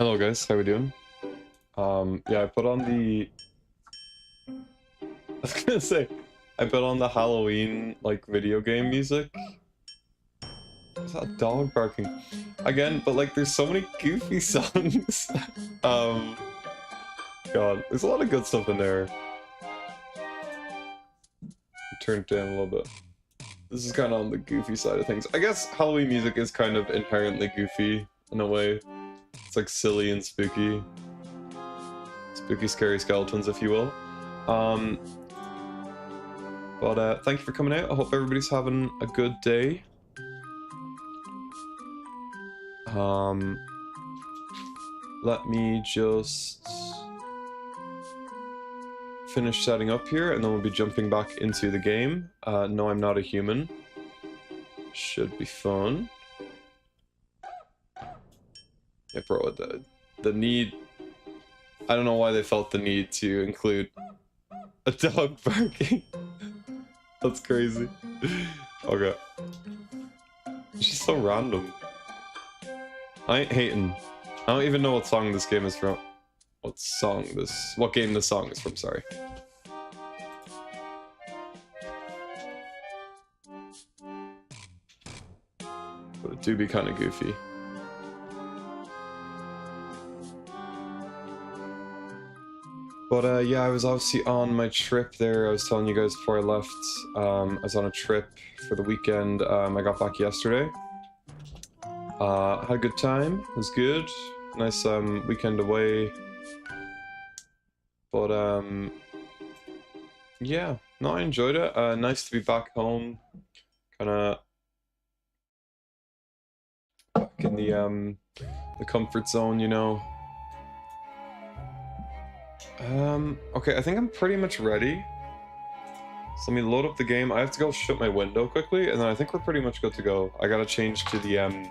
Hello guys, how we doing? Yeah, I put on the... I was gonna say, I put on the Halloween, like, video game music. Is that a dog barking? Again, but like, there's so many goofy songs. God, there's a lot of good stuff in there. Turn it down a little bit. This is kind of on the goofy side of things. I guess Halloween music is kind of inherently goofy, in a way. It's like silly and spooky. Spooky, scary skeletons, if you will. But thank you for coming out. I hope everybody's having a good day. Let me just finish setting up here, and then we'll be jumping back into the game. No, I'm not a human. Should be fun. Yeah, bro, the need... I don't know why they felt the need to include a dog barking. That's crazy. Okay. She's so random. I ain't hating. I don't even know what song this game is from. What game this song is from, sorry. But it do be kind of goofy. But yeah, I was obviously on my trip there. I was telling you guys before I left. I was on a trip for the weekend. I got back yesterday. Had a good time. It was good. Nice weekend away. But yeah, no, I enjoyed it. Nice to be back home. Kinda back in the comfort zone, you know. Okay, I think I'm pretty much ready. So let me load up the game. I have to go shut my window quickly, and then I think we're pretty much good to go. I gotta change to the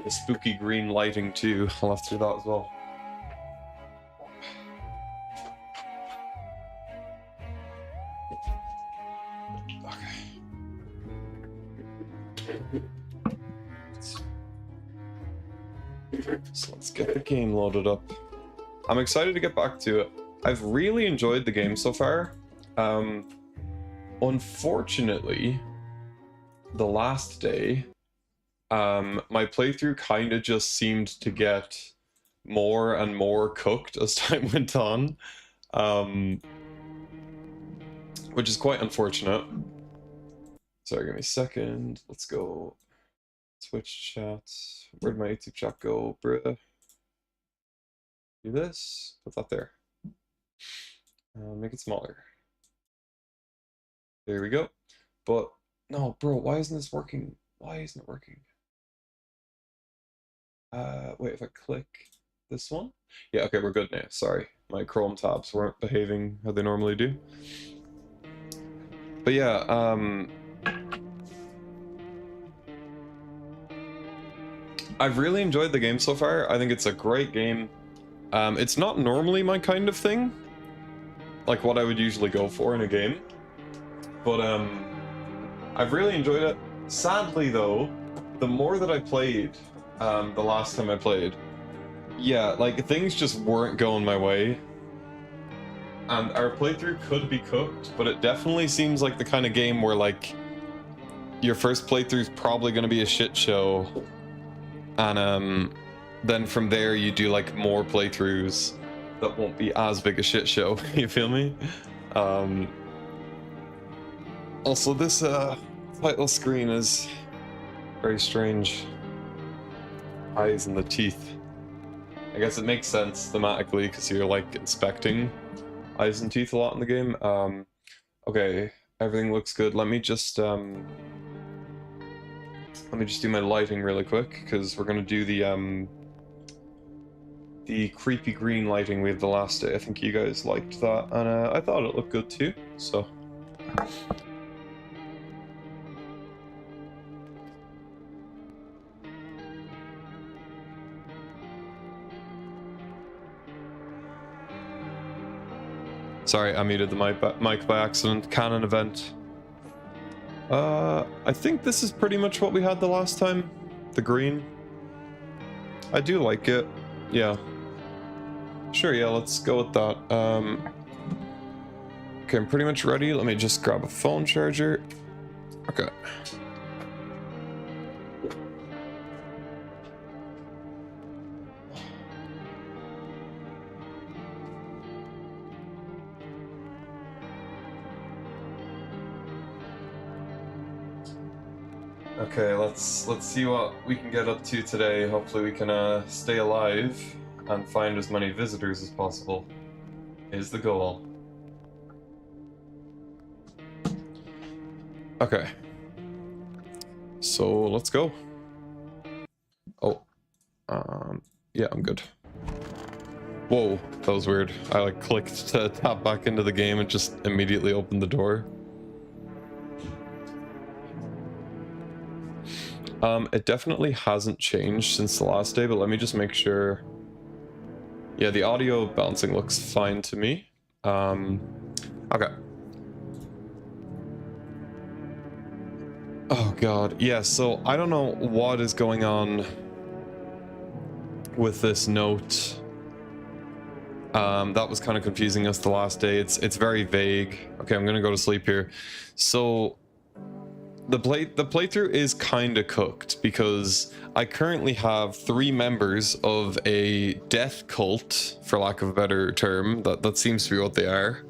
spooky green lighting too. I'll have to do that as well. Okay. So let's get the game loaded up. I'm excited to get back to it. I've really enjoyed the game so far. Unfortunately, the last day, my playthrough kind of just seemed to get more and more cooked as time went on, which is quite unfortunate. Sorry, give me a second. Let's go Twitch chat. Where'd my YouTube chat go, bruh? Do this, put that there. Make it smaller. There we go. But no, bro, why isn't this working? Why isn't it working? Wait, if I click this one? Yeah, okay, we're good now. Sorry, my Chrome tabs weren't behaving how they normally do. But yeah, I've really enjoyed the game so far. I think it's a great game. It's not normally my kind of thing, like what I would usually go for in a game, but I've really enjoyed it. Sadly though, the more that I played, the last time I played, yeah, like things just weren't going my way, and our playthrough could be cooked, but it definitely seems like the kind of game where like your first playthrough is probably going to be a shit show, and then from there you do like more playthroughs that won't be as big a shit show. You feel me? Also, this title screen is very strange. Eyes and the teeth. I guess it makes sense thematically because you're like inspecting eyes and teeth a lot in the game. Okay, everything looks good. Let me just do my lighting really quick because we're gonna do the creepy green lighting we had the last day. I think you guys liked that, and I thought it looked good too, so. Sorry, I muted the mic by accident. Canon event. I think this is pretty much what we had the last time. The green. I do like it. Yeah. Sure, yeah, let's go with that. Okay, I'm pretty much ready. Let me just grab a phone charger. Okay. Okay, let's see what we can get up to today. Hopefully we can stay alive and find as many visitors as possible is the goal. Okay. So let's go. Oh. Yeah, I'm good. Whoa, that was weird. I like clicked to tap back into the game and just immediately opened the door. It definitely hasn't changed since the last day, but let me just make sure. Yeah, the audio bouncing looks fine to me. Okay. Oh god, yeah, so I don't know what is going on with this note. That was kind of confusing us the last day. It's very vague. Okay, I'm gonna go to sleep here. So the playthrough is kind of cooked because I currently have 3 members of a death cult, for lack of a better term. That seems to be what they are.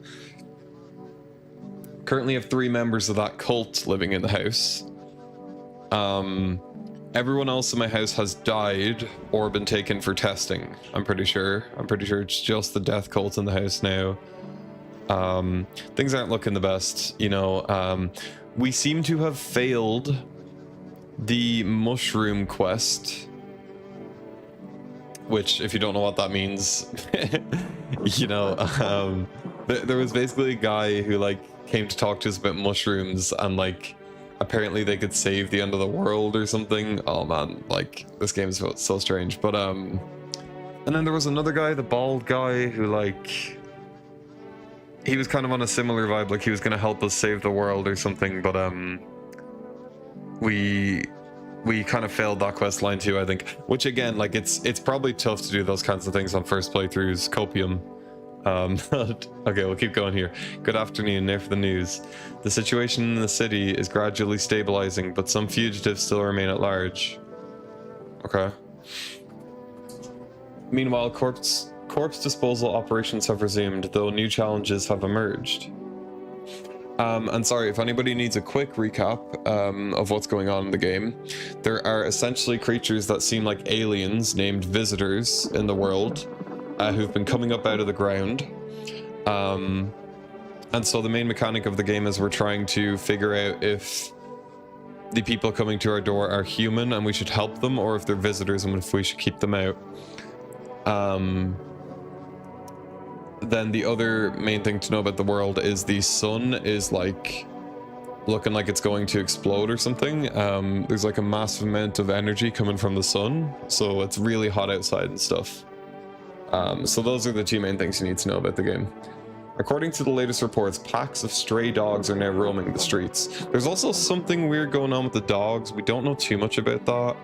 Currently have 3 members of that cult living in the house. Everyone else in my house has died or been taken for testing. I'm pretty sure it's just the death cult in the house now. Things aren't looking the best, you know. We seem to have failed the mushroom quest, which, if you don't know what that means, you know, there was basically a guy who like came to talk to us about mushrooms, and like apparently they could save the end of the world or something. Oh man, like this game is so strange. But and then there was another guy, the bald guy, who like he was kind of on a similar vibe, like he was gonna help us save the world or something, but we kind of failed that quest line too, I think. Which again, like it's probably tough to do those kinds of things on first playthroughs. Copium. Okay, we'll keep going here. Good afternoon, now for the news. The situation in the city is gradually stabilizing, but some fugitives still remain at large. Okay. Meanwhile, corpse disposal operations have resumed, though new challenges have emerged. And sorry, if anybody needs a quick recap of what's going on in the game, there are essentially creatures that seem like aliens named visitors in the world who've been coming up out of the ground. And so the main mechanic of the game is we're trying to figure out if the people coming to our door are human and we should help them, or if they're visitors and if we should keep them out. Then the other main thing to know about the world is the sun is like looking like it's going to explode or something. There's like a massive amount of energy coming from the sun, so it's really hot outside and stuff. So those are the 2 main things you need to know about the game. According to the latest reports, packs of stray dogs are now roaming the streets. There's also something weird going on with the dogs. We don't know too much about that.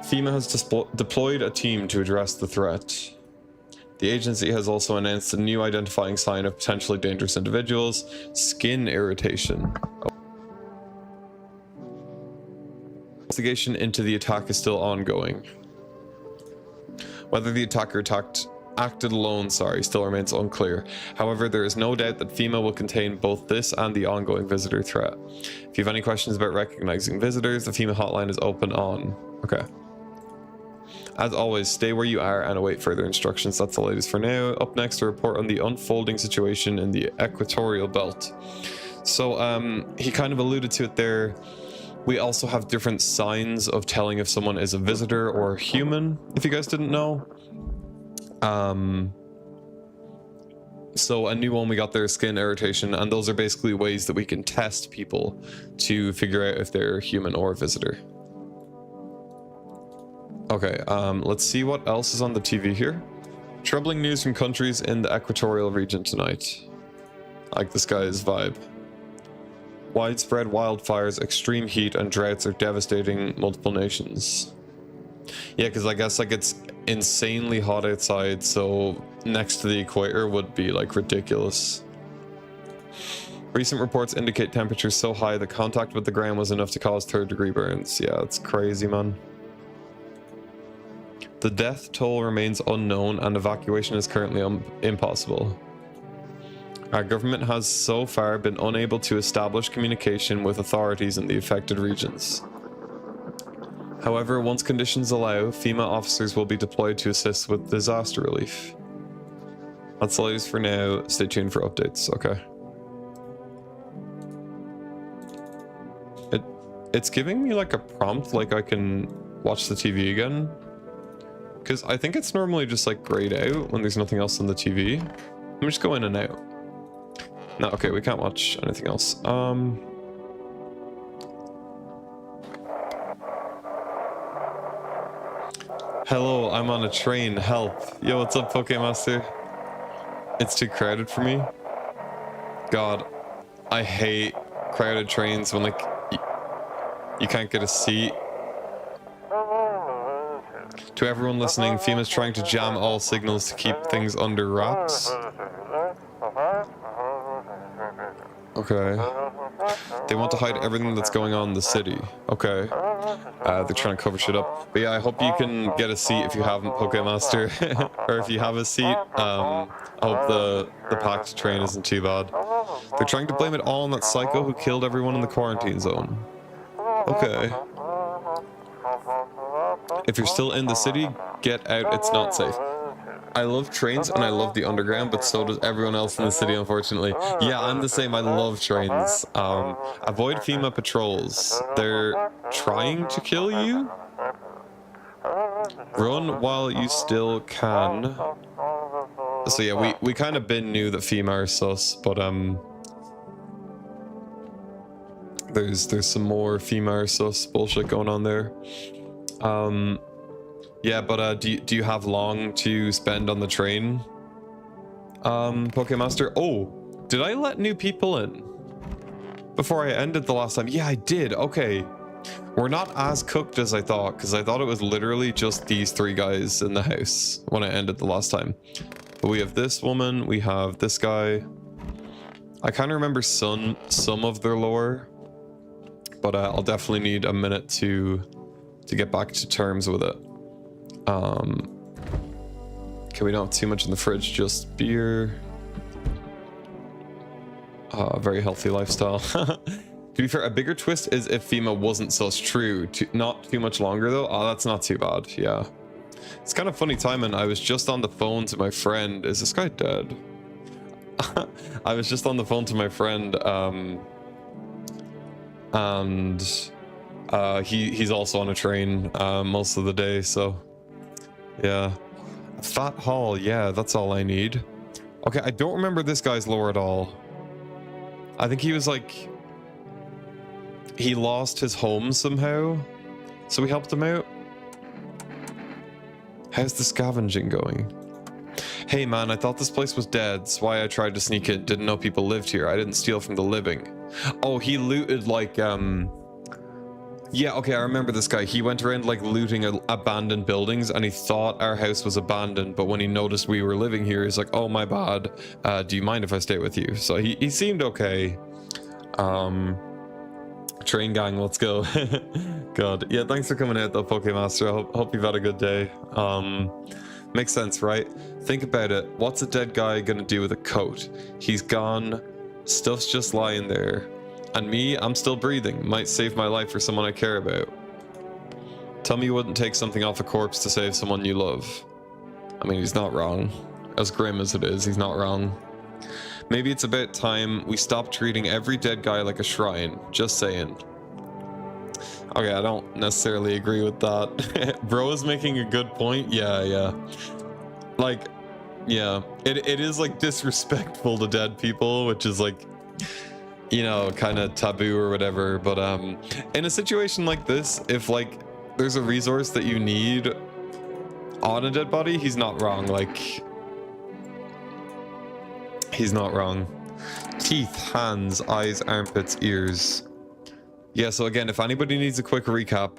FEMA has deployed a team to address the threat. The agency has also announced a new identifying sign of potentially dangerous individuals: skin irritation. Investigation into the attack is still ongoing. Whether the attacker acted alone, still remains unclear. However, there is no doubt that FEMA will contain both this and the ongoing visitor threat. If you have any questions about recognizing visitors, the FEMA hotline is open on. Okay. As always, stay where you are and await further instructions. That's the latest for now. Up next, a report on the unfolding situation in the equatorial belt. So, he kind of alluded to it there. We also have different signs of telling if someone is a visitor or human, if you guys didn't know. So a new one we got there is skin irritation, and those are basically ways that we can test people to figure out if they're human or a visitor. Okay, let's see what else is on the TV here. Troubling news from countries in the equatorial region tonight. I like this guy's vibe. Widespread wildfires, extreme heat, and droughts are devastating multiple nations. Yeah, because I guess like it's insanely hot outside, so next to the equator would be like ridiculous. Recent reports indicate temperatures so high that contact with the ground was enough to cause 3rd-degree burns. Yeah, it's crazy, man. The death toll remains unknown and evacuation is currently impossible. Our government has so far been unable to establish communication with authorities in the affected regions. However, once conditions allow, FEMA officers will be deployed to assist with disaster relief. That's the latest for now. Stay tuned for updates. Okay. It's giving me like a prompt, like I can watch the TV again. Because I think it's normally just like grayed out when there's nothing else on the TV. Let me just go in and out. No, okay, we can't watch anything else. Hello, I'm on a train. Help. Yo, what's up, Pokemaster? It's too crowded for me. God, I hate crowded trains when like you can't get a seat. To everyone listening, FEMA's trying to jam all signals to keep things under wraps. Okay. They want to hide everything that's going on in the city. Okay. They're trying to cover shit up. But yeah, I hope you can get a seat if you haven't, Pokemaster. Or if you have a seat, I hope the packed train isn't too bad. They're trying to blame it all on that psycho who killed everyone in the quarantine zone. Okay. If you're still in the city, get out, it's not safe. I love trains and I love the underground, but so does everyone else in the city, unfortunately. Yeah, I'm the same, I love trains. Avoid FEMA patrols. They're trying to kill you? Run while you still can. So yeah, we kind of been knew that FEMA are sus, but there's some more FEMA are sus bullshit going on there. Yeah, but do you have long to spend on the train, Pokemaster? Oh, did I let new people in before I ended the last time? Yeah, I did. Okay, we're not as cooked as I thought, because I thought it was literally just these 3 guys in the house when I ended the last time. But we have this woman, we have this guy. I kind of remember some of their lore, but I'll definitely need a minute to get back to terms with it. Okay, we don't have too much in the fridge, just beer. Very healthy lifestyle. To be fair, a bigger twist is if FEMA wasn't so true. Not too much longer though. Oh, that's not too bad. Yeah. It's kind of funny timing. I was just on the phone to my friend. Is this guy dead? I was just on the phone to my friend, and he's also on a train most of the day, so yeah. Fat Hall, yeah, that's all I need. Okay, I don't remember this guy's lore at all. I think he was like, he lost his home somehow, so we helped him out. How's the scavenging going? Hey man, I thought this place was dead, that's why I tried to sneak in. Didn't know people lived here. I didn't steal from the living. Oh, he looted like yeah, okay, I remember this guy. He went around like looting abandoned buildings and he thought our house was abandoned, but when he noticed we were living here, he's like, oh my bad, do you mind if I stay with you? So he seemed okay. Train gang, let's go. God, yeah, thanks for coming out though, Pokemaster. Hope you've had a good day. Makes sense, right? Think about it. What's a dead guy gonna do with a coat? He's gone, stuff's just lying there. And me, I'm still breathing. Might save my life for someone I care about. Tell me you wouldn't take something off a corpse to save someone you love. I mean, he's not wrong. As grim as it is, he's not wrong. Maybe it's about time we stop treating every dead guy like a shrine. Just saying. Okay, I don't necessarily agree with that. Bro is making a good point. Yeah. Like, yeah. It is like disrespectful to dead people, which is like, you know, kind of taboo or whatever, but in a situation like this, if like there's a resource that you need on a dead body, he's not wrong. Like, he's not wrong. Teeth, hands, eyes, armpits, ears. Yeah, so again, if anybody needs a quick recap,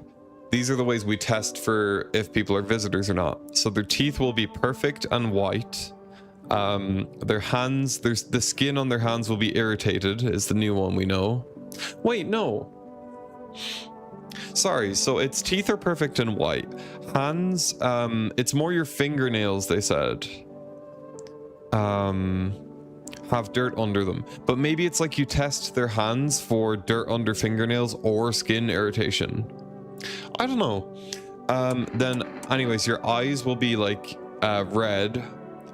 these are the ways we test for if people are visitors or not. So their teeth will be perfect and white. Their hands, there's the skin on their hands will be irritated, is the new one we know. Wait, no. Sorry, so its teeth are perfect and white. Hands, it's more your fingernails, they said. Have dirt under them. But maybe it's like you test their hands for dirt under fingernails or skin irritation. I don't know. Then, anyways, your eyes will be like red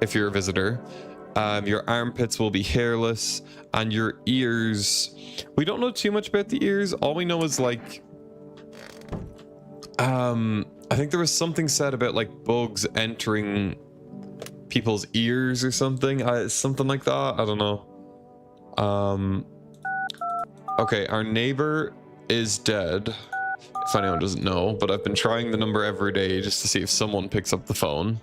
if you're a visitor. Your armpits will be hairless, and your ears, we don't know too much about the ears. All we know is like I think there was something said about like bugs entering people's ears or something. Something like that. I don't know. Okay, our neighbor is dead, if anyone doesn't know, but I've been trying the number every day just to see if someone picks up the phone.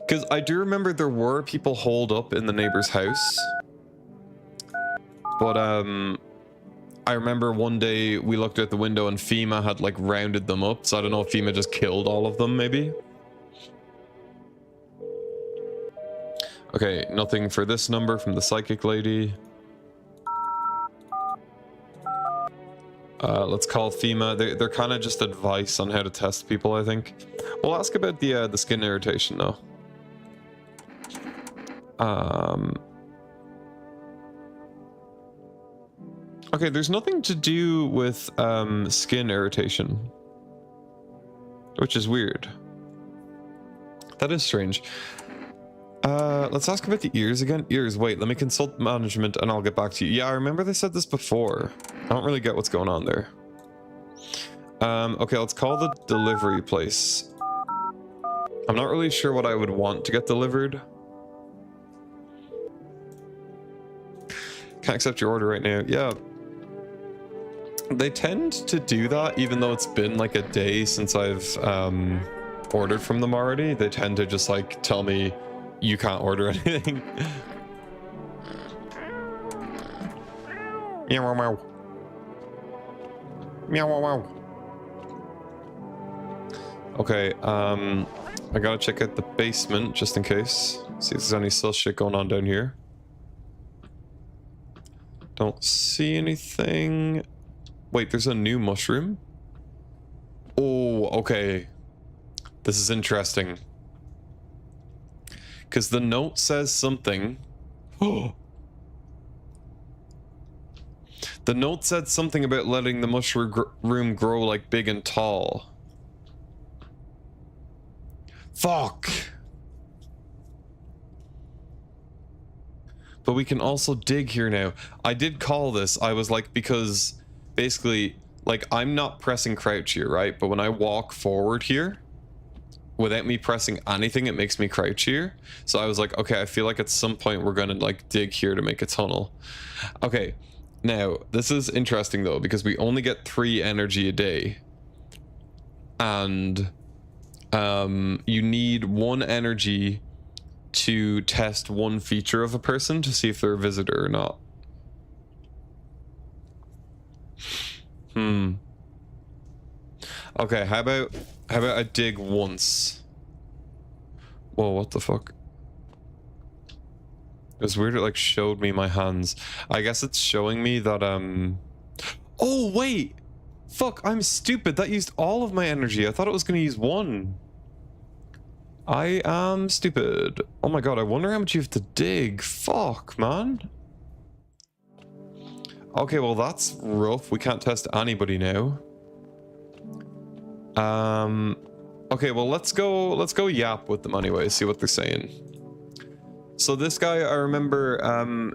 Because I do remember there were people holed up in the neighbor's house. But, I remember one day we looked out the window and FEMA had, like, rounded them up. So I don't know if FEMA just killed all of them, maybe? Okay, nothing for this number from the psychic lady. Let's call FEMA. They're kind of just advice on how to test people, I think. We'll ask about the skin irritation, though. Okay, there's nothing to do with skin irritation, which is weird. That is strange. Let's ask about the ears again. Ears, wait, let me consult management and I'll get back to you. Yeah, I remember they said this before. I don't really get what's going on there. Okay, let's call the delivery place. I'm not really sure what I would want to get delivered. Can't accept your order right now. Yeah. They tend to do that even though it's been like a day since I've ordered from them already. They tend to just like tell me you can't order anything. Meow meow. Meow meow meow. Okay, I gotta check out the basement just in case. See if there's any sus shit going on down here. Don't see anything. Wait, there's a new mushroom? Oh, okay. This is interesting. Because the note says something. Oh. The note said something about letting the mushroom grow like big and tall. Fuck. But we can also dig here now. I did call this. I was like, because basically, like, I'm not pressing crouch here, right? But when I walk forward here, without me pressing anything, it makes me crouch here. So I was like, okay, I feel like at some point we're gonna like dig here to make a tunnel. Okay, now this is interesting though, because we only get 3 energy a day. And you need 1 energy to test 1 feature of a person to see if they're a visitor or not. Okay, how about I dig once? Whoa, what the fuck? It was weird, it like showed me my hands. I guess it's showing me that oh wait! Fuck, I'm stupid. That used all of my energy. I thought it was gonna use 1. I am stupid. Oh my god, I wonder how much you have to dig. Fuck, man. Okay, well that's rough. We can't test anybody now. Okay, well let's go yap with them anyway, see what they're saying. So this guy, I remember,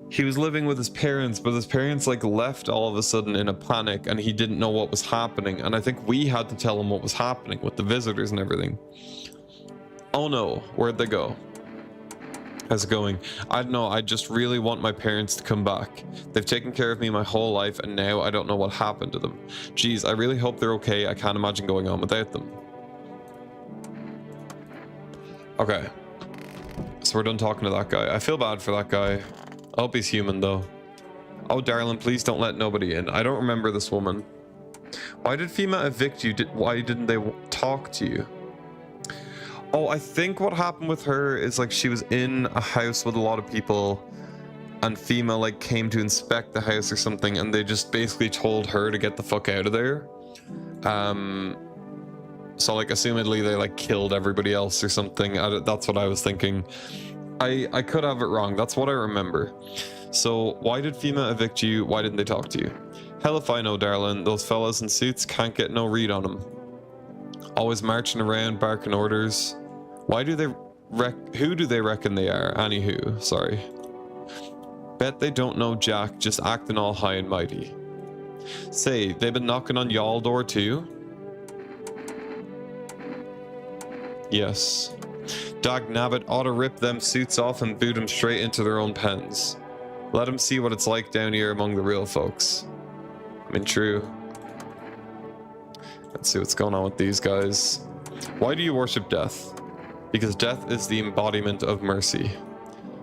he was living with his parents, but his parents like left all of a sudden in a panic and he didn't know what was happening. And I think we had to tell him what was happening with the visitors and everything. Oh no, where'd they go? How's it going? I don't know, I just really want my parents to come back. They've taken care of me my whole life and now I don't know what happened to them. Jeez, I really hope they're okay. I can't imagine going on without them. Okay. So we're done talking to that guy. I feel bad for that guy. I hope he's human though. Oh darling, please don't let nobody in. I don't remember this woman. Why did FEMA evict you? Why didn't they talk to you? Oh, I think what happened with her is like she was in a house with a lot of people and FEMA like came to inspect the house or something and they just basically told her to get the fuck out of there. So like assumedly they like killed everybody else or something. That's what I was thinking. I could have it wrong. That's what I remember. So why did FEMA evict you? Why didn't they talk to you? Hell if I know, darling. Those fellas in suits can't get no read on them. Always marching around, barking orders. Why do they who do they reckon they are? Anywho, sorry. Bet they don't know Jack, just acting all high and mighty. Say, they've been knocking on y'all door too? Yes. Dag nabbit ought to rip them suits off and boot them straight into their own pens. Let them see what it's like down here among the real folks. I mean, true. Let's see what's going on with these guys. Why do you worship death? Because death is the embodiment of mercy.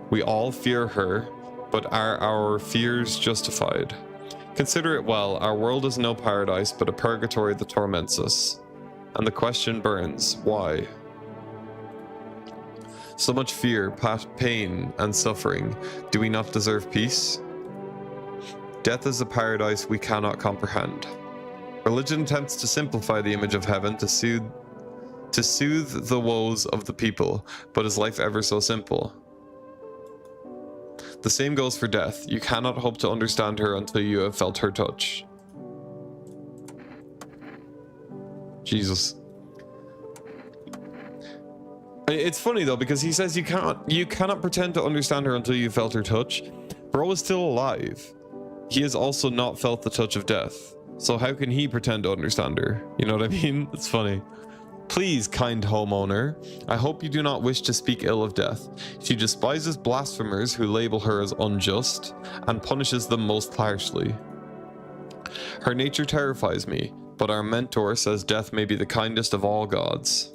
We all fear her, but are our fears justified? Consider it well, our world is no paradise, but a purgatory that torments us. And the question burns, why? So much fear, pain, and suffering. Do we not deserve peace? Death is a paradise we cannot comprehend. Religion attempts to simplify the image of heaven to soothe the woes of the people, but is life ever so simple? The same goes for death. You cannot hope to understand her until you have felt her touch. Jesus. It's funny though, because he says you cannot pretend to understand her until you felt her touch. Bro is still alive. He has also not felt the touch of death. So how can he pretend to understand her? You know what I mean? It's funny. Please, kind homeowner, I hope you do not wish to speak ill of death. She despises blasphemers who label her as unjust and punishes them most harshly. Her nature terrifies me, but our mentor says death may be the kindest of all gods.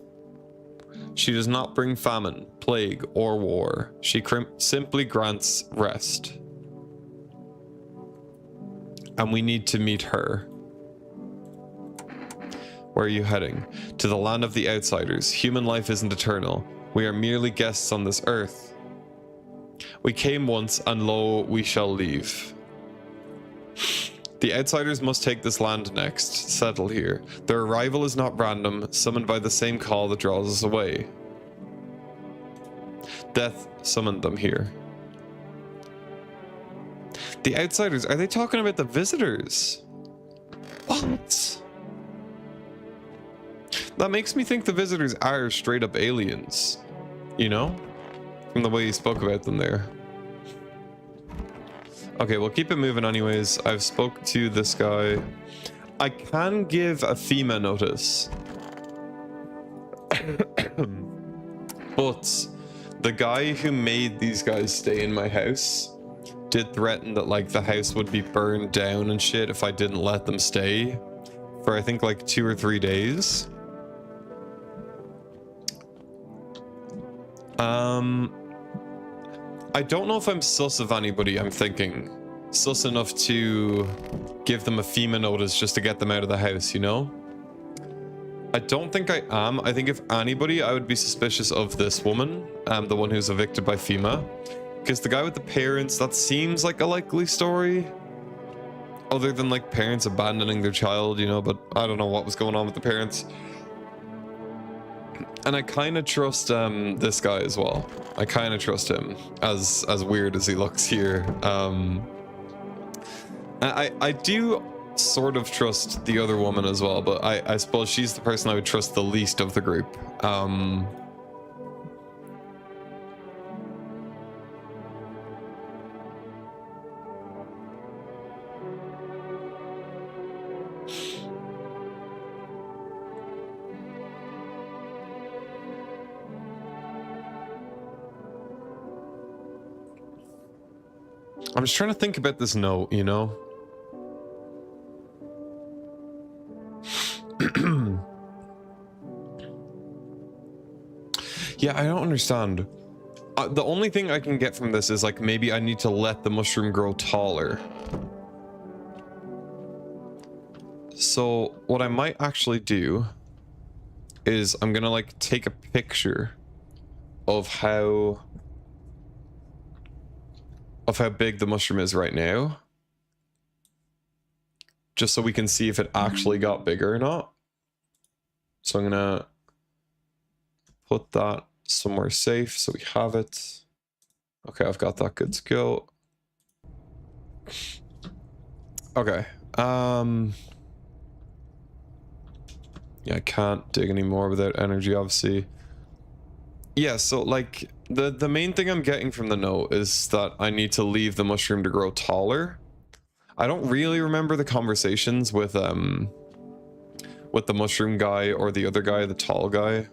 She does not bring famine, plague, or war. She simply grants rest. And we need to meet her. Where are you heading? To the land of the outsiders. Human life isn't eternal. We are merely guests on this earth. We came once, and lo, we shall leave. The outsiders must take this land next, settle here. Their arrival is not random, summoned by the same call that draws us away. Death summoned them here. The outsiders, are they talking about the visitors? What? That makes me think the visitors are straight up aliens, you know? From the way you spoke about them there. Okay, we'll keep it moving anyways. I've spoke to this guy. I can give a FEMA notice. But the guy who made these guys stay in my house did threaten that like the house would be burned down and shit if I didn't let them stay for I think like 2 or 3 days. I don't know if I'm sus of anybody. I'm thinking sus enough to give them a FEMA notice just to get them out of the house, you know? I don't think I am. I think if anybody, I would be suspicious of this woman, the one who's evicted by FEMA. Because the guy with the parents, that seems like a likely story. Other than like parents abandoning their child, you know, but I don't know what was going on with the parents. And I kind of trust this guy as well. I kind of trust him, as weird as he looks here. I do sort of trust the other woman as well, but I suppose she's the person I would trust the least of the group. I'm just trying to think about this note, you know? Yeah, I don't understand. The only thing I can get from this is like maybe I need to let the mushroom grow taller. So what I might actually do is I'm gonna like take a picture of how big the mushroom is right now, just so we can see if it actually got bigger or not. So I'm gonna put that somewhere safe so we have it. Okay, I've got that good to go. Okay. Yeah, I can't dig any more without energy, obviously. Yeah, so like the main thing I'm getting from the note is that I need to leave the mushroom to grow taller. I don't really remember the conversations with the mushroom guy or the other guy, the tall guy,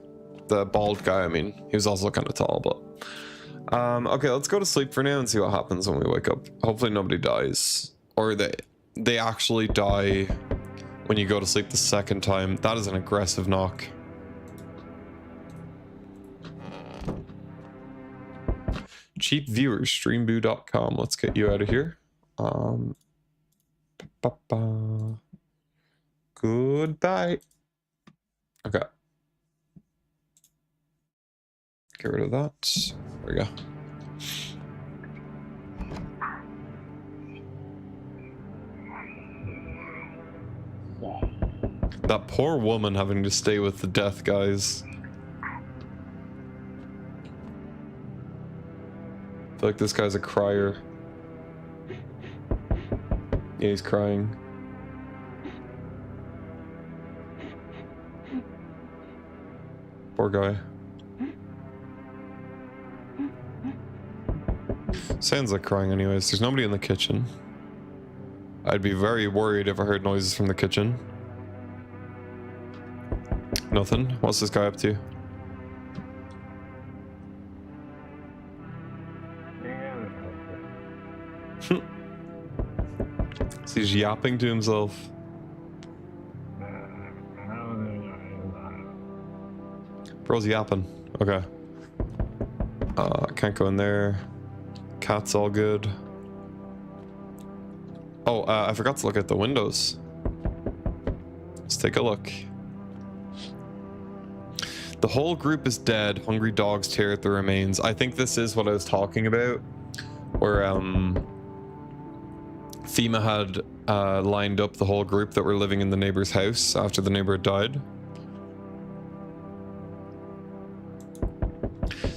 the bald guy. I mean, he was also kind of tall, but okay, let's go to sleep for now and see what happens when we wake up. Hopefully nobody dies, or they actually die when you go to sleep the second time. That is an aggressive knock. Cheap viewers, streamboo.com. Let's get you out of here. Goodbye. Okay. Get rid of that. There we go. That poor woman having to stay with the death guys. I feel like this guy's a crier. Yeah, he's crying. Poor guy. Sounds like crying anyways. There's nobody in the kitchen. I'd be very worried if I heard noises from the kitchen. Nothing. What's this guy up to? He's yapping to himself. Bro's yapping. Okay. Can't go in there. Cat's all good. Oh, I forgot to look at the windows. Let's take a look. The whole group is dead. Hungry dogs tear at the remains. I think this is what I was talking about, where FEMA had lined up the whole group that were living in the neighbor's house after the neighbor had died.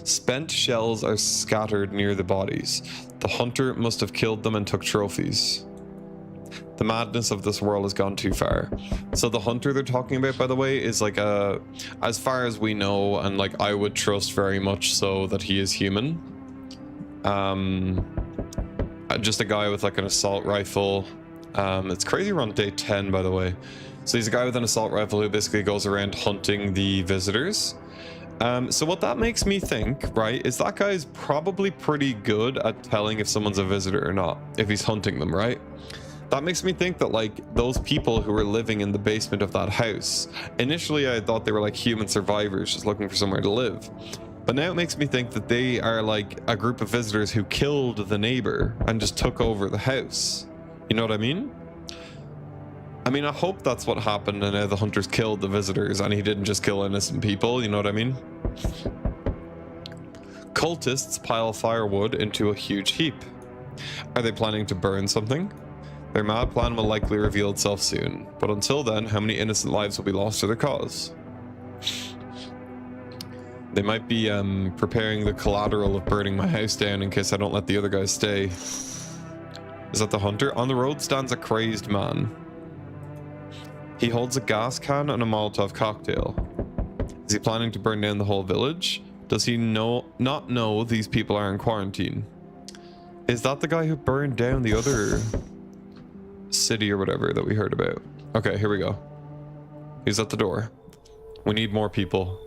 Spent shells are scattered near the bodies. The hunter must have killed them and took trophies. The madness of this world has gone too far. So the hunter they're talking about, by the way, is like a, as far as we know, and like I would trust very much so that he is human. Just a guy with like an assault rifle. It's crazy we're on day 10, by the way. So he's a guy with an assault rifle who basically goes around hunting the visitors. So what that makes me think, right, is that guy is probably pretty good at telling if someone's a visitor or not, if he's hunting them, right? That makes me think that like those people who were living in the basement of that house, initially I thought they were like human survivors just looking for somewhere to live. But now it makes me think that they are like a group of visitors who killed the neighbor and just took over the house. You know what I mean? I mean, I hope that's what happened and now the hunters killed the visitors and he didn't just kill innocent people, you know what I mean? Cultists pile firewood into a huge heap. Are they planning to burn something? Their mad plan will likely reveal itself soon, but until then, how many innocent lives will be lost to their cause? They might be preparing the collateral of burning my house down in case I don't let the other guys stay. Is that the hunter? On the road stands a crazed man. He holds a gas can and a Molotov cocktail. Is he planning to burn down the whole village? Does he not know these people are in quarantine? Is that the guy who burned down the other city or whatever that we heard about? Okay, here we go. He's at the door. We need more people.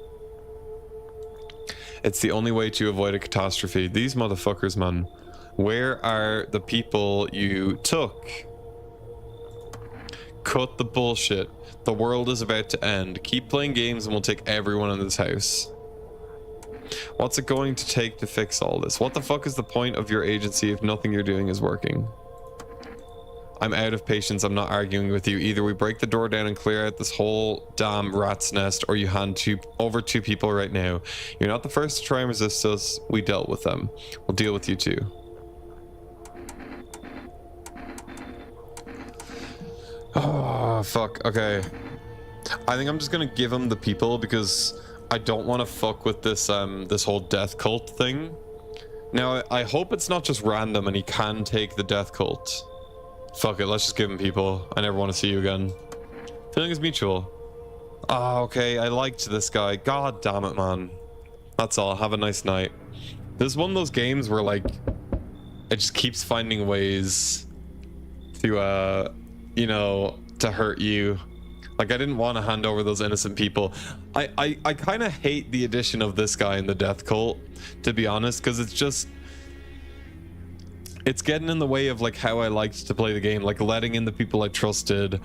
It's the only way to avoid a catastrophe. These motherfuckers, man. Where are the people you took? Cut the bullshit. The world is about to end. Keep playing games and we'll take everyone in this house. What's it going to take to fix all this? What the fuck is the point of your agency if nothing you're doing is working? I'm out of patience. I'm not arguing with you. Either we break the door down and clear out this whole damn rat's nest, or you hand over two people right now. You're not the first to try and resist us. We dealt with them. We'll deal with you too. Oh, fuck. Okay. I think I'm just gonna give him the people because I don't want to fuck with this this whole death cult thing. Now, I hope it's not just random and he can take the death cult. Fuck it, let's just give him people. I never want to see you again. Feeling is mutual. Ah, okay, I liked this guy. God damn it, man. That's all. Have a nice night. This is one of those games where, like, it just keeps finding ways to, you know, to hurt you. Like, I didn't want to hand over those innocent people. I kind of hate the addition of this guy in the death cult, to be honest, because it's just... It's getting in the way of, like, how I liked to play the game, like letting in the people I trusted,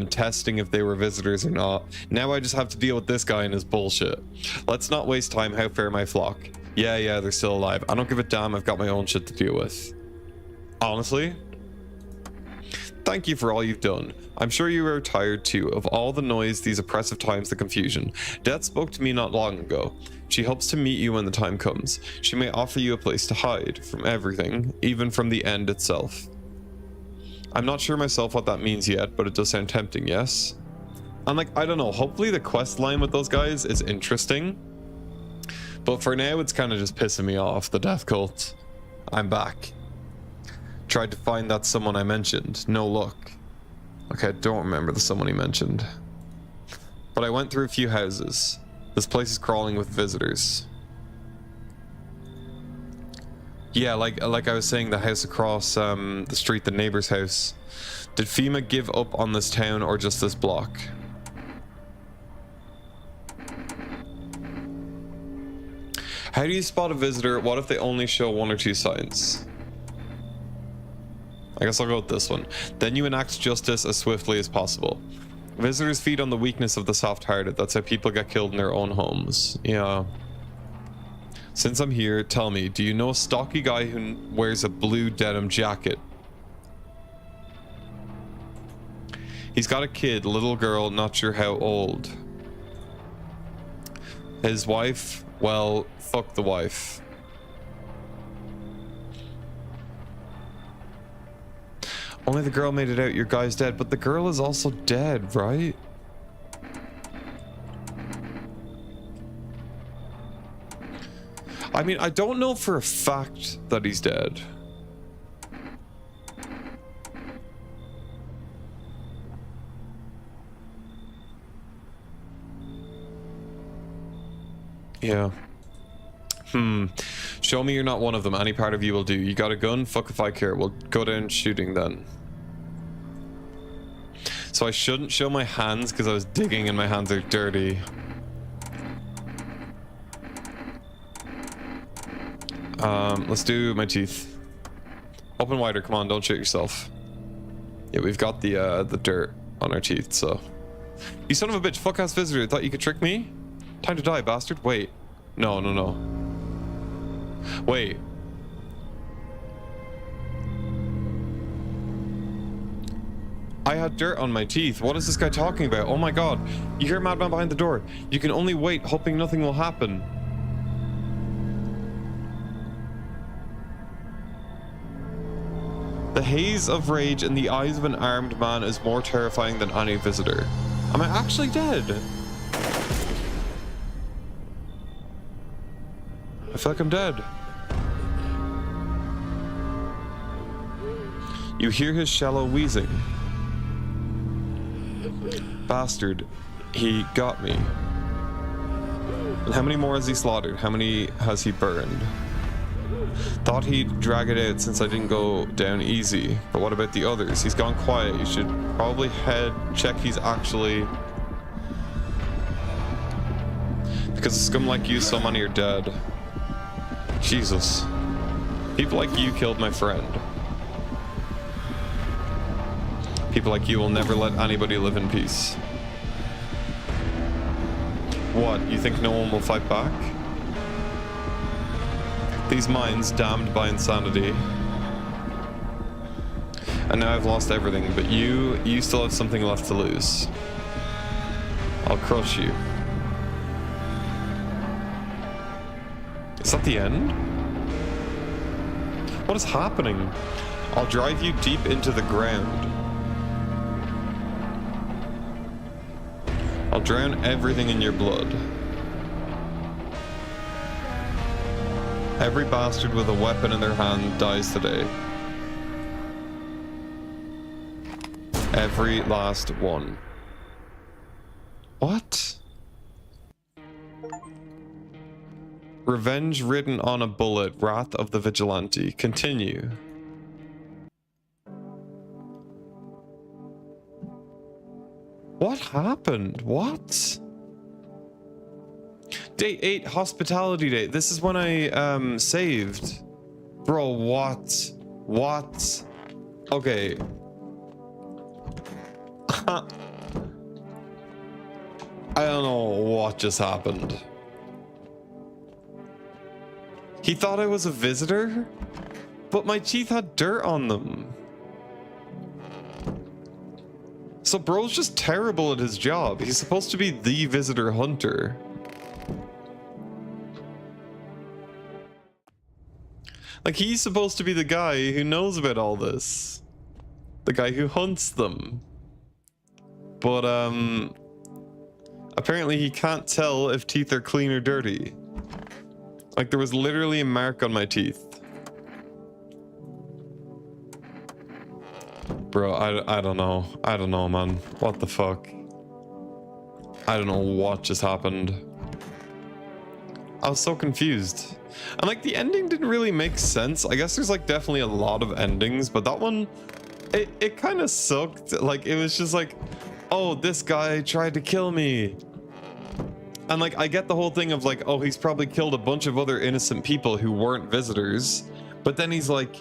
testing if they were visitors or not. Now I just have to deal with this guy and his bullshit. Let's not waste time. How fair my flock. Yeah, they're still alive. I don't give a damn. I've got my own shit to deal with. Honestly, thank you for all you've done. I'm sure you are tired too of all the noise, these oppressive times, the confusion. Death spoke to me not long ago. She hopes to meet you when the time comes. She may offer you a place to hide from everything, even from the end itself. I'm not sure myself what that means yet, but it does sound tempting, yes? And like, I don't know, hopefully the quest line with those guys is interesting. But for now, it's kind of just pissing me off, the death cult. I'm back. Tried to find that someone I mentioned. No luck. Okay, I don't remember the someone he mentioned. But I went through a few houses. This place is crawling with visitors. Yeah, like I was saying, the house across the street, the neighbor's house. Did FEMA give up on this town or just this block? How do you spot a visitor? What if they only show one or two signs? I guess I'll go with this one. Then you enact justice as swiftly as possible. Visitors feed on the weakness of the soft-hearted. That's how people get killed in their own homes. Yeah. Since I'm here, tell me, do you know a stocky guy who wears a blue denim jacket? He's got a kid, little girl, not sure how old. His wife? Well, fuck the wife. Only the girl made it out. Your guy's dead, but the girl is also dead, right? I mean, I don't know for a fact that he's dead. Yeah. Show me you're not one of them. Any part of you will do. You got a gun? Fuck if I care. We'll go down shooting then. So I shouldn't show my hands because I was digging and my hands are dirty. Let's do my teeth. Open wider, come on, don't shoot yourself. Yeah, we've got the dirt on our teeth, so. You son of a bitch, fuck ass visitor, thought you could trick me? Time to die, bastard. Wait. No. Wait. I had dirt on my teeth. What is this guy talking about? Oh my god. You hear a madman behind the door. You can only wait, hoping nothing will happen. The haze of rage in the eyes of an armed man is more terrifying than any visitor. Am I actually dead? I feel like I'm dead. You hear his shallow wheezing. Bastard. He got me. And how many more has he slaughtered? How many has he burned? Thought he'd drag it out since I didn't go down easy. But what about the others? He's gone quiet. You should probably check he's actually... Because of scum like you, so many are dead. Jesus. People like you killed my friend. People like you will never let anybody live in peace. What, you think no one will fight back? These minds damned by insanity. And now I've lost everything, but you still have something left to lose. I'll crush you. Is that the end? What is happening? I'll drive you deep into the ground. I'll drown everything in your blood. Every bastard with a weapon in their hand dies today. Every last one. What? Revenge written on a bullet. Wrath of the Vigilante. Continue. What happened? What? Day 8, hospitality day. This is when I saved. Bro, what? What? Okay. I don't know what just happened. He thought I was a visitor, but my teeth had dirt on them. So bro's just terrible at his job. He's supposed to be the visitor hunter. Like, he's supposed to be the guy who knows about all this. The guy who hunts them. But, apparently he can't tell if teeth are clean or dirty. Like, there was literally a mark on my teeth. Bro, I don't know. I don't know, man. What the fuck? I don't know what just happened. I was so confused. And like, the ending didn't really make sense. I guess there's like definitely a lot of endings, but that one, it kind of sucked. Like, it was just like, oh, this guy tried to kill me. And like, I get the whole thing of like, oh, he's probably killed a bunch of other innocent people who weren't visitors. But then he's like,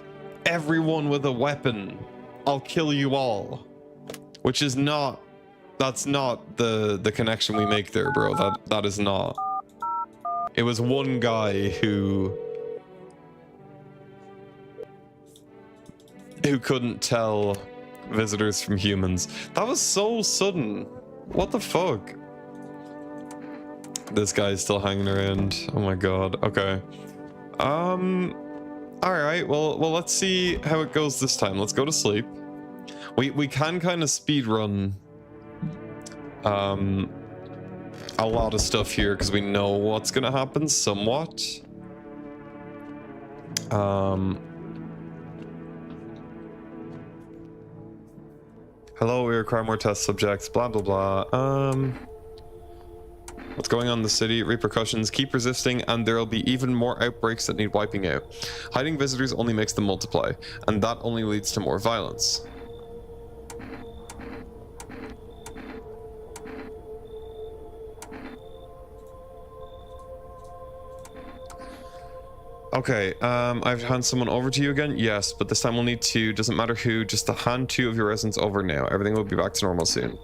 everyone with a weapon, I'll kill you all. Which is not, that's not the connection we make there, bro. That is not. It was one guy who couldn't tell visitors from humans. That was so sudden. What the fuck? This guy's still hanging around. Oh my god. Okay. Alright, well let's see how it goes this time. Let's go to sleep. We can kind of speed run a lot of stuff here because we know what's gonna happen somewhat. Hello, we require more test subjects, blah blah blah. What's going on in the city? Repercussions. Keep resisting and there'll be even more outbreaks that need wiping out. Hiding visitors only makes them multiply, and that only leads to more violence. Okay, I've handed someone over to you again? Yes, but this time we'll need two. Doesn't matter who, just to hand 2 of your residents over now. Everything will be back to normal soon.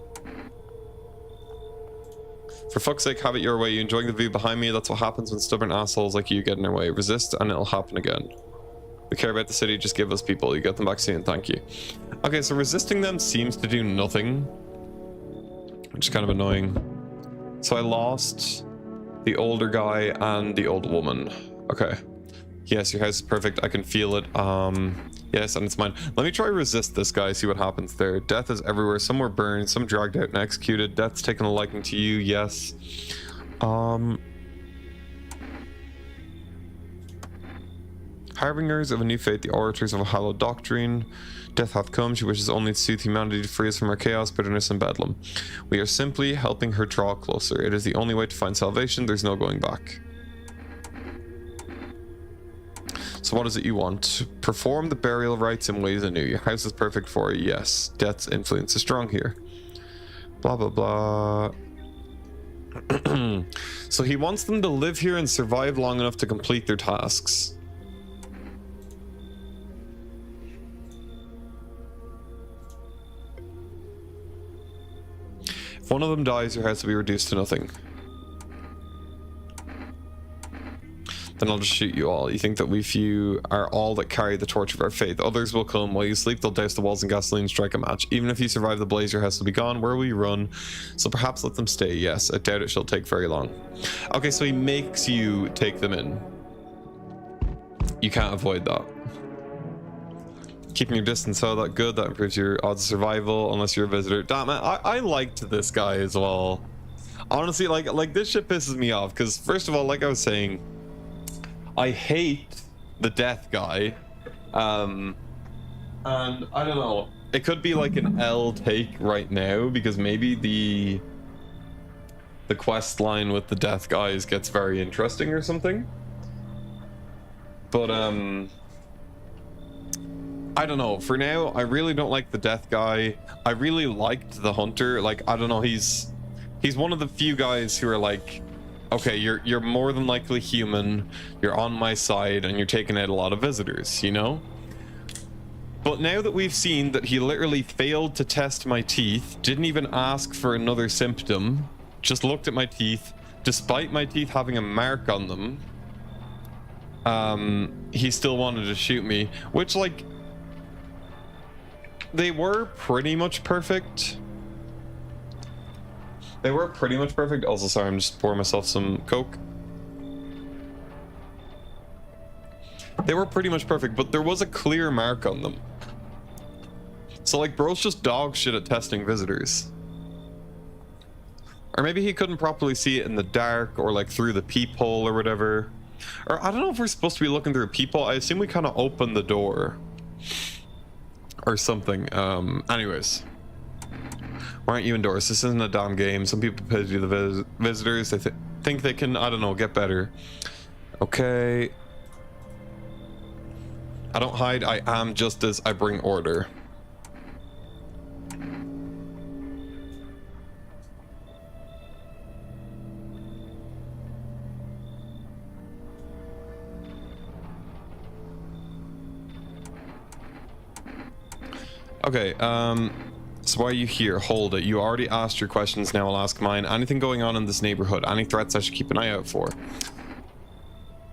For fuck's sake, have it your way. You enjoying the view behind me? That's what happens when stubborn assholes like you get in our way. Resist and it'll happen again. We care about the city, just give us people. You get them back soon, thank you. Okay, so resisting them seems to do nothing, which is kind of annoying. So I lost the older guy and the old woman. Okay. Yes, your house is perfect. I can feel it. Yes, and it's mine. Let me try resist this guy, see what happens there. Death is everywhere. Some were burned, some dragged out and executed. Death's taken a liking to you, yes. Harbingers of a new fate, the orators of a hallowed doctrine. Death hath come. She wishes only to soothe humanity, to free us from our chaos, bitterness, and bedlam. We are simply helping her draw closer. It is the only way to find salvation. There's no going back. So what is it you want? Perform the burial rites in ways anew. Your house is perfect for it, yes. Death's influence is strong here. Blah, blah, blah. So he wants them to live here and survive long enough to complete their tasks. If one of them dies, your house will be reduced to nothing. then I'll just shoot you all. You think that we few are all that carry the torch of our faith. Others will come while you sleep. They'll douse the walls in gasoline and strike a match. Even if you survive the blaze, your house will be gone. Where will you run? So perhaps let them stay. Yes, I doubt it shall take very long. Okay, so he makes you take them in. You can't avoid that. Keeping your distance, how that good? That improves your odds of survival unless you're a visitor. Damn it, I liked this guy as well. Honestly, like this shit pisses me off because first of all, like I was saying, I hate the death guy. And I don't know, it could be like an L take right now because maybe the quest line with the death guys gets very interesting or something. But I don't know. For now, I really don't like the death guy. I really liked the hunter. Like, I don't know, he's one of the few guys who are like, okay, you're more than likely human, you're on my side, and you're taking out a lot of visitors, you know? But now that we've seen that he literally failed to test my teeth, didn't even ask for another symptom, just looked at my teeth, despite my teeth having a mark on them, he still wanted to shoot me, which, like, they were pretty much perfect. They were pretty much perfect. Also, sorry, I'm just pouring myself some Coke. They were pretty much perfect, but there was a clear mark on them. So, like, bro's just dog shit at testing visitors. Or maybe he couldn't properly see it in the dark, or like through the peephole or whatever. Or I don't know if we're supposed to be looking through a peephole. I assume we kind of opened the door. Or something. Anyways. Why aren't you indoors? This isn't a damn game. Some people pay to do the visitors. They think they can, I don't know, get better. Okay. I don't hide. I am justice. I bring order. Okay, so why are you here? Hold it. You already asked your questions, now I'll ask mine. Anything going on in this neighborhood? Any threats I should keep an eye out for?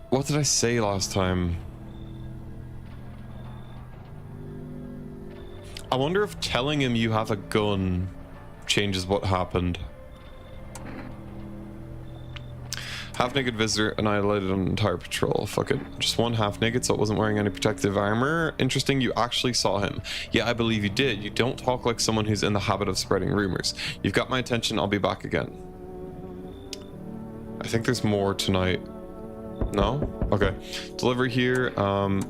What did I say last time? I wonder if telling him you have a gun changes what happened. Half-naked visitor annihilated an entire patrol. Fuck it. Just one half-naked, so it wasn't wearing any protective armor. Interesting, you actually saw him. Yeah, I believe you did. You don't talk like someone who's in the habit of spreading rumors. You've got my attention, I'll be back again. I think there's more tonight. No? Okay. Delivery here.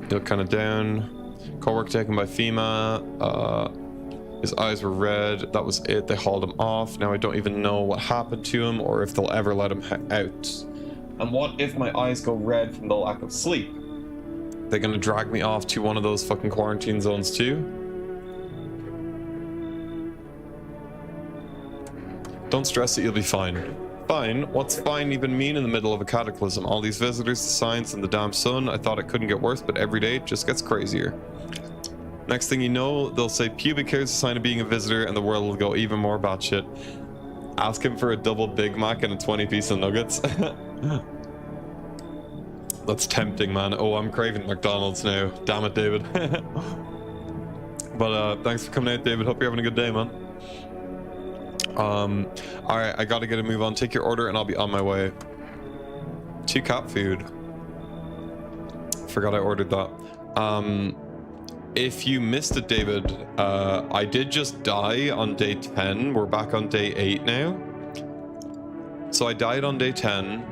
Look kind of down. Co-work taken by FEMA. His eyes were red. That was it. They hauled him off. Now I don't even know what happened to him or if they'll ever let him out. And what if my eyes go red from the lack of sleep? They're gonna drag me off to one of those fucking quarantine zones too? Don't stress it, you'll be fine. Fine? What's fine even mean in the middle of a cataclysm? All these visitors, the signs, and the damn sun. I thought it couldn't get worse, but every day it just gets crazier. Next thing you know, they'll say pubic hair is a sign of being a visitor, and the world will go even more batshit. Ask him for a double Big Mac and a 20-piece of nuggets. That's tempting, man. Oh, I'm craving McDonald's now. Damn it, David. But thanks for coming out, David. Hope you're having a good day, man. Alright, I gotta get a move on. Take your order and I'll be on my way. 2 cat food. Forgot I ordered that. If you missed it, David, I did just die on day 10. We're back on day 8 now. So I died on day 10,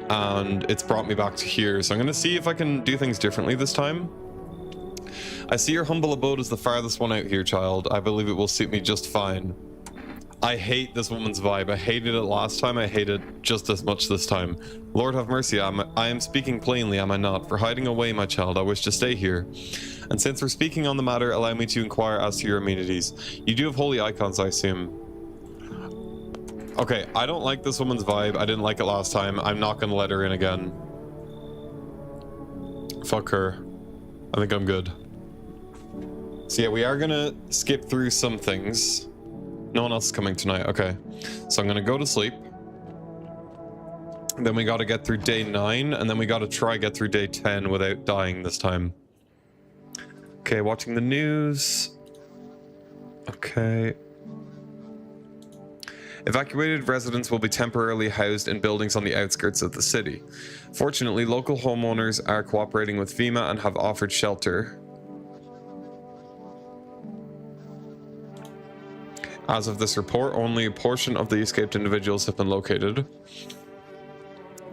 and it's brought me back to here. So I'm going to see if I can do things differently this time. I see your humble abode is the farthest one out here, child. I believe it will suit me just fine. I hate this woman's vibe. I hated it last time. I hate it just as much this time. Lord have mercy. I am speaking plainly, am I not? For hiding away, my child, I wish to stay here. And since we're speaking on the matter, allow me to inquire as to your amenities. You do have holy icons, I assume. Okay, I don't like this woman's vibe. I didn't like it last time. I'm not gonna let her in again. Fuck her. I think I'm good. So yeah, we are gonna skip through some things. No one else is coming tonight. Okay. So I'm gonna go to sleep. Then we got to get through day 9, and then we got to try get through day 10 without dying this time. Okay, watching the news. Okay. Evacuated residents will be temporarily housed in buildings on the outskirts of the city. Fortunately, local homeowners are cooperating with FEMA and have offered shelter. As of this report, only a portion of the escaped individuals have been located.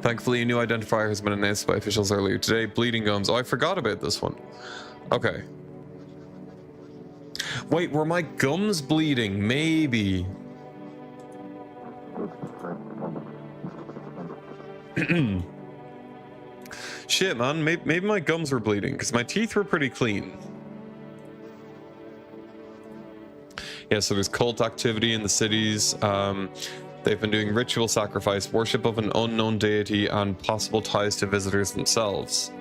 Thankfully, a new identifier has been announced by officials earlier today. Bleeding gums. Oh, I forgot about this one. Okay. Wait, were my gums bleeding? Maybe. Shit, man. Maybe my gums were bleeding, because my teeth were pretty clean. Yeah, so there's cult activity in the cities. They've been doing ritual sacrifice, worship of an unknown deity, and possible ties to visitors themselves.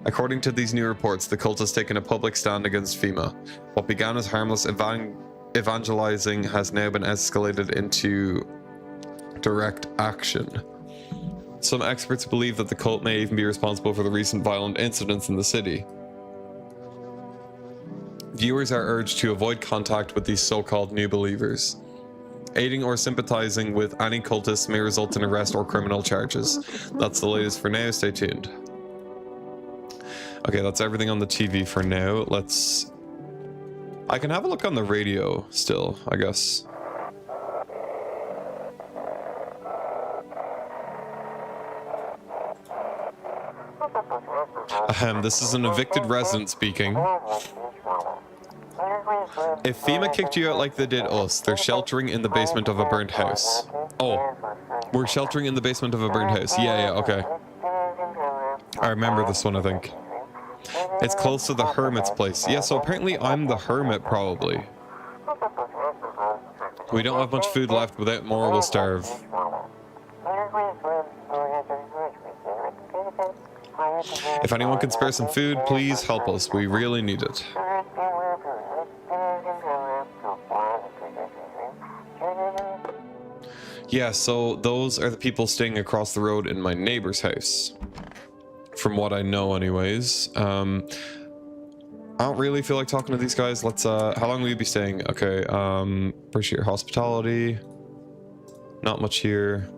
According to these new reports, the cult has taken a public stand against FEMA. What began as harmless evangelizing has now been escalated into direct action. Some experts believe that the cult may even be responsible for the recent violent incidents in the city. Viewers are urged to avoid contact with these so-called new believers. Aiding or sympathizing with any cultists may result in arrest or criminal charges. That's the latest for now. Stay tuned. Okay, that's everything on the TV for now. Let's... I can have a look on the radio still, I guess. This is an evicted resident speaking. If FEMA kicked you out like they did us, they're sheltering in the basement of a burnt house. Oh, we're sheltering in the basement of a burnt house. Yeah, okay. I remember this one, I think. It's close to the hermit's place. Yeah, so apparently I'm the hermit, probably. We don't have much food left. Without more, we'll starve. If anyone can spare some food, please help us. We really need it. Yeah, so those are the people staying across the road in my neighbor's house. From what I know anyways. I don't really feel like talking to these guys. Let's, how long will you be staying? Okay, appreciate your hospitality. Not much here.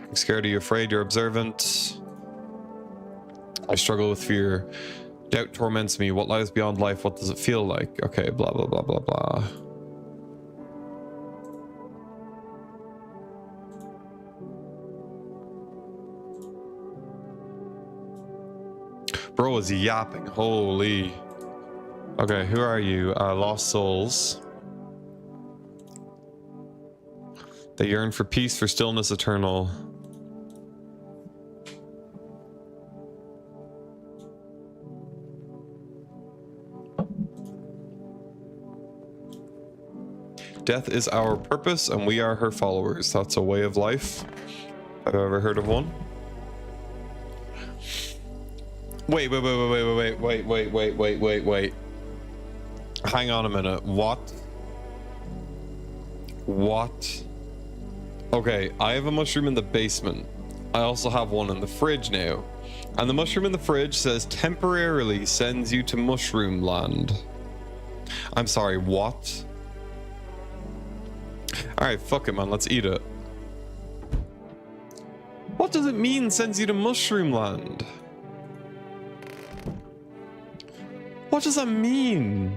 I'm scared, are you afraid? You're observant. I struggle with fear. Doubt torments me. What lies beyond life? What does it feel like? Okay, blah, blah, blah, blah, blah. Bro is yapping. Holy. Okay, who are you? Lost souls. They yearn for peace, for stillness eternal. Death is our purpose, and we are her followers. That's a way of life. Have I ever heard of one? Wait. Hang on a minute. What? What? Okay, I have a mushroom in the basement. I also have one in the fridge now. And the mushroom in the fridge says temporarily sends you to mushroom land. I'm sorry, what? Alright, fuck it, man. Let's eat it. What does it mean, sends you to mushroom land? What does that mean?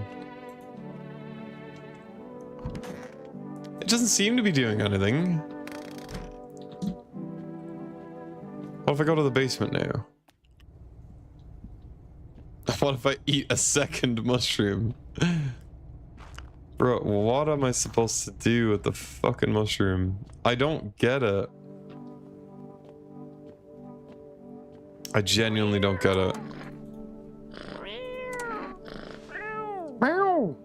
It doesn't seem to be doing anything. What if I go to the basement now? What if I eat a second mushroom? Bro, what am I supposed to do with the fucking mushroom? I don't get it. I genuinely don't get it. Meow.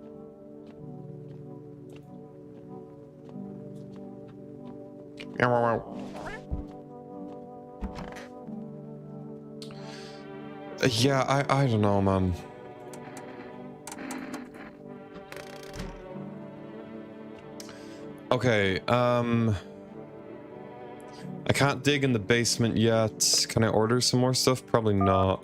Yeah, I don't know, man. Okay, I I can't dig in the basement yet. Can I order some more stuff? Probably not.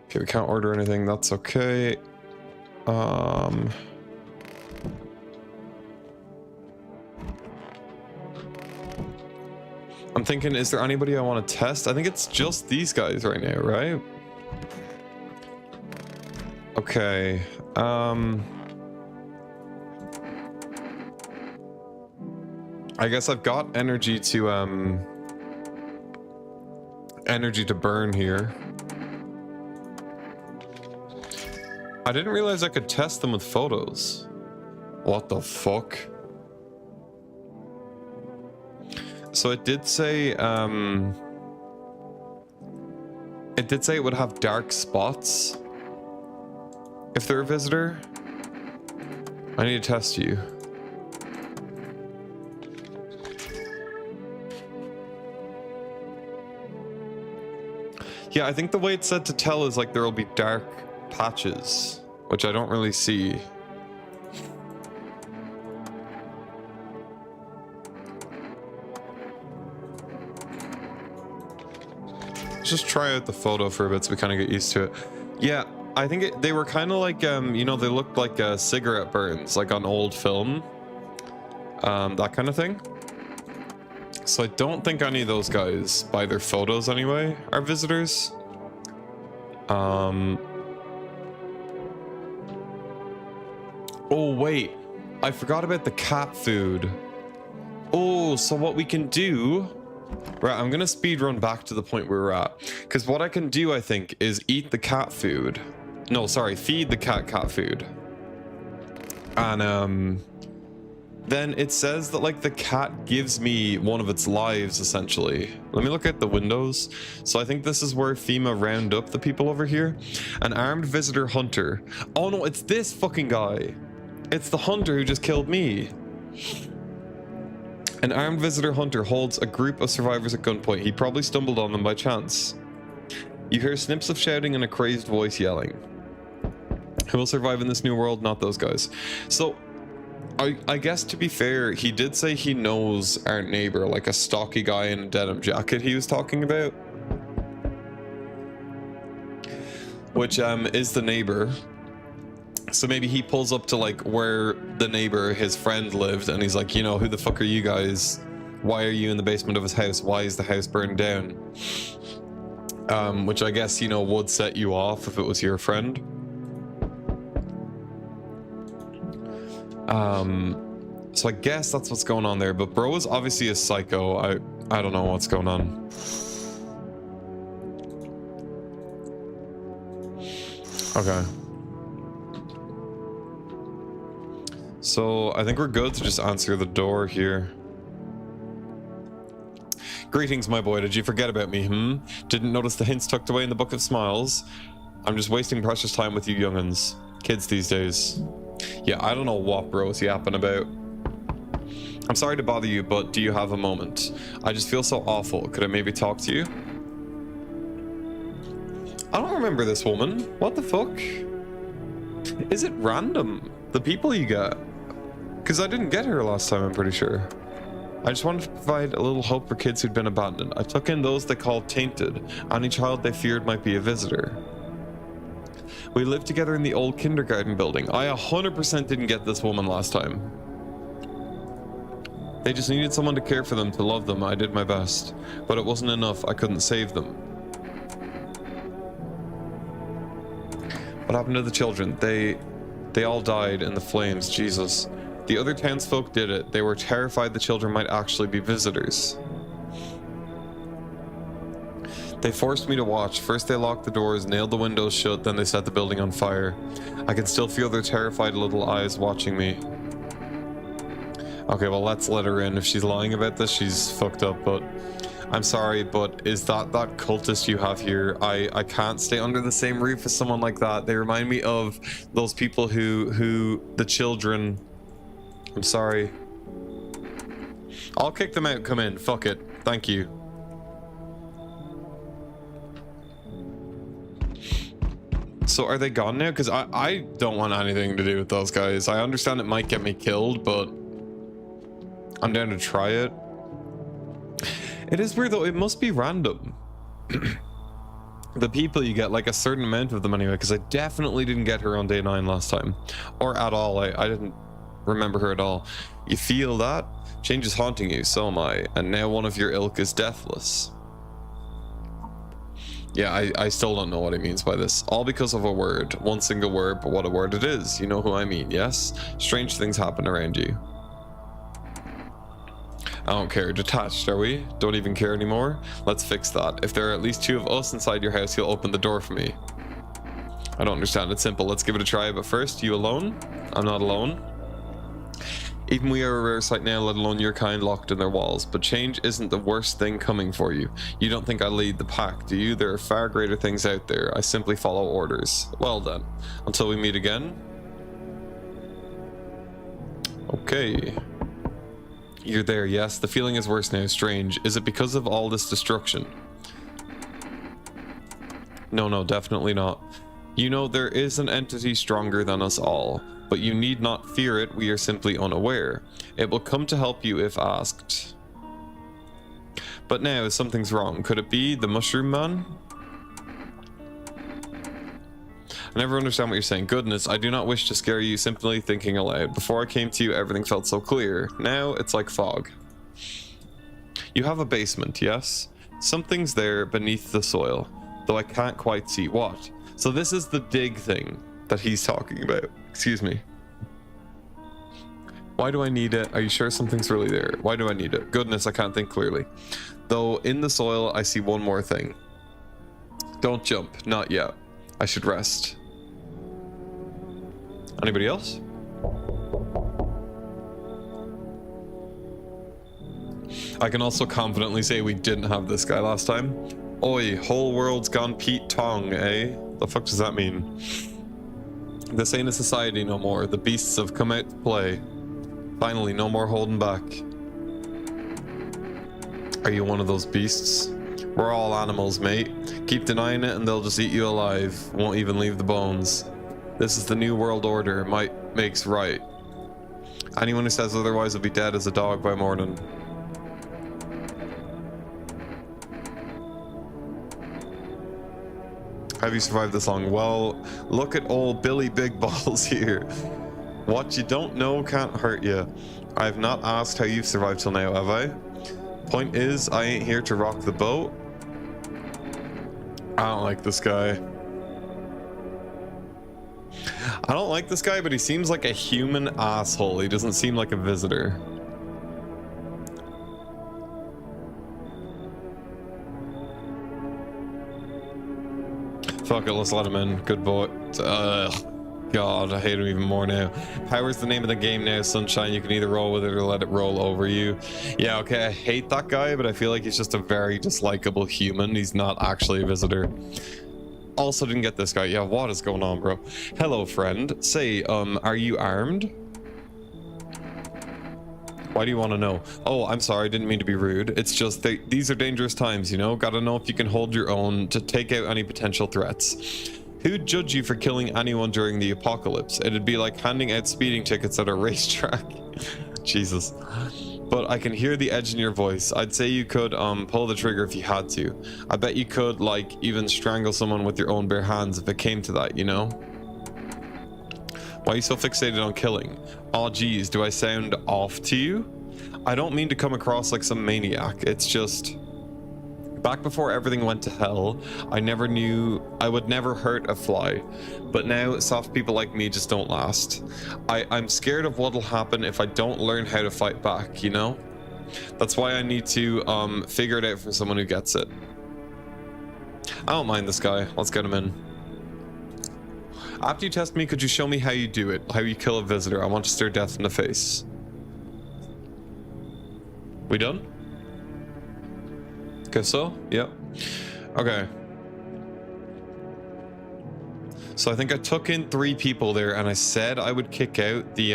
Okay, we can't order anything. That's okay. I'm thinking, is there anybody I want to test? I think it's just these guys right now, right? Okay. I guess I've got energy to burn here. I didn't realize I could test them with photos. What the fuck? So it did say it would have dark spots if they're a visitor. I need to test you. Yeah, I think the way it's said to tell is like there will be dark patches, which I don't really see. Let's just try out the photo for a bit so we kind of get used to it. Yeah, I think they were kind of like, you know, they looked like cigarette burns, like on old film. That kind of thing. So I don't think any of those guys, by their photos anyway, are visitors. Oh wait, I forgot about the cat food. Oh, so what we can do... Right, I'm gonna speed run back to the point where we're at. Because what I can do, I think, is eat the cat food. No, sorry, feed the cat food. And, then it says that, like, the cat gives me one of its lives, essentially. Let me look at the windows. So I think this is where FEMA round up the people over here. An armed visitor hunter. Oh no, it's this fucking guy. It's the hunter who just killed me. An armed visitor hunter holds a group of survivors at gunpoint. He probably stumbled on them by chance. You hear snips of shouting and a crazed voice yelling. Who will survive in this new world? Not those guys. So, I guess to be fair, he did say he knows our neighbor, like a stocky guy in a denim jacket he was talking about. Which, is the neighbor. So maybe he pulls up to like where the neighbor, his friend, lived, and he's like, you know, who the fuck are you guys? Why are you in the basement of his house? Why is the house burned down? Which I guess, you know, would set you off if it was your friend. So I guess that's what's going on there, but bro is obviously a psycho. I don't know what's going on. Okay. So I think we're good to just answer the door here. Greetings, my boy. Did you forget about me, Didn't notice the hints tucked away in the Book of Smiles? I'm just wasting precious time with you young'uns. Kids these days. Yeah, I don't know what bro's yapping about. I'm sorry to bother you, but do you have a moment? I just feel so awful. Could I maybe talk to you? I don't remember this woman. What the fuck? Is it random, the people you get? Because I didn't get her last time, I'm pretty sure. I just wanted to provide a little hope for kids who'd been abandoned. I took in those they called tainted. Any child they feared might be a visitor. We lived together in the old kindergarten building. I 100% didn't get this woman last time. They just needed someone to care for them, to love them. I did my best. But it wasn't enough. I couldn't save them. What happened to the children? They all died in the flames. Jesus. The other townsfolk did it. They were terrified the children might actually be visitors. They forced me to watch. First they locked the doors, nailed the windows shut, then they set the building on fire. I can still feel their terrified little eyes watching me. Okay, well, let's let her in. If she's lying about this, she's fucked up, but... I'm sorry, but is that cultist you have here? I can't stay under the same roof as someone like that. They remind me of those people who the children... I'm sorry. I'll kick them out. Come in. Fuck it. Thank you. So are they gone now? Because I don't want anything to do with those guys. I understand it might get me killed, but I'm down to try it. It is weird though, it must be random. The people you get, like a certain amount of them anyway, because I definitely didn't get her on day 9 last time. Or at all, I didn't remember her at all. You feel that? Change is haunting you, so am I. And now one of your ilk is deathless. Yeah, I still don't know what he means by this. All because of a word. One single word, but what a word it is. You know who I mean, yes? Strange things happen around you. I don't care. Detached, are we? Don't even care anymore? Let's fix that. If there are at least 2 of us inside your house, you'll open the door for me. I don't understand. It's simple. Let's give it a try. But first, you alone? I'm not alone. Even we are a rare sight now, let alone your kind locked in their walls. But change isn't the worst thing coming for you. You don't think I lead the pack, do you? There are far greater things out there. I simply follow orders. Well then. Until we meet again. Okay. You're there, yes. The feeling is worse now. Strange. Is it because of all this destruction? No, definitely not. You know, there is an entity stronger than us all, but you need not fear it. We are simply unaware. It will come to help you if asked. But now, something's wrong. Could it be the Mushroom Man? I never understand what you're saying. Goodness, I do not wish to scare you, simply thinking aloud. Before I came to you, everything felt so clear. Now, it's like fog. You have a basement, yes? Something's there beneath the soil, though I can't quite see what. So this is the dig thing that he's talking about. Excuse me. Why do I need it? Are you sure something's really there? Why do I need it? Goodness, I can't think clearly. Though, in the soil, I see one more thing. Don't jump. Not yet. I should rest. Anybody else? I can also confidently say we didn't have this guy last time. Oi, whole world's gone Pete Tong, eh? The fuck does that mean? This ain't a society no more. The beasts have come out to play. Finally, no more holding back. Are you one of those beasts? We're all animals, mate. Keep denying it and they'll just eat you alive. Won't even leave the bones. This is the new world order. Might makes right. Anyone who says otherwise will be dead as a dog by morning. Have you survived this long? Well, look at old Billy Big Balls here. What you don't know can't hurt you. I have not asked how you've survived till now, have I? Point is, I ain't here to rock the boat. I don't like this guy. I don't like this guy, but he seems like a human asshole. He doesn't seem like a visitor. Fuck it, let's let him in. Good boy. God, I hate him even more now. Power's the name of the game now, Sunshine. You can either roll with it or let it roll over you. Yeah, okay, I hate that guy, but I feel like he's just a very dislikable human. He's not actually a visitor. Also didn't get this guy. Yeah, what is going on, bro? Hello, friend. Say, are you armed? Why do you want to know? Oh, I'm sorry, I didn't mean to be rude. It's just these are dangerous times, you know? Gotta know if you can hold your own to take out any potential threats. Who'd judge you for killing anyone during the apocalypse? It'd be like handing out speeding tickets at a racetrack. Jesus. But I can hear the edge in your voice. I'd say you could pull the trigger if you had to. I bet you could, like, even strangle someone with your own bare hands if it came to that, you know? Why are you so fixated on killing? Aw, geez, do I sound off to you? I don't mean to come across like some maniac. It's just... Back before everything went to hell, I never knew I would never hurt a fly. But now, soft people like me just don't last. I'm scared of what'll happen if I don't learn how to fight back, you know? That's why I need to figure it out from someone who gets it. I don't mind this guy. Let's get him in. After you test me, could you show me how you do it? How you kill a visitor? I want to stare death in the face. We done? Guess so? Yep. Okay. So I think I took in 3 people there and I said I would kick out the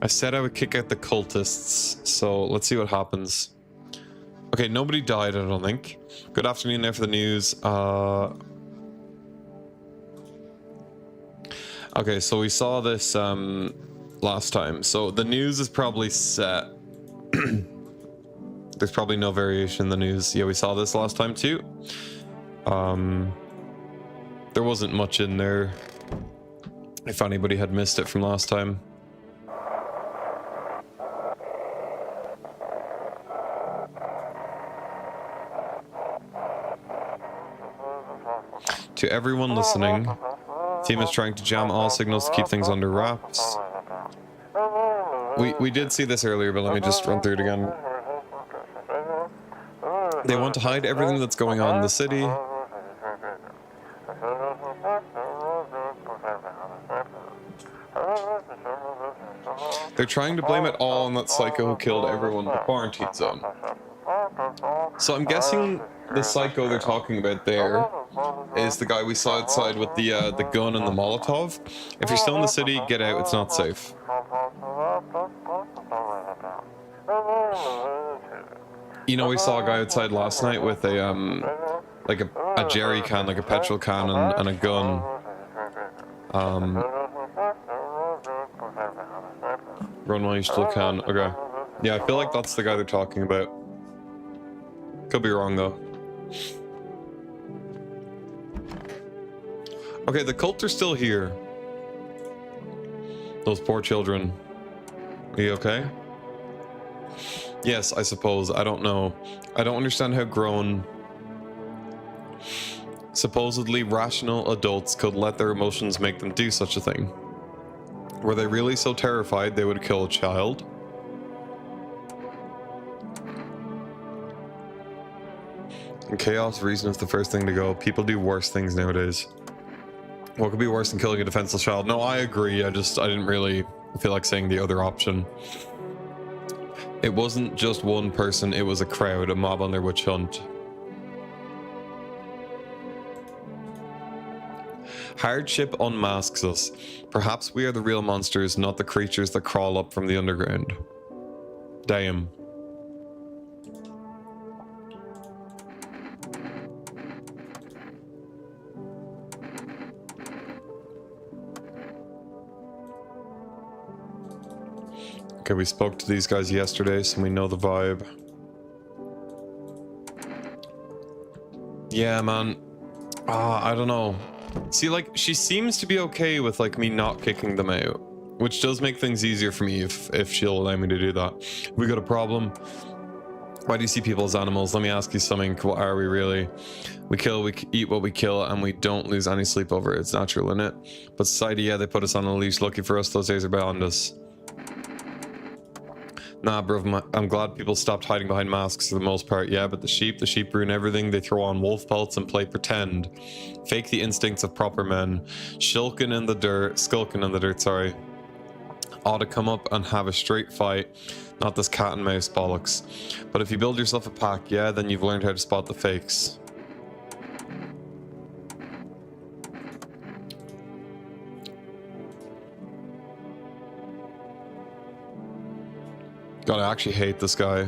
I said I would kick out the cultists. So let's see what happens. Okay, nobody died, I don't think. Good afternoon there for the news. Okay, so we saw this last time. So the news is probably set. There's probably no variation in the news. Yeah, we saw this last time too. There wasn't much in there. If anybody had missed it from last time. To everyone listening, team is trying to jam all signals to keep things under wraps. We did see this earlier, but let me just run through it again. They want to hide everything that's going on in the city. They're trying to blame it all on that psycho who killed everyone in the quarantine zone. So I'm guessing the psycho they're talking about there is the guy we saw outside with the gun and the Molotov. If you're still in the city, get out, it's not safe. You know, we saw a guy outside last night with a like a jerry can, like a petrol can and a gun. Run while you still can. Okay. Yeah, I feel like that's the guy they're talking about. Could be wrong though. Okay, the cult are still here. Those poor children. Are you okay? Yes, I suppose. I don't know. I don't understand how grown, supposedly rational adults could let their emotions make them do such a thing. Were they really so terrified they would kill a child? And chaos, reason is the first thing to go. People do worse things nowadays. What could be worse than killing a defenseless child? No, I agree. I didn't really feel like saying the other option. It wasn't just one person, it was a crowd, a mob on their witch hunt. Hardship unmasks us. Perhaps we are the real monsters, not the creatures that crawl up from the underground. Damn. Okay, we spoke to these guys yesterday, so we know the vibe. Yeah, man. I don't know. See, like, she seems to be okay with, like, me not kicking them out, which does make things easier for me if she'll allow me to do that. We got a problem. Why do you see people as animals? Let me ask you something. What are we really? We kill, we eat what we kill, and we don't lose any sleep over it. It's natural, isn't it? But society, yeah, they put us on a leash. Lucky for us, those days are behind us. Nah, bro, I'm glad people stopped hiding behind masks for the most part. Yeah, but the sheep ruin everything. They throw on wolf pelts and play pretend. Fake the instincts of proper men. Skulking in the dirt, sorry. Ought to come up and have a straight fight. Not this cat and mouse bollocks. But if you build yourself a pack, yeah, then you've learned how to spot the fakes. God, I actually hate this guy.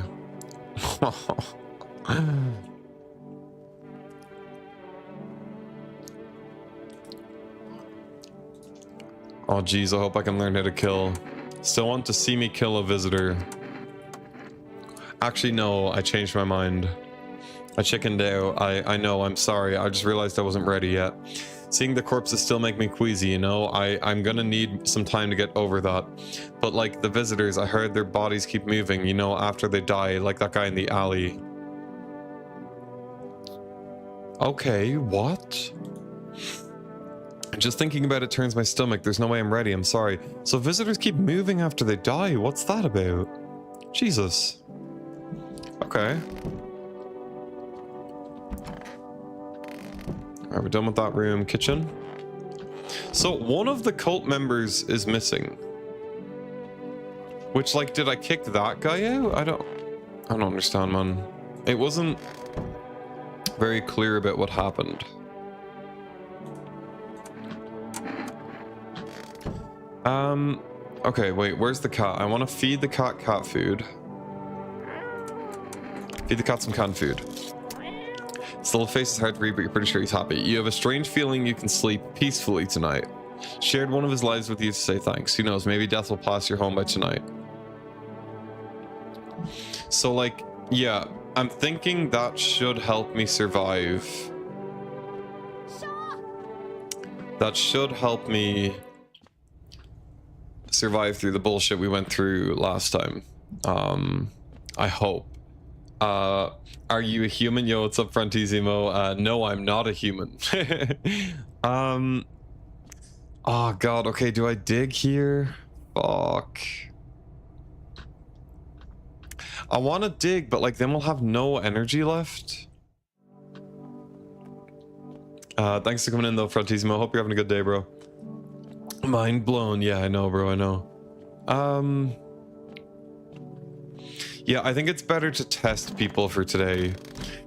Oh geez, I hope I can learn how to kill. Still want to see me kill a visitor. Actually, no, I changed my mind. I chickened out. I know, I'm sorry. I just realized I wasn't ready yet. Seeing the corpses still make me queasy, you know? I'm gonna need some time to get over that. But like the visitors, I heard their bodies keep moving, you know, after they die, like that guy in the alley. Okay, what? Just thinking about it turns my stomach. There's no way I'm ready, I'm sorry. So visitors keep moving after they die, what's that about? Jesus. Okay. Alright, we're done with that room. Kitchen. So one of the cult members is missing. Which, like, did I kick that guy out? I don't understand, man. It wasn't very clear about what happened. Okay, wait, where's the cat? I want to feed the cat food. Feed the cat some canned food. Still, the face is hard to read, but you're pretty sure he's happy. You have a strange feeling you can sleep peacefully tonight. Shared one of his lives with you to say thanks. Who knows, maybe death will pass your home by tonight. So, like, yeah, I'm thinking that should help me survive. That should help me survive through the bullshit we went through last time. I hope. Are you a human? Yo, what's up, Frontissimo? No, I'm not a human. Oh god, okay, do I dig here? Fuck. I want to dig, but like then we'll have no energy left. Thanks for coming in though, Frontissimo. Hope you're having a good day, bro. Mind blown. Yeah, I know, bro, I know. Yeah, I think it's better to test people for today.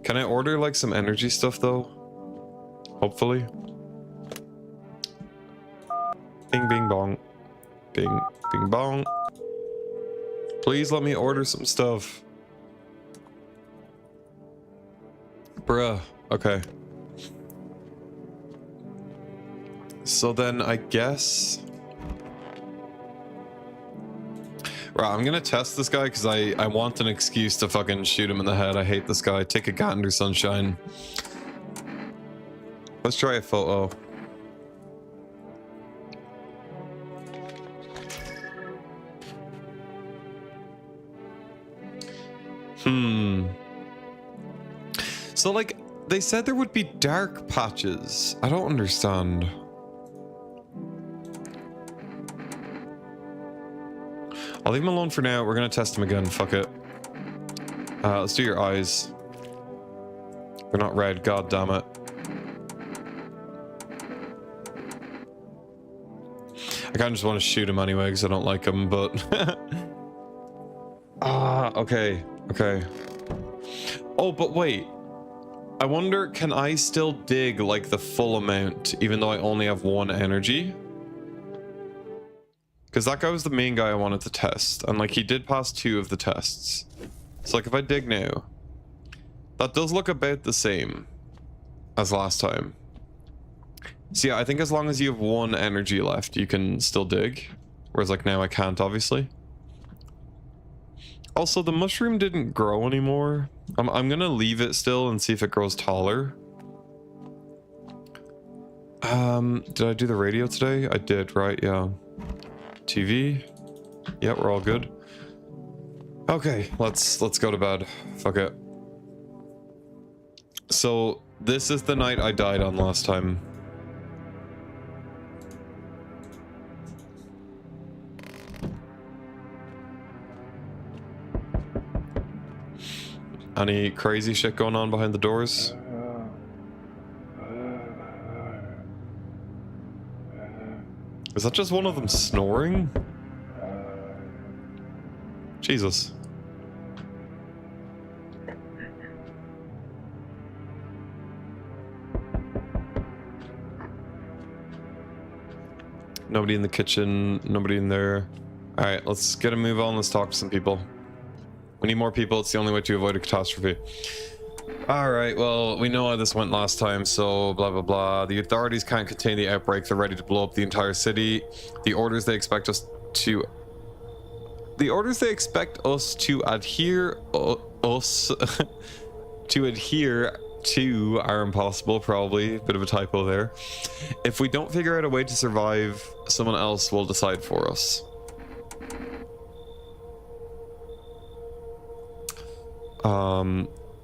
Can I order like some energy stuff though? Hopefully. Bing, bing, bong. Bing, bing, bong. Please let me order some stuff. Bruh. Okay. So then I guess... Right, I'm gonna test this guy because I want an excuse to fucking shoot him in the head. I hate this guy. Take a gander, sunshine. Let's try a photo. So, like, they said there would be dark patches. I don't understand. I'll leave him alone for now. We're gonna test him again. Fuck it. Let's do your eyes. They're not red. God damn it. I kind of just want to shoot him anyway because I don't like him, but... okay. Okay. Oh, but wait. I wonder, can I still dig, like, the full amount, even though I only have 1 energy? Because that guy was the main guy I wanted to test, and, like, he did pass 2 of the tests. So, like, if I dig now, that does look about the same as last time. So, yeah, I think as long as you have 1 energy left, you can still dig. Whereas, like, now I can't, obviously. Also, the mushroom didn't grow anymore. I'm gonna leave it still and see if it grows taller. Did I do the radio today? I did, right? Yeah. TV. Yeah, we're all good. Okay, let's go to bed. Fuck it. So, this is the night I died on last time. Any crazy shit going on behind the doors? Is that just one of them snoring? Jesus. Nobody in the kitchen, nobody in there. Alright, let's get a move on, let's talk to some people. We need more people, it's the only way to avoid a catastrophe. Alright, well, we know how this went last time, so blah blah blah. The authorities can't contain the outbreak, they're ready to blow up the entire city. The orders they expect us to adhere to adhere to are impossible, probably. Bit of a typo there. If we don't figure out a way to survive, someone else will decide for us.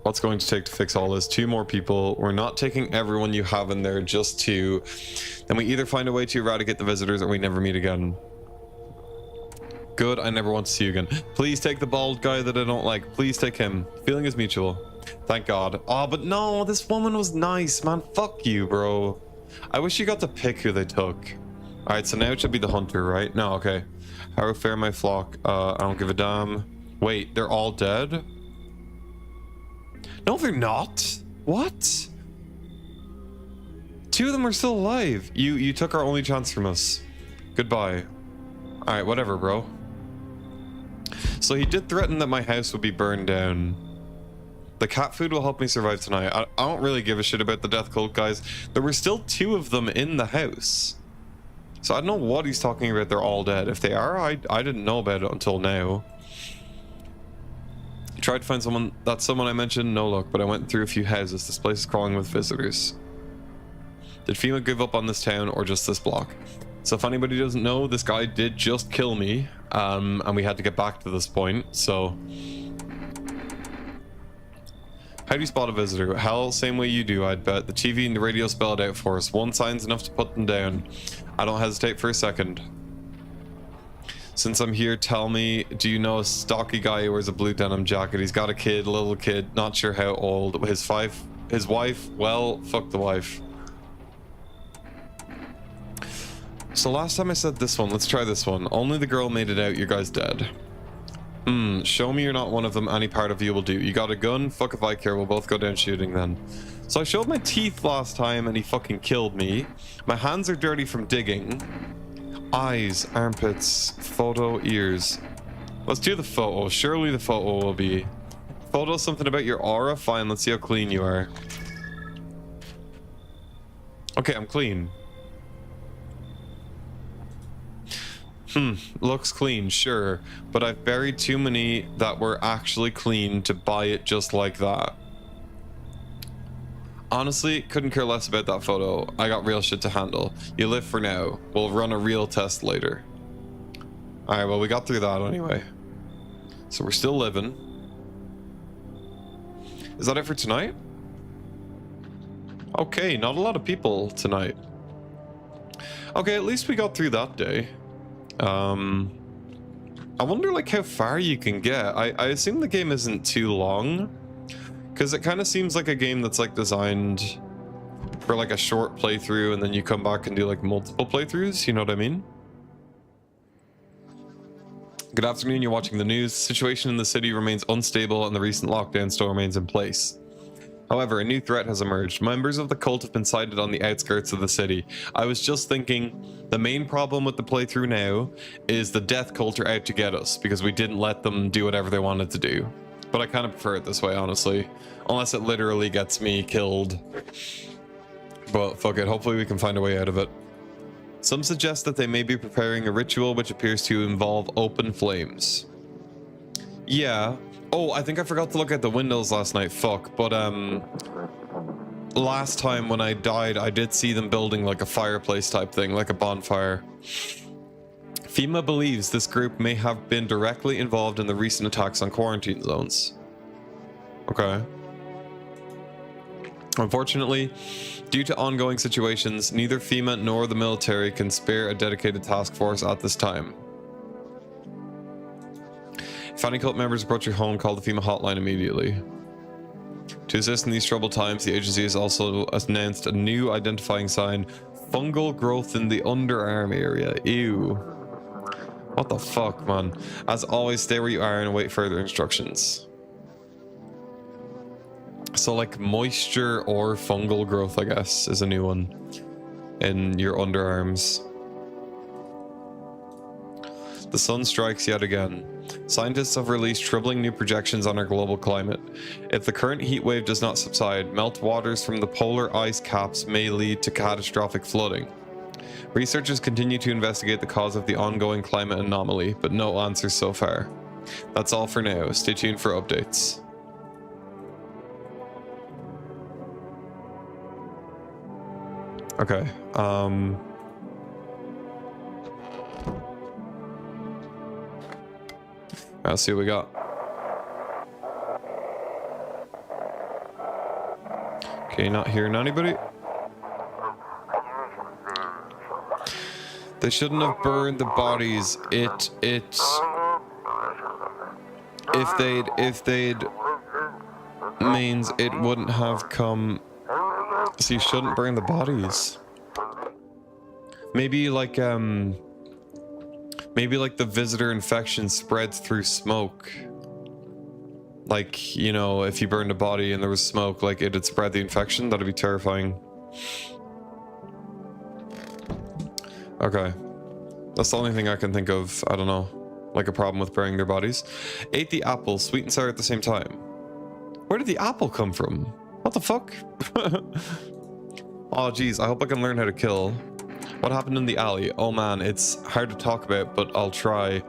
What's going to take to fix all this? 2 more people. We're not taking everyone you have in there, just 2. Then we either find a way to eradicate the visitors or we never meet again. Good, I never want to see you again. Please take the bald guy that I don't like. Please take him. Feeling is mutual. Thank God. Oh, but no, this woman was nice, man. Fuck you, bro. I wish you got to pick who they took. Alright, so now it should be the hunter, right? No, okay. How fair my flock? I don't give a damn. Wait, they're all dead? No, they're not. What? 2 of them are still alive. You took our only chance from us. Goodbye. Alright, whatever, bro. So he did threaten that my house would be burned down. The cat food will help me survive tonight. I don't really give a shit about the death cult guys. There were still 2 of them in the house. So I don't know what he's talking about. They're all dead. If they are, I didn't know about it until now. Tried to find someone. That's someone I mentioned. No luck, but I went through a few houses. This place is crawling with visitors. Did FEMA give up on this town or just this block? So if anybody doesn't know, this guy did just kill me. And we had to get back to this point. So how do you spot a visitor? Hell, same way you do, I'd bet. The TV and the radio spell it out for us. One sign's enough to put them down. I don't hesitate for a second. Since I'm here, tell me, do you know a stocky guy who wears a blue denim jacket? He's got a kid, a little kid, not sure how old. His wife, well, fuck the wife. So last time I said this one, let's try this one. Only the girl made it out, your guy's dead. Show me you're not one of them, any part of you will do. You got a gun? Fuck if I care, we'll both go down shooting then. So I showed my teeth last time and he fucking killed me. My hands are dirty from digging. Eyes, armpits, photo, ears. Let's do the photo. Surely the photo will be. Photo something about your aura? Fine, let's see how clean you are. Okay, I'm clean. Looks clean, sure. But I've buried too many that were actually clean to buy it just like that. Honestly, couldn't care less about that photo. I got real shit to handle. You live for now. We'll run a real test later. Alright, well, we got through that anyway. So we're still living. Is that it for tonight? Okay, not a lot of people tonight. Okay, at least we got through that day. I wonder like how far you can get. I assume the game isn't too long. Because it kind of seems like a game that's like designed for like a short playthrough and then you come back and do like multiple playthroughs, you know what I mean? Good afternoon, you're watching the news. The situation in the city remains unstable and the recent lockdown still remains in place. However, a new threat has emerged. Members of the cult have been sighted on the outskirts of the city. I was just thinking, the main problem with the playthrough now is the death cult are out to get us because we didn't let them do whatever they wanted to do. But I kind of prefer it this way, honestly. Unless it literally gets me killed. But fuck it, hopefully we can find a way out of it. Some suggest that they may be preparing a ritual which appears to involve open flames. Yeah. Oh, I think I forgot to look at the windows last night, fuck. But last time when I died, I did see them building like a fireplace type thing, like a bonfire. FEMA believes this group may have been directly involved in the recent attacks on quarantine zones. Okay. Unfortunately, due to ongoing situations, neither FEMA nor the military can spare a dedicated task force at this time. If any cult members approach your home, call the FEMA hotline immediately. To assist in these troubled times, the agency has also announced a new identifying sign: fungal growth in the underarm area. Ew. What the fuck, man? As always, stay where you are and await further instructions. So like moisture or fungal growth, I guess, is a new one in your underarms. The sun strikes yet again. Scientists have released troubling new projections on our global climate. If the current heat wave does not subside, meltwaters from the polar ice caps may lead to catastrophic flooding. Researchers continue to investigate the cause of the ongoing climate anomaly, but no answers so far. That's all for now. Stay tuned for updates. Okay, let's see what we got. Okay, not hearing anybody. They shouldn't have burned the bodies. If they'd means it wouldn't have come. So you shouldn't burn the bodies. Maybe like the visitor infection spreads through smoke. Like, you know, if you burned a body and there was smoke, like it'd spread the infection. That'd be terrifying. Okay. That's the only thing I can think of. I don't know. Like a problem with burning their bodies. Ate the apple, sweet and sour at the same time. Where did the apple come from? What the fuck? Oh geez, I hope I can learn how to kill. What happened in the alley? Oh man, it's hard to talk about, but I'll try.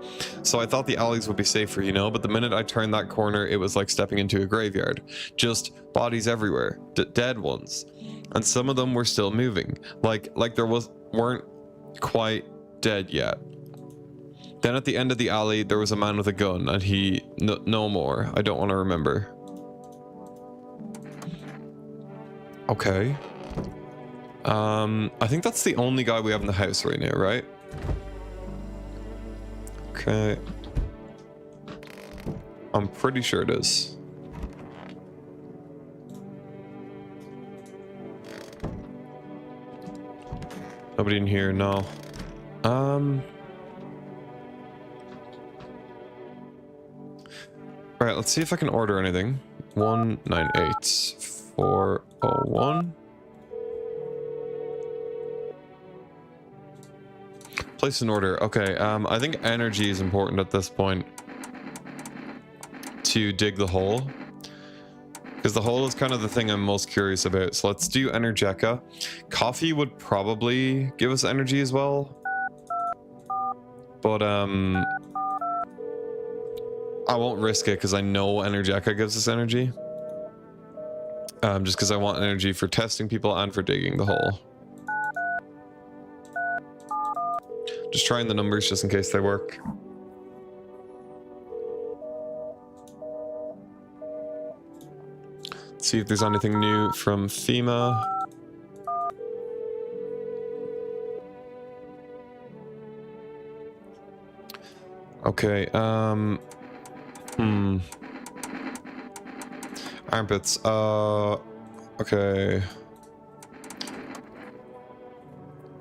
So I thought the alleys would be safer, you know, but the minute I turned that corner, it was like stepping into a graveyard. Just bodies everywhere, dead ones. And some of them were still moving. Like there weren't quite dead yet. Then at the end of the alley, there was a man with a gun, and he... No more. I don't want to remember. Okay. I think that's the only guy we have in the house right now, right? Okay. I'm pretty sure it is. Nobody in here, no. Alright, let's see if I can order anything. 198401. Place an order. Okay, I think energy is important at this point to dig the hole, because the hole is kind of the thing I'm most curious about. So let's do Energeca. Coffee would probably give us energy as well, but I won't risk it because I know Energeca gives us energy. Just because I want energy for testing people and for digging the hole. Just trying the numbers just in case they work. Let's see if there's anything new from FEMA. Okay, armpits, okay.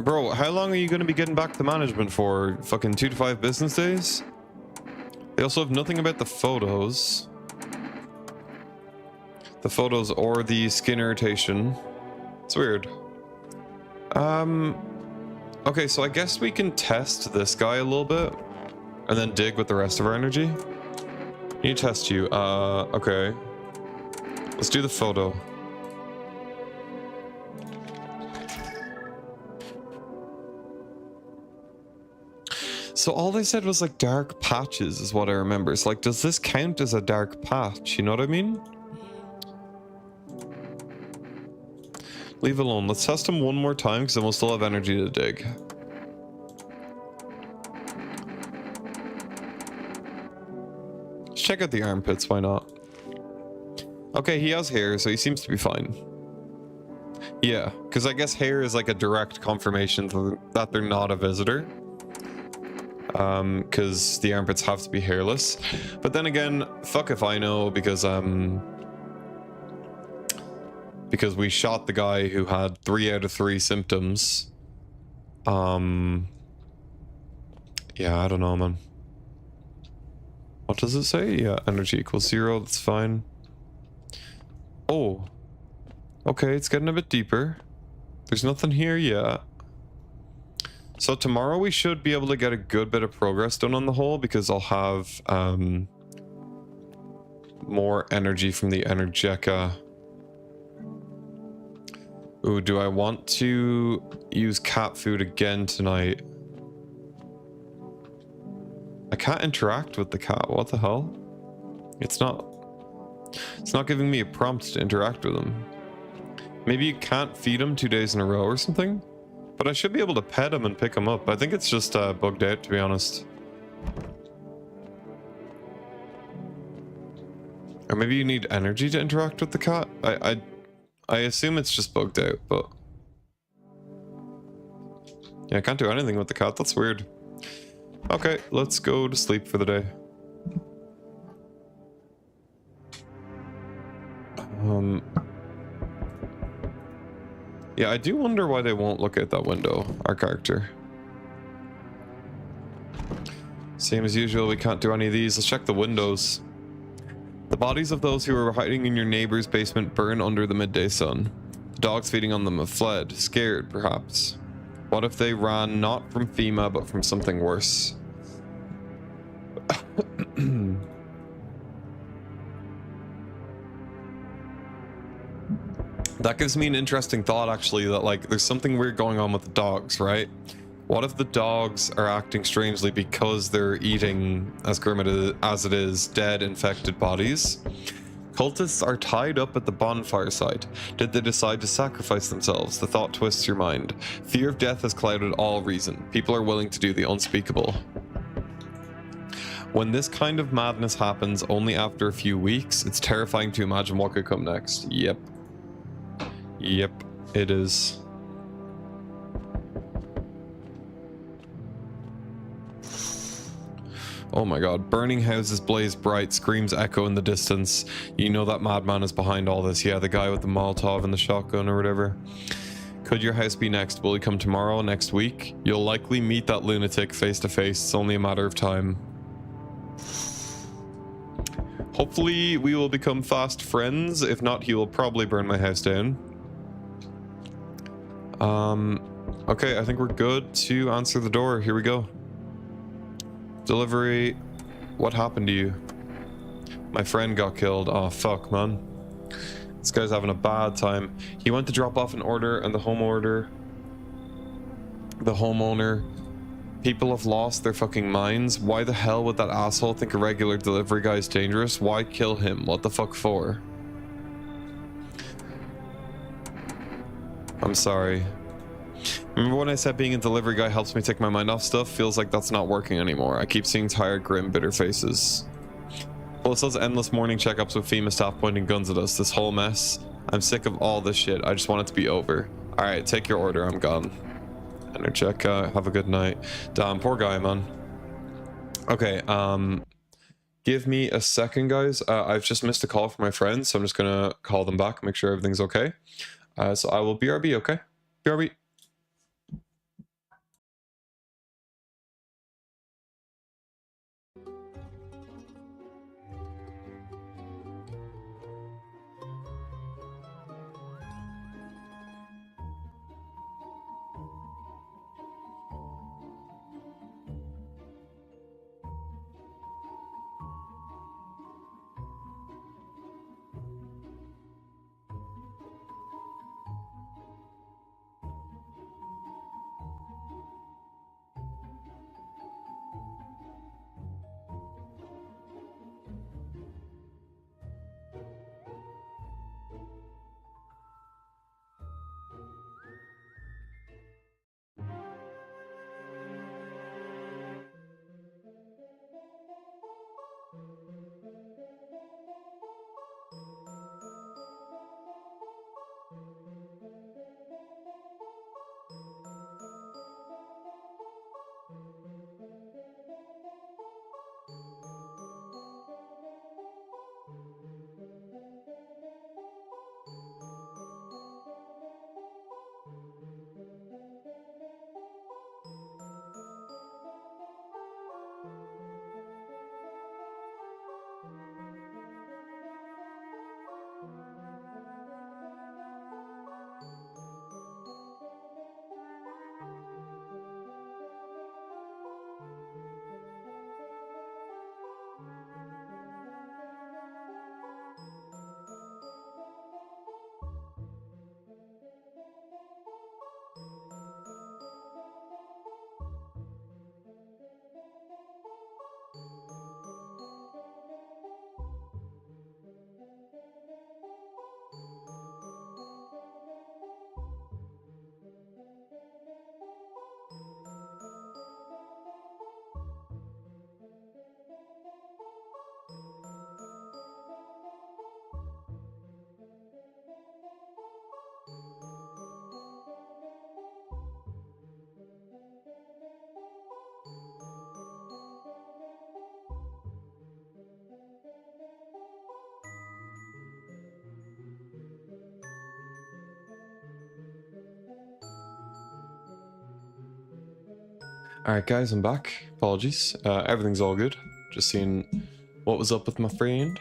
Bro, how long are you going to be getting back to management for? Fucking 2 to 5 business days? They also have nothing about the photos. The photos or the skin irritation. It's weird. Okay, so I guess we can test this guy a little bit and then dig with the rest of our energy. Need to test you. Okay. Let's do the photo. So all they said was like dark patches is what I remember. It's like, does this count as a dark patch? You know what I mean? Leave alone. Let's test him one more time because then we'll still have energy to dig. Let's check out the armpits, why not? Okay, he has hair, so he seems to be fine. Yeah, because I guess hair is like a direct confirmation that they're not a visitor. Because the armpits have to be hairless. But then again, fuck if I know, because we shot the guy who had 3 out of 3 symptoms. Yeah, I don't know, man. What does it say? Yeah, energy equals 0, that's fine. Oh. Okay, it's getting a bit deeper. There's nothing here yet. So tomorrow we should be able to get a good bit of progress done on the hole, because I'll have more energy from the Energeca. Ooh, do I want to use cat food again tonight? I can't interact with the cat. What the hell? It's not giving me a prompt to interact with him. Maybe you can't feed him 2 days in a row or something? But I should be able to pet him and pick him up. I think it's just bugged out, to be honest. Or maybe you need energy to interact with the cat? I assume it's just bugged out, but... yeah, I can't do anything with the cat. That's weird. Okay, let's go to sleep for the day. Yeah, I do wonder why they won't look out that window, our character. Same as usual, we can't do any of these. Let's check the windows. The bodies of those who were hiding in your neighbor's basement burn under the midday sun. The dogs feeding on them have fled, scared perhaps. What if they ran not from FEMA but from something worse? That gives me an interesting thought, actually, that like there's something weird going on with the dogs, right? What if the dogs are acting strangely because they're eating, as grim as it is, dead, infected bodies? Cultists are tied up at the bonfire site. Did they decide to sacrifice themselves? The thought twists your mind. Fear of death has clouded all reason. People are willing to do the unspeakable. When this kind of madness happens only after a few weeks, it's terrifying to imagine what could come next. Yep. Yep, it is. Oh my god, burning houses blaze bright, screams echo in the distance. You know that madman is behind all this. Yeah, the guy with the Molotov and the shotgun or whatever. Could your house be next? Will he come tomorrow, next week? You'll likely meet that lunatic face to face. It's only a matter of time. Hopefully we will become fast friends. If not, he will probably burn my house down. Okay, I think we're good to answer the door. Here we go. Delivery. What happened to you? My friend got killed. Oh, fuck, man. This guy's having a bad time. He went to drop off an order and the homeowner... People have lost their fucking minds. Why the hell would that asshole think a regular delivery guy is dangerous? Why kill him? What the fuck for? I'm sorry. Remember when I said being a delivery guy helps me take my mind off stuff? Feels like that's not working anymore. I keep seeing tired, grim, bitter faces. Plus those endless morning checkups with FEMA staff pointing guns at us. This whole mess. I'm sick of all this shit. I just want it to be over. Alright, take your order. I'm gone. Enter check. Have a good night. Damn, poor guy, man. Okay, give me a second, guys. I've just missed a call from my friend, so I'm just gonna call them back, make sure everything's okay. So I will BRB, okay? BRB. Alright guys, I'm back. Apologies. Everything's all good. Just seeing what was up with my friend.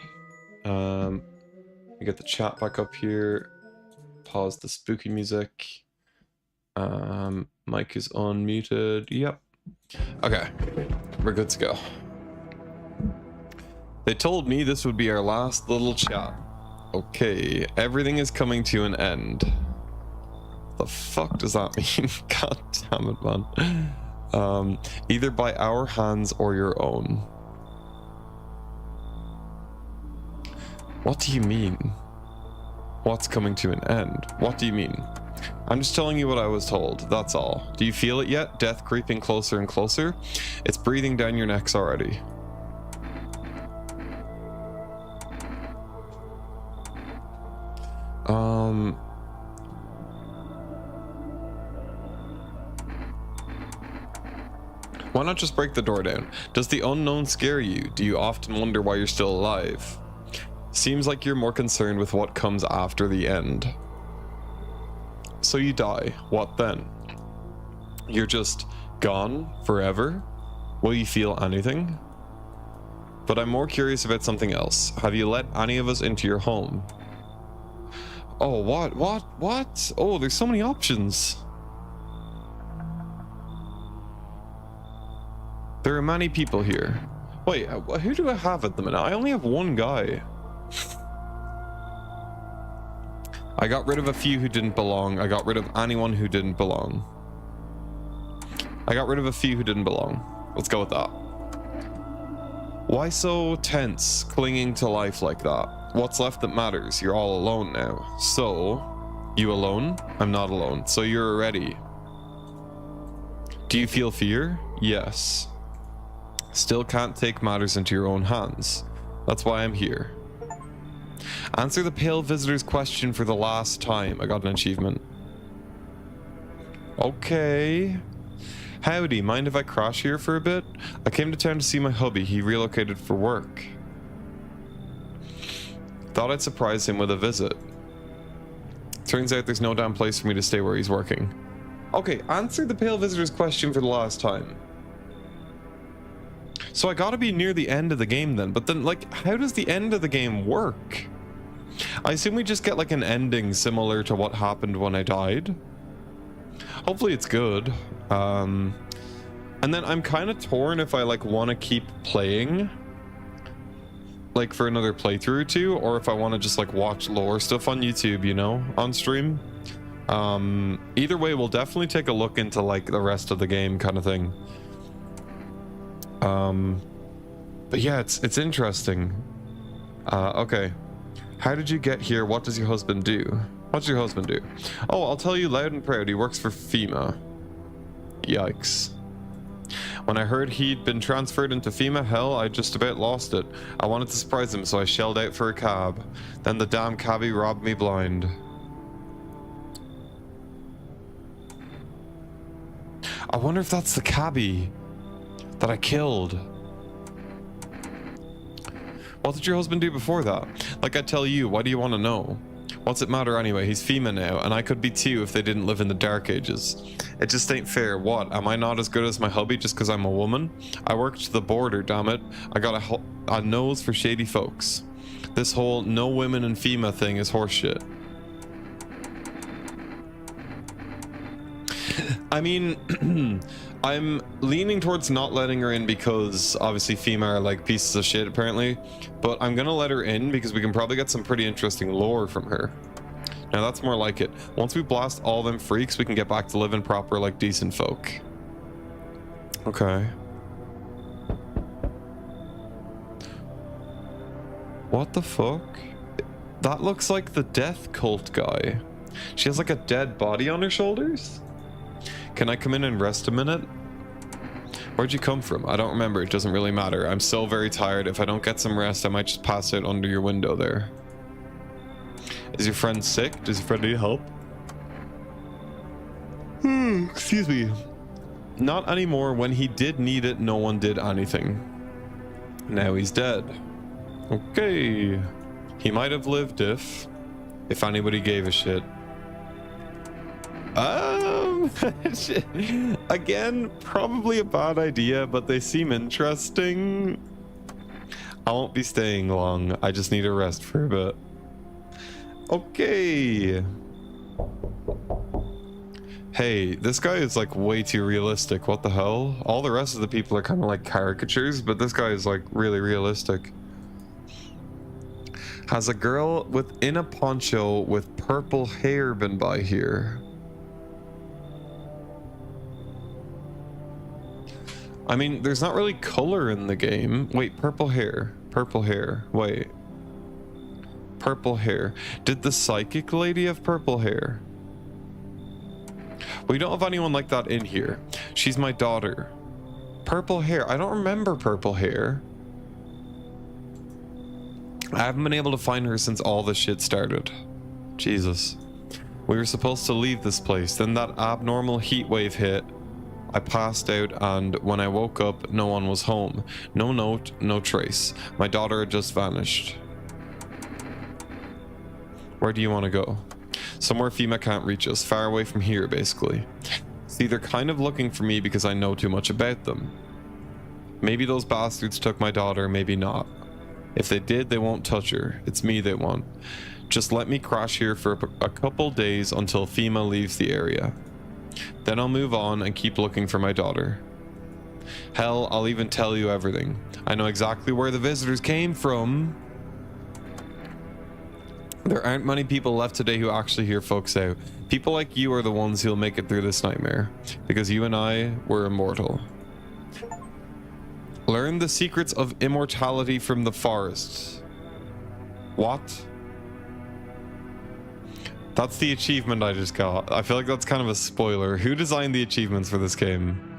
We get the chat back up here. Pause the spooky music. Mic is unmuted. Yep. Okay. We're good to go. They told me this would be our last little chat. Okay, everything is coming to an end. The fuck does that mean? God damn it, man. Either by our hands or your own. What do you mean? What's coming to an end? What do you mean? I'm just telling you what I was told, that's all. Do you feel it yet? Death creeping closer and closer? It's breathing down your necks already. Why not just break the door down? Does the unknown scare you? Do you often wonder why you're still alive? Seems like you're more concerned with what comes after the end. So you die. What then? You're just gone forever? Will you feel anything? But I'm more curious about something else. Have you let any of us into your home? Oh, what? Oh, there's so many options. There are many people here. Wait, who do I have at the minute? I only have one guy. I got rid of a few who didn't belong. I got rid of anyone who didn't belong. I got rid of a few who didn't belong. Let's go with that. Why so tense, clinging to life like that? What's left that matters? You're all alone now. So, you alone? I'm not alone. So you're ready. Do you feel fear? Yes. Still can't take matters into your own hands. That's why I'm here. Answer the pale visitor's question for the last time. I got an achievement. Okay. Howdy, mind if I crash here for a bit? I came to town to see my hubby. He relocated for work. Thought I'd surprise him with a visit. Turns out there's no damn place for me to stay where he's working. Okay, answer the pale visitor's question for the last time. So I gotta be near the end of the game then, but then, like, how does the end of the game work? I assume we just get like an ending similar to what happened when I died. Hopefully it's good. And then I'm kind of torn if I like want to keep playing like for another playthrough or two, or if I want to just like watch lore stuff on YouTube, you know, on stream. Either way, we'll definitely take a look into like the rest of the game kind of thing. But yeah, it's interesting. Okay. How did you get here? What does your husband do? What does your husband do? Oh, I'll tell you loud and proud. He works for FEMA. Yikes. When I heard he'd been transferred into FEMA, hell, I just about lost it. I wanted to surprise him, so I shelled out for a cab. Then the damn cabbie robbed me blind. I wonder if that's the cabbie that I killed. What did your husband do before that? Like I tell you, why do you want to know? What's it matter anyway? He's FEMA now, and I could be too if they didn't live in the dark ages. It just ain't fair. What? Am I not as good as my hubby just because I'm a woman? I worked the border, damn it. I got a nose for shady folks. This whole no women in FEMA thing is horseshit. I mean, I'm leaning towards not letting her in because obviously FEMA are like pieces of shit apparently, but I'm gonna let her in because we can probably get some pretty interesting lore from her. Now that's more like it. Once we blast all them freaks, we can get back to living proper like decent folk. Okay. What the fuck? That looks like the death cult guy. She has like a dead body on her shoulders? Can I come in and rest a minute? Where'd you come from? I don't remember. It doesn't really matter. I'm so very tired. If I don't get some rest, I might just pass out under your window there. Is your friend sick? Does your friend need help? Excuse me. Not anymore. When he did need it, no one did anything. Now he's dead. Okay. He might have lived if anybody gave a shit. Again, probably a bad idea, but they seem interesting. I won't be staying long. I just need a rest for a bit. Okay. Hey, this guy is like way too realistic. What the hell? All the rest of the people are kind of like caricatures, but this guy is like really realistic. Has a girl within a poncho with purple hair been by here? I mean, there's not really color in the game. Wait, purple hair. Purple hair. Wait. Purple hair. Did the psychic lady have purple hair? We don't have anyone like that in here. She's my daughter. Purple hair. I don't remember purple hair. I haven't been able to find her since all this shit started. Jesus. We were supposed to leave this place. Then that abnormal heat wave hit. I passed out, and when I woke up, no one was home. No note, no trace. My daughter had just vanished. Where do you want to go? Somewhere FEMA can't reach us, far away from here, basically. See, they're kind of looking for me because I know too much about them. Maybe those bastards took my daughter, maybe not. If they did, they won't touch her. It's me they want. Just let me crash here for a couple days until FEMA leaves the area. Then I'll move on and keep looking for my daughter. Hell, I'll even tell you everything. I know exactly where the visitors came from. There aren't many people left today who actually hear folks out. People like you are the ones who'll make it through this nightmare, because you and I were immortal. Learn the secrets of immortality from the forest. What? That's the achievement I just got. I feel like that's kind of a spoiler. Who designed the achievements for this game?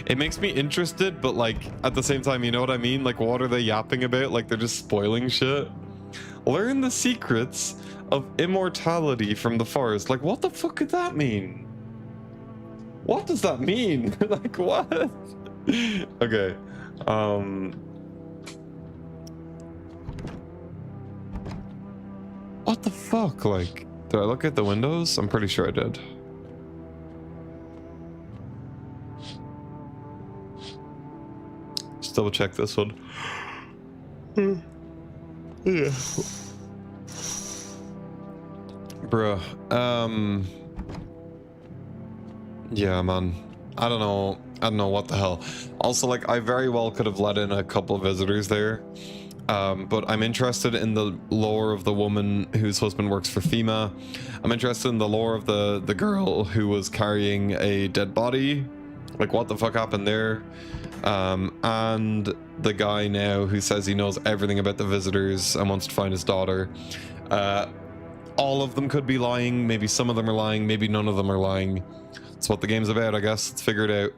It makes me interested, but like at the same time, you know what I mean? Like, what are they yapping about? Like, they're just spoiling shit. Learn the secrets of immortality from the forest. Like, what the fuck could that mean? What does that mean? Like, what? Okay. What the fuck? Like, did I look at the windows? I'm pretty sure I did. Just double check this one. Yeah. Bruh. Yeah, man. I don't know what the hell. Also, like, I very well could have let in a couple of visitors there. But I'm interested in the lore of the woman whose husband works for FEMA. I'm interested in the lore of the girl who was carrying a dead body. Like, what the fuck happened there? And the guy now who says he knows everything about the visitors and wants to find his daughter. All of them could be lying. Maybe some of them are lying. Maybe none of them are lying. That's what the game's about, I guess. Let's figure it out.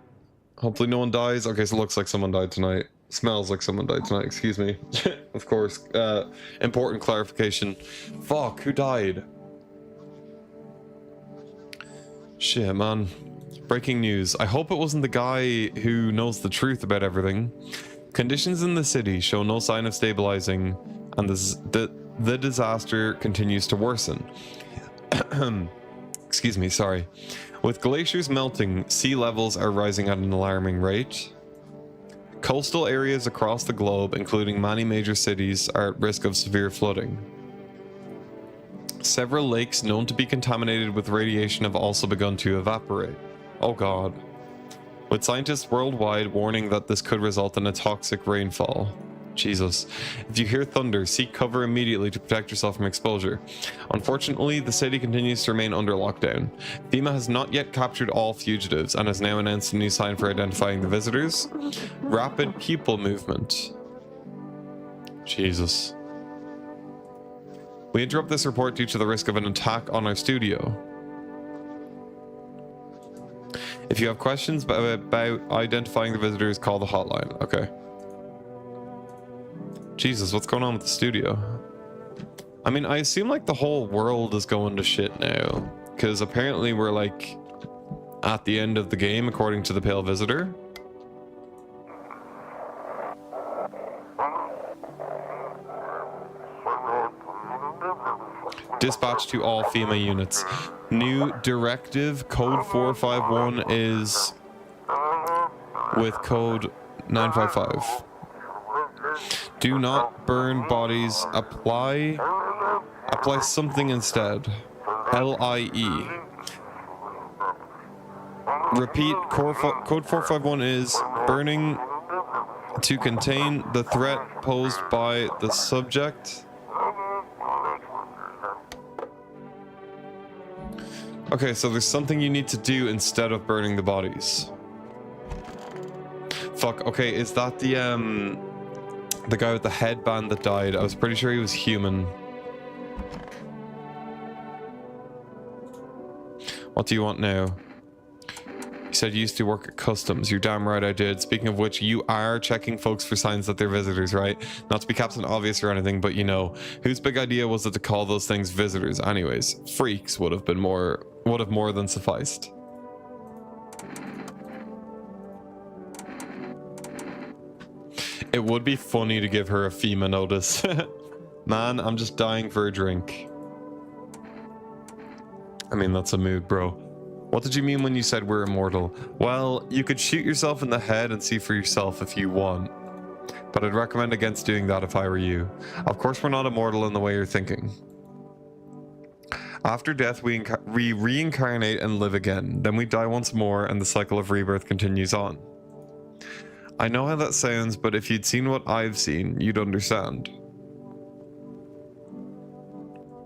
Hopefully no one dies. Okay, so it looks like someone died tonight. Smells like someone died tonight, excuse me. Of course. Important clarification. Fuck, who died? Shit, man. Breaking news. I hope it wasn't the guy who knows the truth about everything. Conditions in the city show no sign of stabilizing, and the disaster continues to worsen. Excuse me, sorry. With glaciers melting, sea levels are rising at an alarming rate. Coastal areas across the globe, including many major cities, are at risk of severe flooding. Several lakes known to be contaminated with radiation have also begun to evaporate. Oh god. With scientists worldwide warning that this could result in a toxic rainfall. Jesus. If you hear thunder, seek cover immediately to protect yourself from exposure. Unfortunately, the city continues to remain under lockdown. FEMA has not yet captured all fugitives and has now announced a new sign for identifying the visitors. Rapid pupil movement. Jesus. We interrupt this report due to the risk of an attack on our studio. If you have questions about identifying the visitors, call the hotline. Okay. Jesus, what's going on with the studio? I mean, I assume like the whole world is going to shit now, because apparently we're like at the end of the game according to the Pale Visitor. Dispatch to all FEMA units. New directive code 451 is with code 955. Do not burn bodies. Apply something instead. LIE. Repeat, code 451 is burning to contain the threat posed by the subject. Okay, so there's something you need to do instead of burning the bodies. Fuck, okay, is that the guy with the headband that died? I was pretty sure he was human. What do you want now? You said you used to work at customs. You're damn right I did. Speaking of which, you are checking folks for signs that they're visitors, right? Not to be Captain Obvious or anything, but you know, whose big idea was it to call those things visitors? Anyways, freaks would have more than sufficed. It would be funny to give her a FEMA notice. Man, I'm just dying for a drink. I mean, that's a mood, bro. What did you mean when you said we're immortal? Well, you could shoot yourself in the head and see for yourself if you want. But I'd recommend against doing that if I were you. Of course, we're not immortal in the way you're thinking. After death, we reincarnate and live again. Then we die once more, and the cycle of rebirth continues on. I know how that sounds, but if you'd seen what I've seen, you'd understand.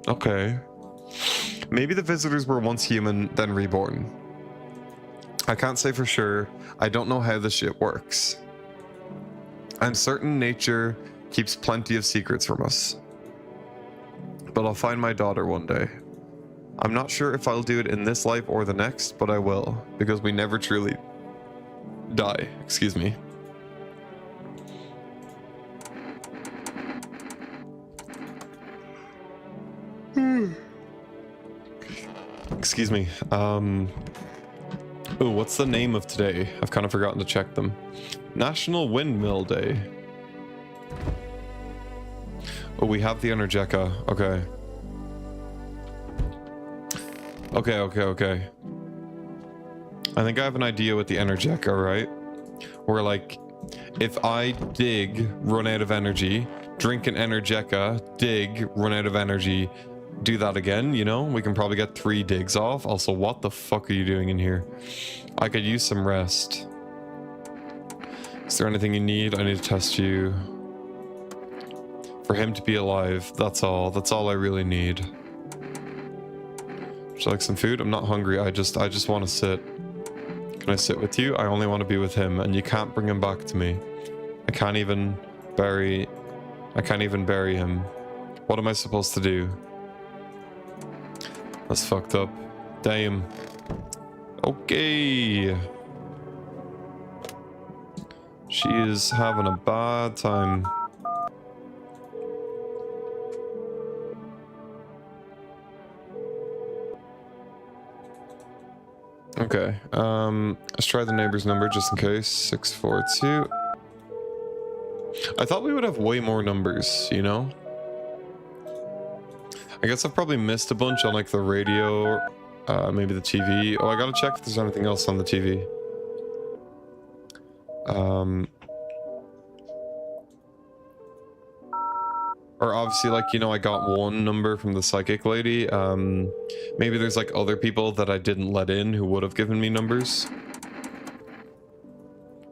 Okay. Maybe the visitors were once human, then reborn. I can't say for sure. I don't know how this shit works. I'm certain nature keeps plenty of secrets from us. But I'll find my daughter one day. I'm not sure if I'll do it in this life or the next, but I will, because we never truly die. Excuse me. Excuse me. Oh, what's the name of today? I've kind of forgotten to check them. National Windmill Day. Oh, we have the Energeca. Okay. Okay. I think I have an idea with the Energeca, right? Where, like, if I dig, run out of energy, drink an Energeca, dig, run out of energy, do that again, you know? We can probably get 3 digs off. Also, what the fuck are you doing in here? I could use some rest. Is there anything you need? I need to test you. For him to be alive, that's all. That's all I really need. Would you like some food? I'm not hungry. I just want to sit. Can I sit with you? I only want to be with him, and you can't bring him back to me. I can't even bury him. What am I supposed to do? That's fucked up. Damn. Okay. She is having a bad time. Okay. Let's try the neighbor's number just in case. 642. I thought we would have way more numbers, you know? I guess I've probably missed a bunch on like the radio, maybe the TV. Oh, I gotta check if there's anything else on the TV. Or obviously, like, you know, I got one number from the psychic lady. Maybe there's like other people that I didn't let in who would have given me numbers.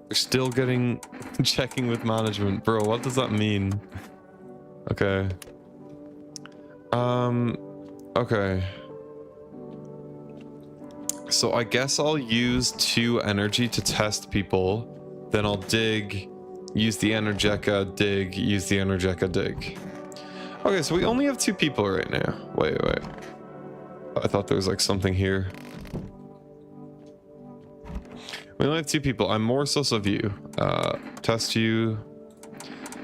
We're still getting checking with management. Bro, what does that mean? Okay. Okay. So I guess I'll use 2 energy to test people. Then I'll dig, use the Energeca, dig, use the Energeca, dig. Okay, so we only have 2 people right now. Wait. I thought there was like something here. We only have 2 people. I'm more sus of you. Test you.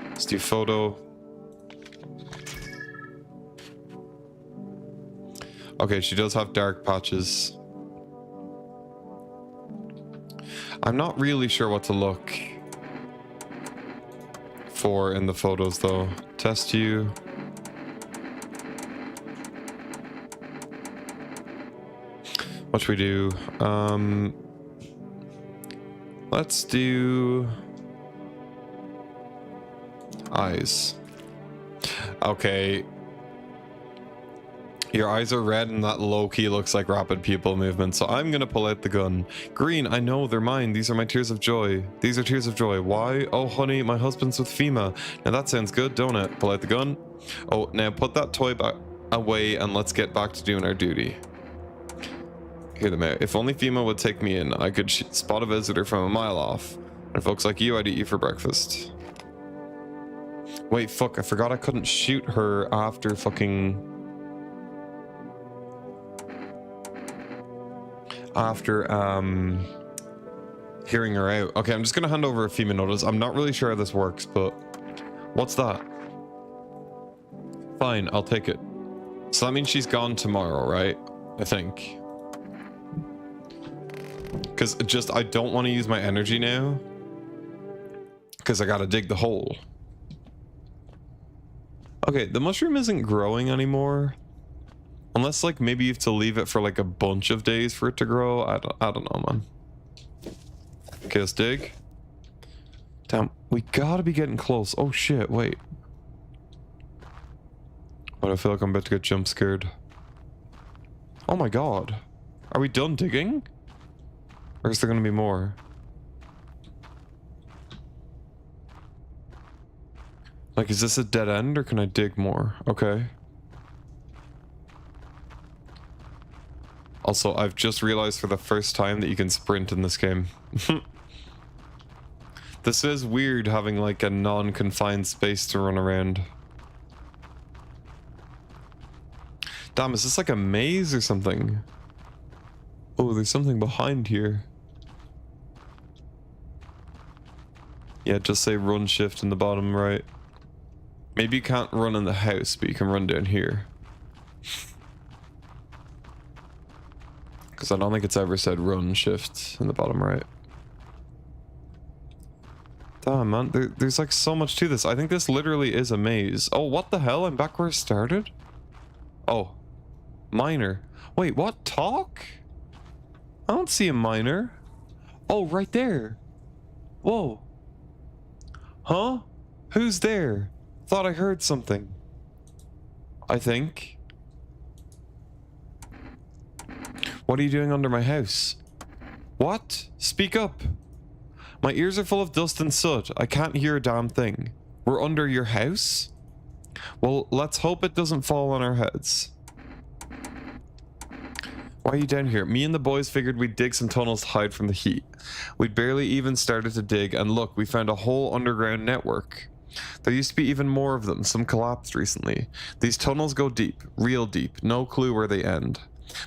Let's do photo. Okay, she does have dark patches. I'm not really sure what to look for in the photos though. Test you. What should we do? Let's do eyes. Okay. Your eyes are red and that low-key looks like rapid pupil movement, so I'm gonna pull out the gun. Green, I know, they're mine. These are my tears of joy. These are tears of joy. Why? Oh, honey, my husband's with FEMA. Now that sounds good, don't it? Pull out the gun. Oh, now put that toy back away and let's get back to doing our duty. Hear them out. If only FEMA would take me in, I could spot a visitor from a mile off. And folks like you, I'd eat you for breakfast. Wait, fuck, I forgot I couldn't shoot her after fucking... After, hearing her out. Okay, I'm just gonna hand over a FEMA notice. I'm not really sure how this works, but... What's that? Fine, I'll take it. So that means she's gone tomorrow, right? I think. Because just, I don't want to use my energy now. Because I gotta dig the hole. Okay, the mushroom isn't growing anymore. Unless, like, maybe you have to leave it for, like, a bunch of days for it to grow. I don't know, man. Okay, let's dig. Damn, we gotta be getting close. Oh, shit, wait. But I feel like I'm about to get jump scared. Oh my god. Are we done digging? Or is there gonna be more? Like, is this a dead end or can I dig more? Okay. Also, I've just realized for the first time that you can sprint in this game. This is weird having like a non-confined space to run around. Damn, is this like a maze or something? Oh, there's something behind here. Yeah, just say run shift in the bottom right. Maybe you can't run in the house, but you can run down here. Because I don't think it's ever said run shift in the bottom right. Damn, man, there's like so much to this. I think this literally is a maze. Oh, what the hell? I'm back where I started? Oh, miner. Wait, what? Talk? I don't see a miner. Oh, right there. Whoa. Huh? Who's there? Thought I heard something. I think. What are you doing under my house? What? Speak up. My ears are full of dust and soot. I can't hear a damn thing. We're under your house? Well, let's hope it doesn't fall on our heads. Why are you down here? Me and the boys figured we'd dig some tunnels to hide from the heat. We'd barely even started to dig, and look, we found a whole underground network. There used to be even more of them. Some collapsed recently. These tunnels go deep, real deep. No clue where they end.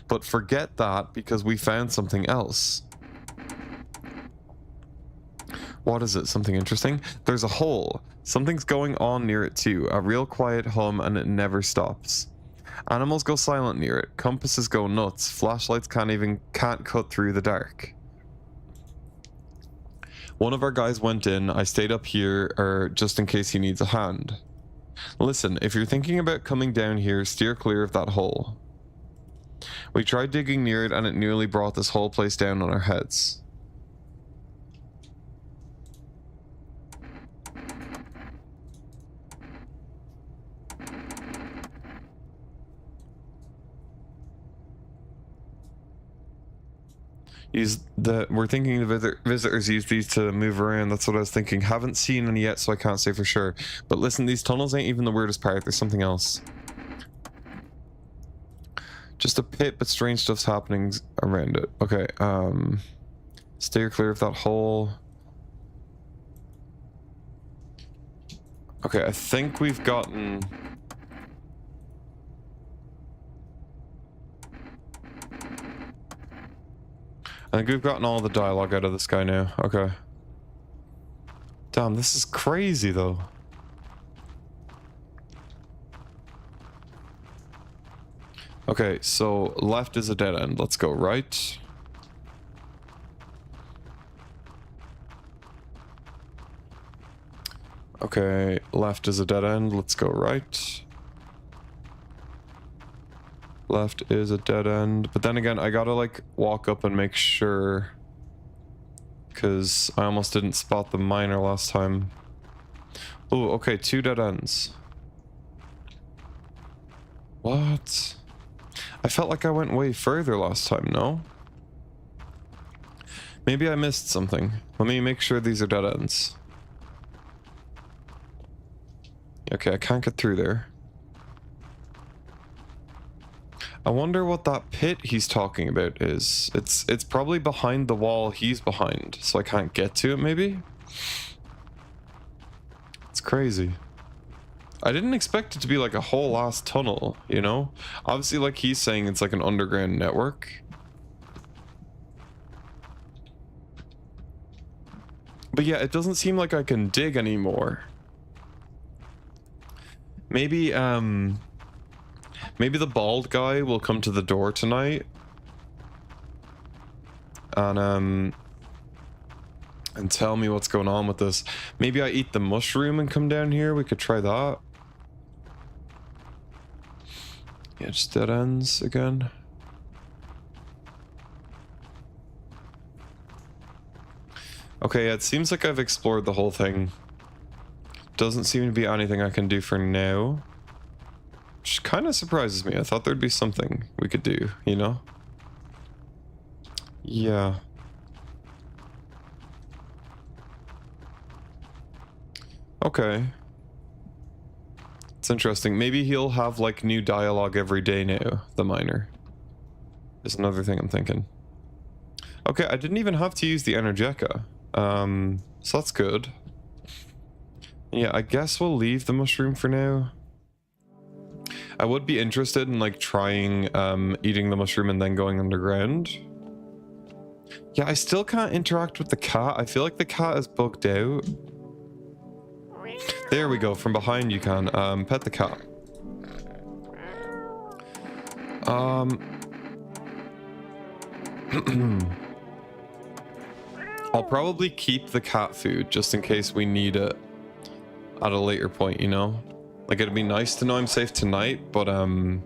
But forget that because we found something else. What is it? Something interesting? There's a hole. Something's going on near it too. A real quiet hum and it never stops. Animals go silent near it. Compasses go nuts. Flashlights can't cut through the dark. One of our guys went in. I stayed up here just in case he needs a hand. Listen, if you're thinking about coming down here, steer clear of that hole. We tried digging near it and it nearly brought this whole place down on our heads. We're thinking the visitors use these to move around. That's what I was thinking. Haven't seen any yet, so I can't say for sure. But listen, these tunnels ain't even the weirdest part. There's something else. Just a pit, but strange stuff's happening around it. Okay, steer clear of that hole. Okay, I think we've gotten... I think we've gotten all the dialogue out of this guy now. Okay. Damn, this is crazy though. Okay, so left is a dead end. Let's go right. Okay, left is a dead end. Let's go right. Left is a dead end. But then again, I gotta like walk up and make sure. Because I almost didn't spot the miner last time. Oh, okay, 2 dead ends. What? I felt like I went way further last time, no? Maybe I missed something. Let me make sure these are dead ends. Okay, I can't get through there. I wonder what that pit he's talking about is. It's probably behind the wall he's behind, so I can't get to it maybe? It's crazy. I didn't expect it to be like a whole ass tunnel, you know? Obviously, like he's saying, it's like an underground network. But yeah, it doesn't seem like I can dig anymore. Maybe, maybe the bald guy will come to the door tonight. And tell me what's going on with this. Maybe I eat the mushroom and come down here. We could try that. Yeah, just dead ends again. Okay, it seems like I've explored the whole thing. Doesn't seem to be anything I can do for now. Which kind of surprises me. I thought there'd be something we could do, you know? Yeah. Okay. It's interesting. Maybe he'll have like new dialogue every day now, the miner. Is another thing I'm thinking. Okay, I didn't even have to use the Energeca. So that's good. Yeah, I guess we'll leave the mushroom for now. I would be interested in like trying eating the mushroom and then going underground. Yeah, I still can't interact with the cat. I feel like the cat is bugged out. There we go. From behind you can pet the cat. I'll probably keep the cat food just in case we need it at a later point, you know? Like, it'd be nice to know I'm safe tonight, but I'll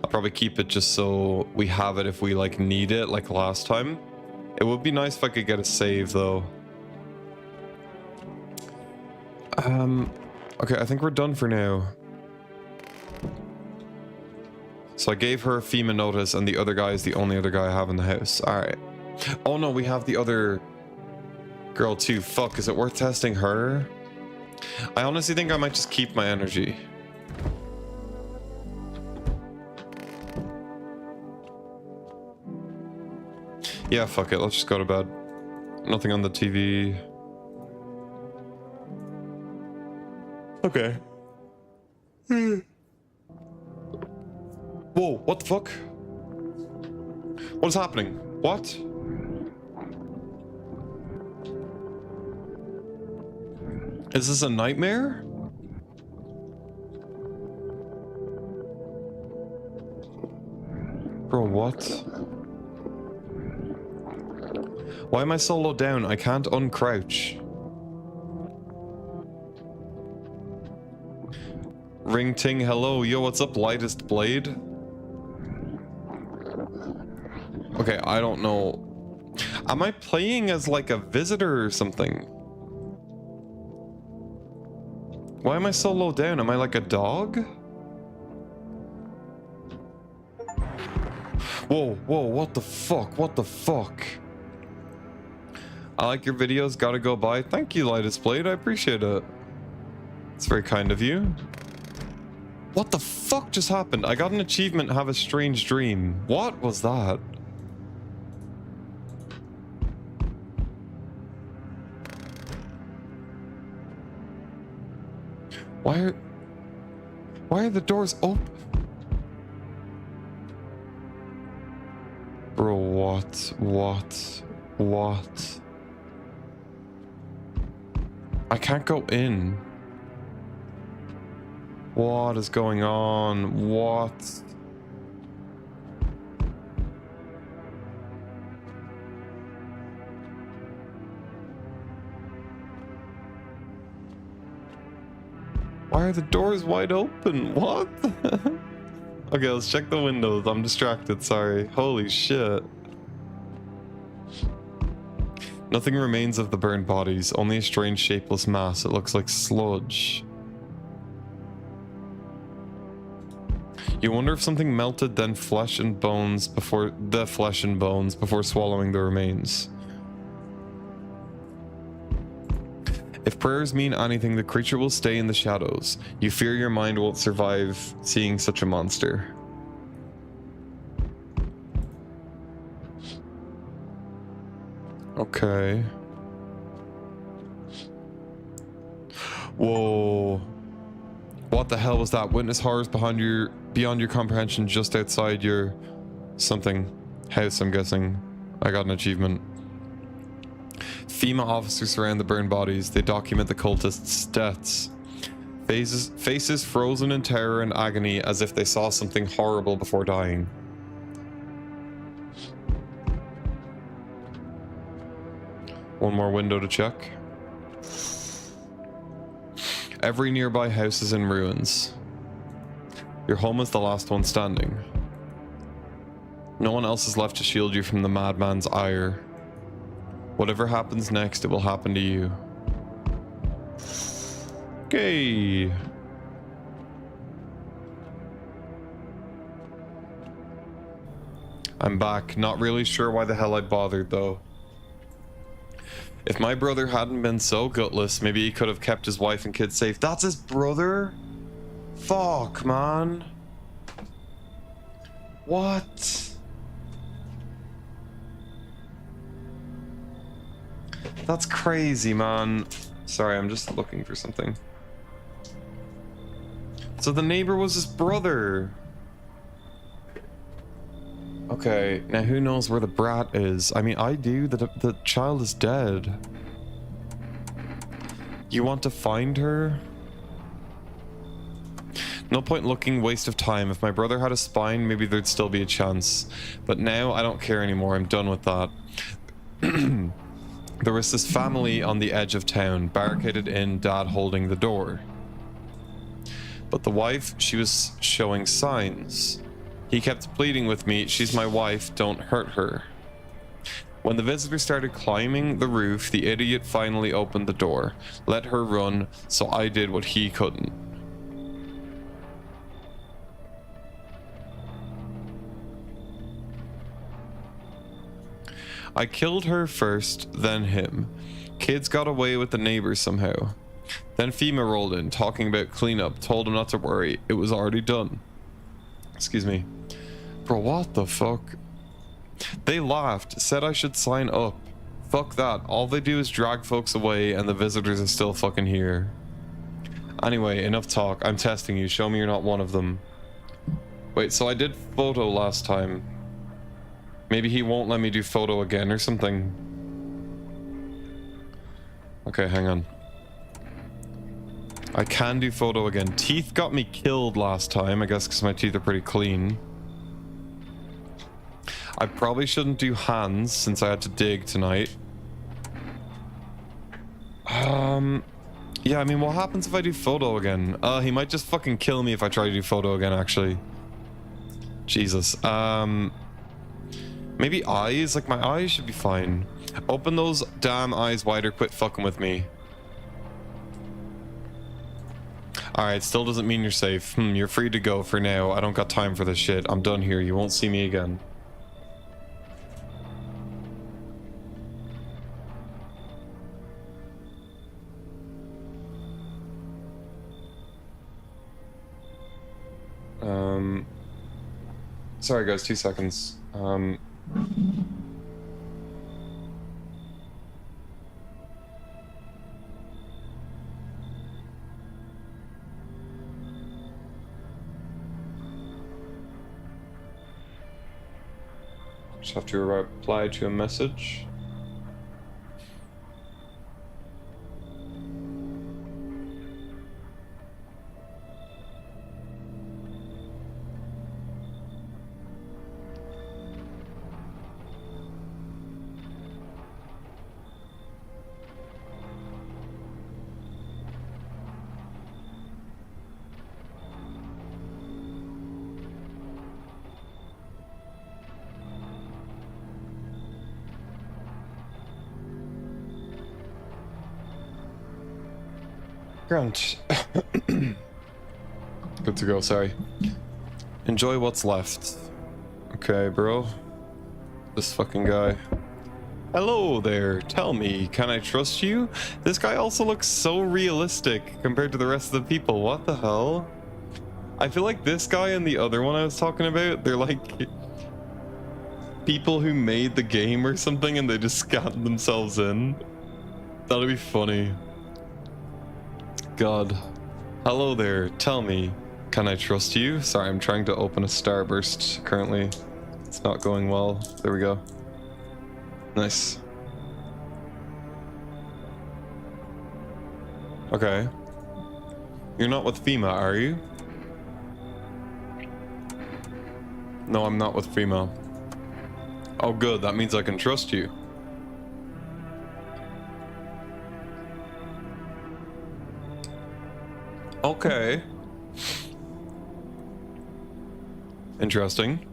probably keep it just so we have it if we like need it, like last time. It would be nice if I could get a save though. Okay, I think we're done for now. So I gave her a FEMA notice and the other guy is the only other guy I have in the house. Alright. Oh no, we have the other girl too. Fuck, is it worth testing her? I honestly think I might just keep my energy. Yeah, fuck it. Let's just go to bed. Nothing on the TV. Okay. Whoa, what the fuck? What is happening? What? Is this a nightmare? Bro, what? Why am I so low down? I can't uncrouch. Ring ting, hello. Yo, what's up, lightest blade? Okay, I don't know. Am I playing as like a visitor or something? Why am I so low down? Am I like a dog? Whoa, whoa, what the fuck? What the fuck? I like your videos, gotta go by. Thank you, lightest blade, I appreciate it. It's very kind of you. What the fuck just happened? I got an achievement, have a strange dream. What was that? Why are the doors open? Bro, what? I can't go in. What is going on? What? Why are the doors wide open? What? Okay, let's check the windows. I'm distracted, sorry. Holy shit. Nothing remains of the burned bodies, only a strange shapeless mass. It looks like sludge. You wonder if something melted then flesh and bones before swallowing the remains. If prayers mean anything, the creature will stay in the shadows. You fear your mind won't survive seeing such a monster. Okay. Whoa. What the hell was that? Witness horrors beyond your comprehension just outside your something house, I'm guessing. I got an achievement. FEMA officers surround the burned bodies. They document the cultists' deaths. Faces frozen in terror and agony as if they saw something horrible before dying. One more window to check. Every nearby house is in ruins. Your home is the last one standing. No one else is left to shield you from the madman's ire. Whatever happens next, it will happen to you. Okay. I'm back. Not really sure why the hell I bothered though. If my brother hadn't been so gutless, maybe he could have kept his wife and kids safe. That's his brother? Fuck, man. What? That's crazy, man. Sorry, I'm just looking for something. So the neighbor was his brother. Okay, now who knows where the brat is? I mean, I do. The child is dead. You want to find her? No point looking, waste of time. If my brother had a spine, maybe there'd still be a chance. But now, I don't care anymore. I'm done with that. There was this family on the edge of town, barricaded in, dad holding the door. But the wife, she was showing signs. He kept pleading with me, she's my wife, don't hurt her. When the visitor started climbing the roof, the idiot finally opened the door, let her run, so I did what he couldn't. I killed her first, then him. Kids got away with the neighbors somehow. Then FEMA rolled in, talking about cleanup, told him not to worry, it was already done. Excuse me. Bro, what the fuck? They laughed, said I should sign up. Fuck that, all they do is drag folks away and the visitors are still fucking here. Anyway, enough talk, I'm testing you, show me you're not one of them. Wait, so I did photo last time. Maybe he won't let me do photo again or something. Okay, hang on. I can do photo again. Teeth got me killed last time, I guess because my teeth are pretty clean. I probably shouldn't do hands since I had to dig tonight. Yeah, I mean, what happens if I do photo again? He might just fucking kill me if I try to do photo again, actually. Jesus. Maybe eyes? Like, my eyes should be fine. Open those damn eyes wider, quit fucking with me. Alright, still doesn't mean you're safe. You're free to go for now. I don't got time for this shit. I'm done here. You won't see me again. Sorry guys, 2 seconds. Just have to reply to a message. Grant. Good to go, sorry. Enjoy what's left. Okay, bro. This fucking guy. Hello there, tell me, can I trust you? This guy also looks so realistic compared to the rest of the people. What the hell? I feel like this guy and the other one I was talking about, they're like people who made the game or something and they just scanned themselves in. That'd be funny. God. Hello there. Tell me, can I trust you? Sorry, I'm trying to open a starburst currently. It's not going well. There we go. Nice. Okay. You're not with FEMA, are you? No, I'm not with FEMA. Oh, good. That means I can trust you. Okay. Interesting.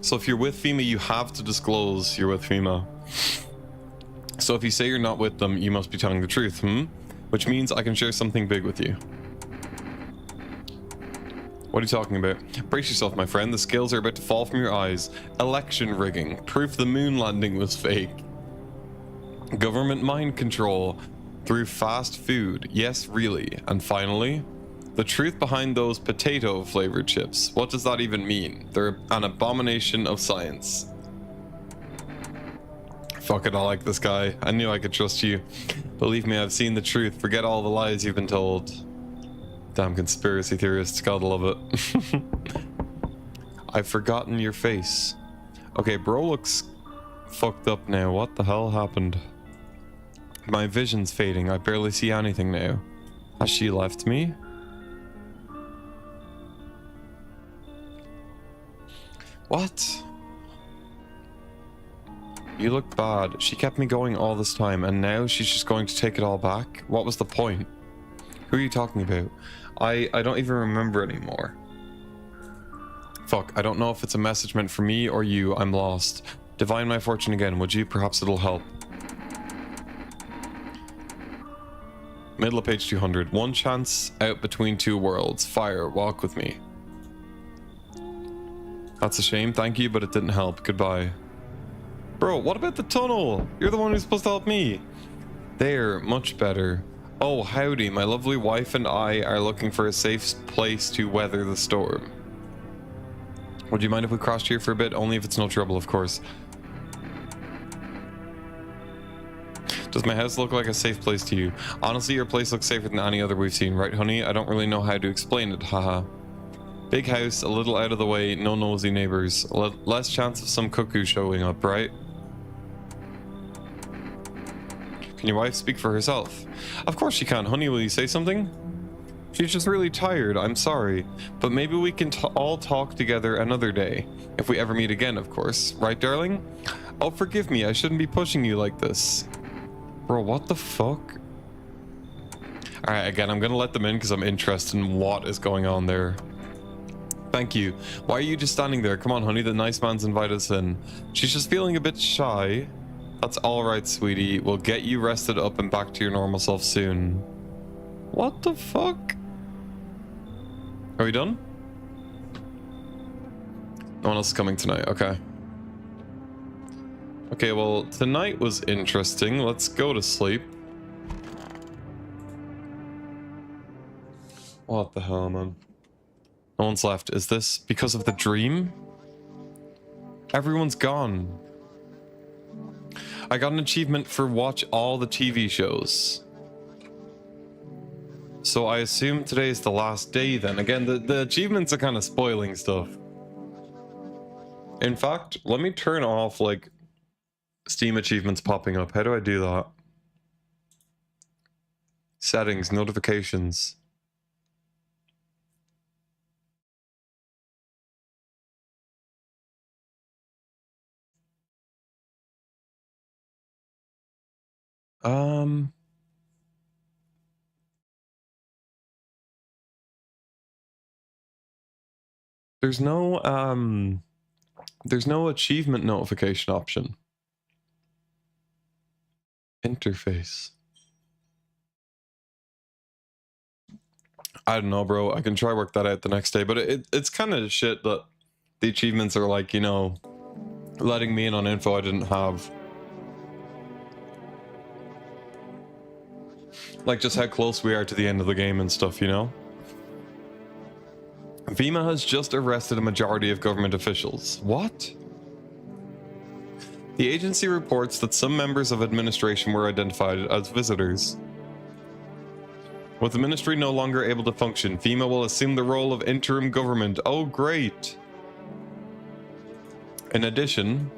So if you're with FEMA, you have to disclose you're with FEMA. So if you say you're not with them, you must be telling the truth, Which means I can share something big with you. What are you talking about? Brace yourself, my friend. The scales are about to fall from your eyes. Election rigging. Proof the moon landing was fake. Government mind control through fast food. Yes, really. And finally, the truth behind those potato flavored chips. What does that even mean? They're an abomination of science. Fuck it, I like this guy. I knew I could trust you. Believe me, I've seen the truth. Forget all the lies you've been told. Damn conspiracy theorists, gotta love it. I've forgotten your face. Okay, bro looks fucked up now. What the hell happened? My vision's fading. I barely see anything now. Has she left me? What? You look bad. She kept me going all this time, and now she's just going to take it all back? What was the point? Who are you talking about? I don't even remember anymore. Fuck, I don't know if it's a message meant for me or you. I'm lost. Divine my fortune again, would you? Perhaps it'll help. Middle of page 200. One chance out between two worlds. Fire, walk with me. That's a shame, thank you, but it didn't help. Goodbye. Bro, what about the tunnel? You're the one who's supposed to help me. There, much better. Oh, howdy, my lovely wife and I are looking for a safe place to weather the storm. Would you mind if we crossed here for a bit? Only if it's no trouble, of course. Does my house look like a safe place to you? Honestly, your place looks safer than any other we've seen, right, honey? I don't really know how to explain it, haha. Big house, a little out of the way, no nosy neighbors. Less chance of some cuckoo showing up, right? Can your wife speak for herself? Of course she can. Honey, will you say something? She's just really tired, I'm sorry. But maybe we can all talk together another day. If we ever meet again, of course. Right, darling? Oh, forgive me, I shouldn't be pushing you like this. Bro, what the fuck? Alright, again, I'm gonna let them in because I'm interested in what is going on there. Thank you. Why are you just standing there? Come on, honey, the nice man's invited us in. She's just feeling a bit shy. That's alright, sweetie. We'll get you rested up and back to your normal self soon. What the fuck? Are we done? No one else is coming tonight. Okay. Okay, well, tonight was interesting. Let's go to sleep. What the hell, man? No one's left. Is this because of the dream? Everyone's gone. I got an achievement for watch all the TV shows. So I assume today is the last day then. Again, the achievements are kind of spoiling stuff. In fact, let me turn off like Steam achievements popping up. How do I do that? Settings, notifications. There's no achievement notification option. Interface. I don't know, bro. I can try work that out the next day, but it's kind of shit that the achievements are like, you know, letting me in on info I didn't have. Like, just how close we are to the end of the game and stuff, you know? Vima has just arrested a majority of government officials. What? The agency reports that some members of administration were identified as visitors. With the ministry no longer able to function, Vima will assume the role of interim government. Oh, great. In addition,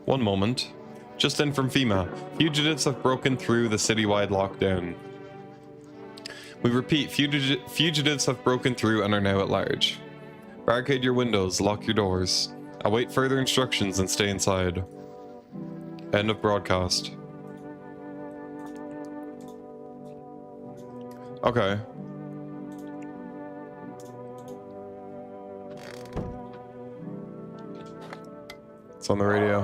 one moment. Just in from FEMA, fugitives have broken through the citywide lockdown. We repeat, fugitives have broken through and are now at large. Barricade your windows, lock your doors. Await further instructions and stay inside. End of broadcast. Okay. It's on the radio.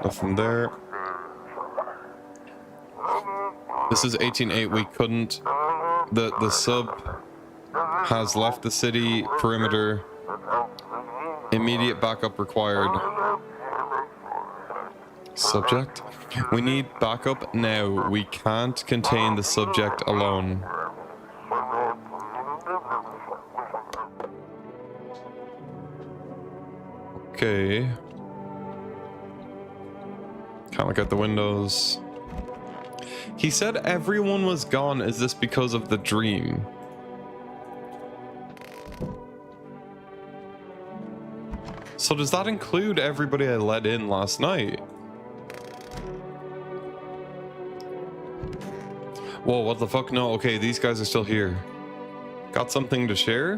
Nothing there. This is 18-8. We couldn't. The sub has left the city perimeter. Immediate backup required. Subject? We need backup now. We can't contain the subject alone. Okay. Can't look out the windows. He said everyone was gone. Is this because of the dream? So does that include everybody I let in last night? Whoa, what the fuck? No, okay, these guys are still here. Got something to share?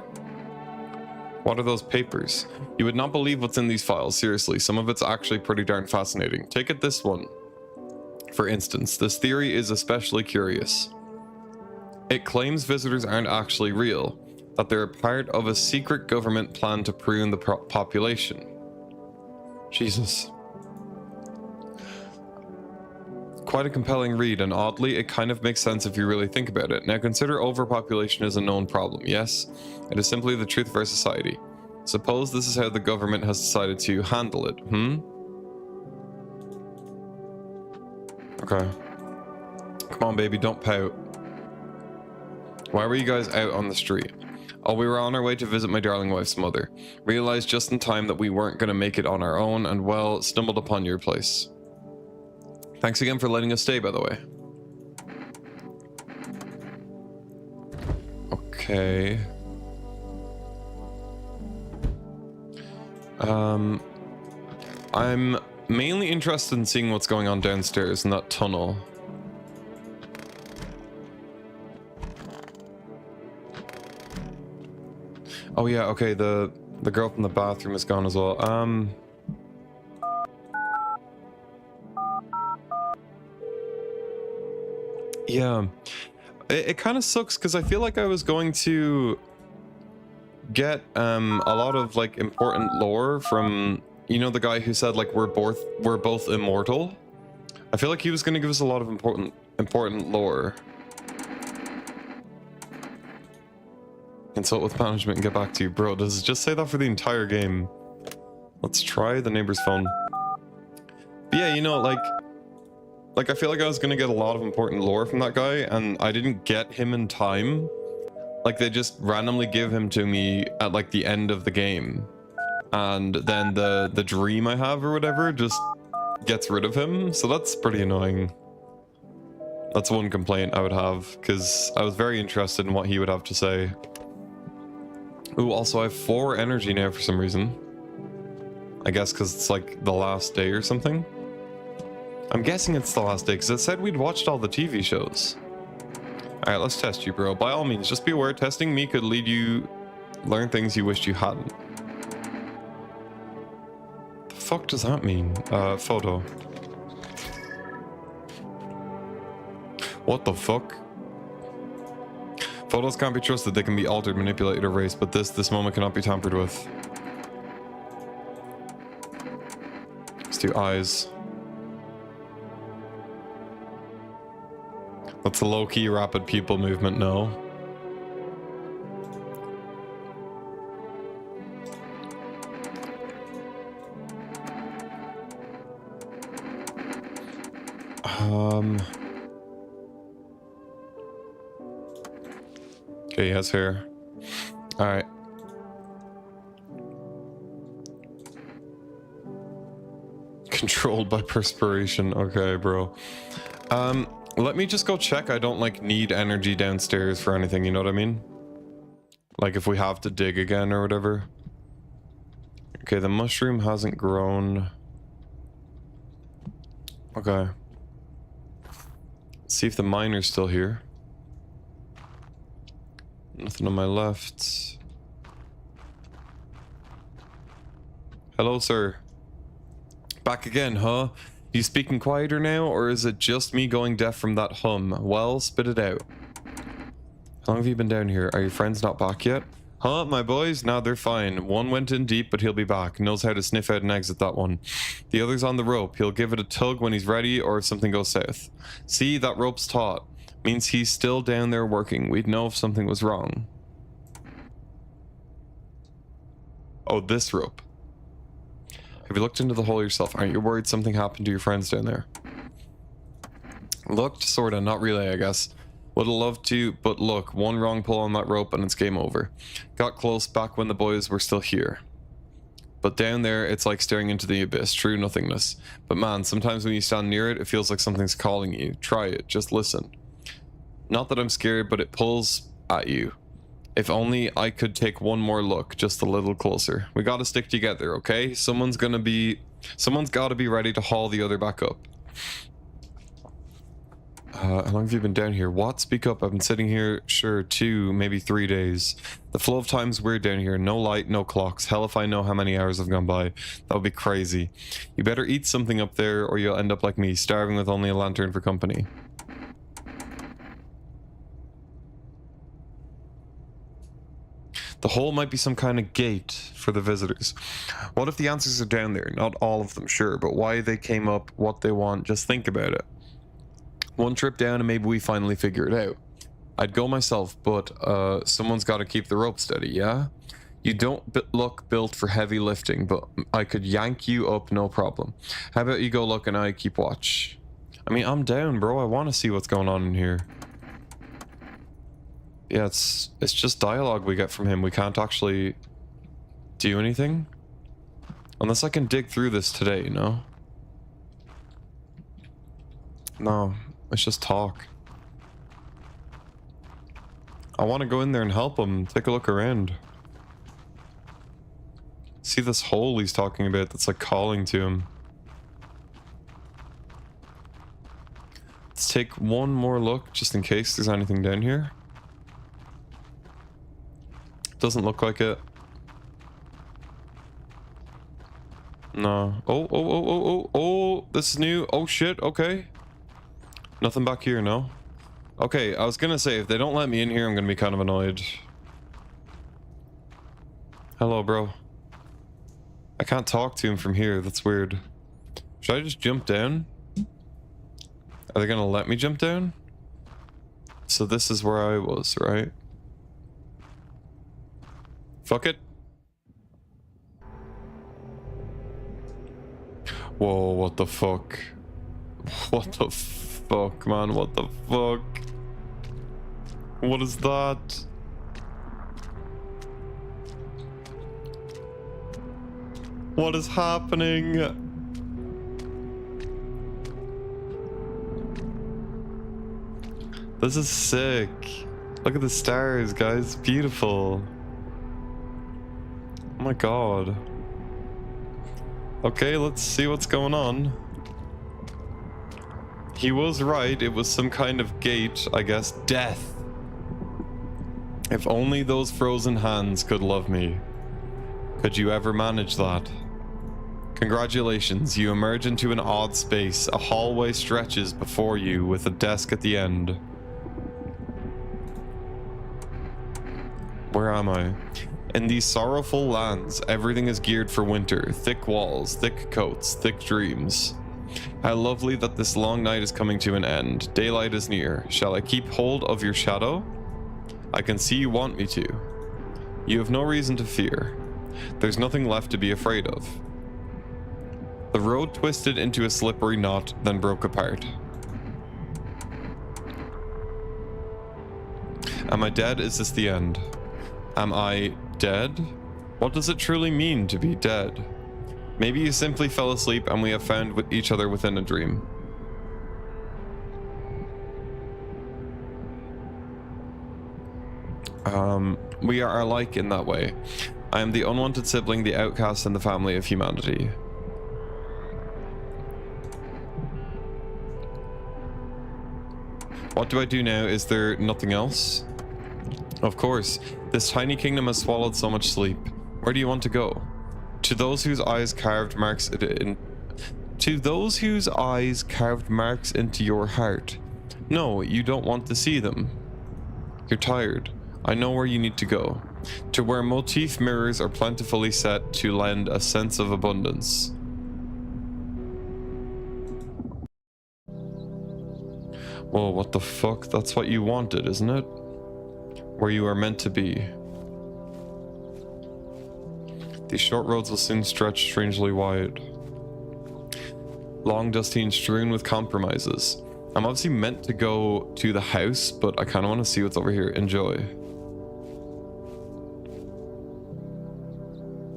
What are those papers? You would not believe what's in these files, seriously. Some of it's actually pretty darn fascinating. Take it this one. For instance, this theory is especially curious. It claims visitors aren't actually real, that they're a part of a secret government plan to prune the population. Jesus. Quite a compelling read, and oddly, it kind of makes sense if you really think about it. Now consider overpopulation is a known problem, yes? It is simply the truth of our society. Suppose this is how the government has decided to handle it, Okay. Come on, baby, don't pout. Why were you guys out on the street? Oh, we were on our way to visit my darling wife's mother. Realized just in time that we weren't going to make it on our own, and well, stumbled upon your place. Thanks again for letting us stay, by the way. Okay. I'm mainly interested in seeing what's going on downstairs in that tunnel. Oh yeah, okay, the girl from the bathroom is gone as well. Yeah, it kind of sucks because I feel like I was going to get a lot of like important lore from, you know, the guy who said like we're both immortal. I feel like he was going to give us a lot of important lore. Consult with management and get back to you, bro. Does it just say that for the entire game? Let's try the neighbor's phone. But yeah, you know, like I feel like I was gonna get a lot of important lore from that guy, and I didn't get him in time. Like, they just randomly give him to me at like the end of the game, and then the dream I have or whatever just gets rid of him. So that's pretty annoying. That's one complaint I would have, because I was very interested in what he would have to say. Ooh, also I have 4 energy now for some reason. I guess because it's like the last day or something. I'm guessing it's the last day because it said we'd watched all the TV shows. Alright, let's test you, bro. By all means, just be aware, testing me could lead you learn things you wished you hadn't. The fuck does that mean? Photo. What the fuck? Photos can't be trusted. They can be altered, manipulated, erased, but this moment cannot be tampered with. Let's do eyes. That's a low-key rapid pupil movement, no. Okay, he has hair. Alright. Controlled by perspiration. Okay, bro. Let me just go check. I don't like need energy downstairs for anything, you know what I mean? Like if we have to dig again or whatever. Okay, the mushroom hasn't grown. Okay. Let's see if the miner's still here. Nothing on my left. Hello, sir. Back again, huh? You speaking quieter now, or is it just me going deaf from that hum? Well, spit it out. How long have you been down here? Are your friends not back yet? Huh, my boys? Nah, they're fine. One went in deep, but he'll be back. Knows how to sniff out and exit, that one. The other's on the rope. He'll give it a tug when he's ready, or if something goes south. See, that rope's taut. Means he's still down there working. We'd know if something was wrong. Oh, this rope. Have you looked into the hole yourself? Aren't you worried something happened to your friends down there? Looked, sorta, not really, I guess. Would have loved to, but look, one wrong pull on that rope and it's game over. Got close back when the boys were still here. But down there, it's like staring into the abyss, true nothingness. But man, sometimes when you stand near it, it feels like something's calling you. Try it, just listen. Not that I'm scared, but it pulls at you. If only I could take one more look, just a little closer. We gotta stick together, okay? Someone's gotta be ready to haul the other back up. How long have you been down here? What? Speak up. I've been sitting here, sure, 2, maybe 3 days. The flow of time's weird down here. No light, no clocks. Hell if I know how many hours have gone by. That would be crazy. You better eat something up there or you'll end up like me, starving with only a lantern for company. The hole might be some kind of gate for the visitors. What if the answers are down there? Not all of them, sure, but why they came up, what they want, just think about it. One trip down and maybe we finally figure it out. I'd go myself, but someone's got to keep the rope steady, yeah? You don't look built for heavy lifting, but I could yank you up no problem. How about you go look and I keep watch? I mean, I'm down, bro. I want to see what's going on in here. Yeah, it's just dialogue we get from him. We can't actually do anything. Unless I can dig through this today, you know? No, it's just talk. I want to go in there and help him. Take a look around. See this hole he's talking about that's like calling to him. Let's take one more look just in case there's anything down here. Doesn't look like it. No. Oh, this is new. Oh shit, okay. Nothing back here, no? Okay, I was gonna say, if they don't let me in here, I'm gonna be kind of annoyed. Hello, bro. I can't talk to him from here, that's weird. Should I just jump down? Are they gonna let me jump down? So this is where I was, right? Fuck it. Whoa, what the fuck? What the fuck, man? What the fuck? What is that? What is happening? This is sick. Look at the stars, guys. Beautiful. Oh my god. Okay, let's see what's going on. He was right, it was some kind of gate, I guess. Death. If only those frozen hands could love me. Could you ever manage that? Congratulations, you emerge into an odd space. A hallway stretches before you with a desk at the end. Where am I? In these sorrowful lands, everything is geared for winter. Thick walls, thick coats, thick dreams. How lovely that this long night is coming to an end. Daylight is near. Shall I keep hold of your shadow? I can see you want me to. You have no reason to fear. There's nothing left to be afraid of. The road twisted into a slippery knot, then broke apart. Am I dead? Is this the end? Am I dead? What does it truly mean to be dead? Maybe you simply fell asleep and we have found each other within a dream. We are alike in that way. I am the unwanted sibling, the outcast in the family of humanity. What do I do now? Is there nothing else? Of course. This tiny kingdom has swallowed so much sleep. Where do you want to go? To those whose eyes carved marks to those whose eyes carved marks into your heart. No, you don't want to see them. You're tired. I know where you need to go. To where motif mirrors are plentifully set to lend a sense of abundance. Whoa, what the fuck? That's what you wanted, isn't it? Where you are meant to be. These short roads will soon stretch strangely wide. Long, dusty, and strewn with compromises. I'm obviously meant to go to the house, but I kind of want to see what's over here. Enjoy.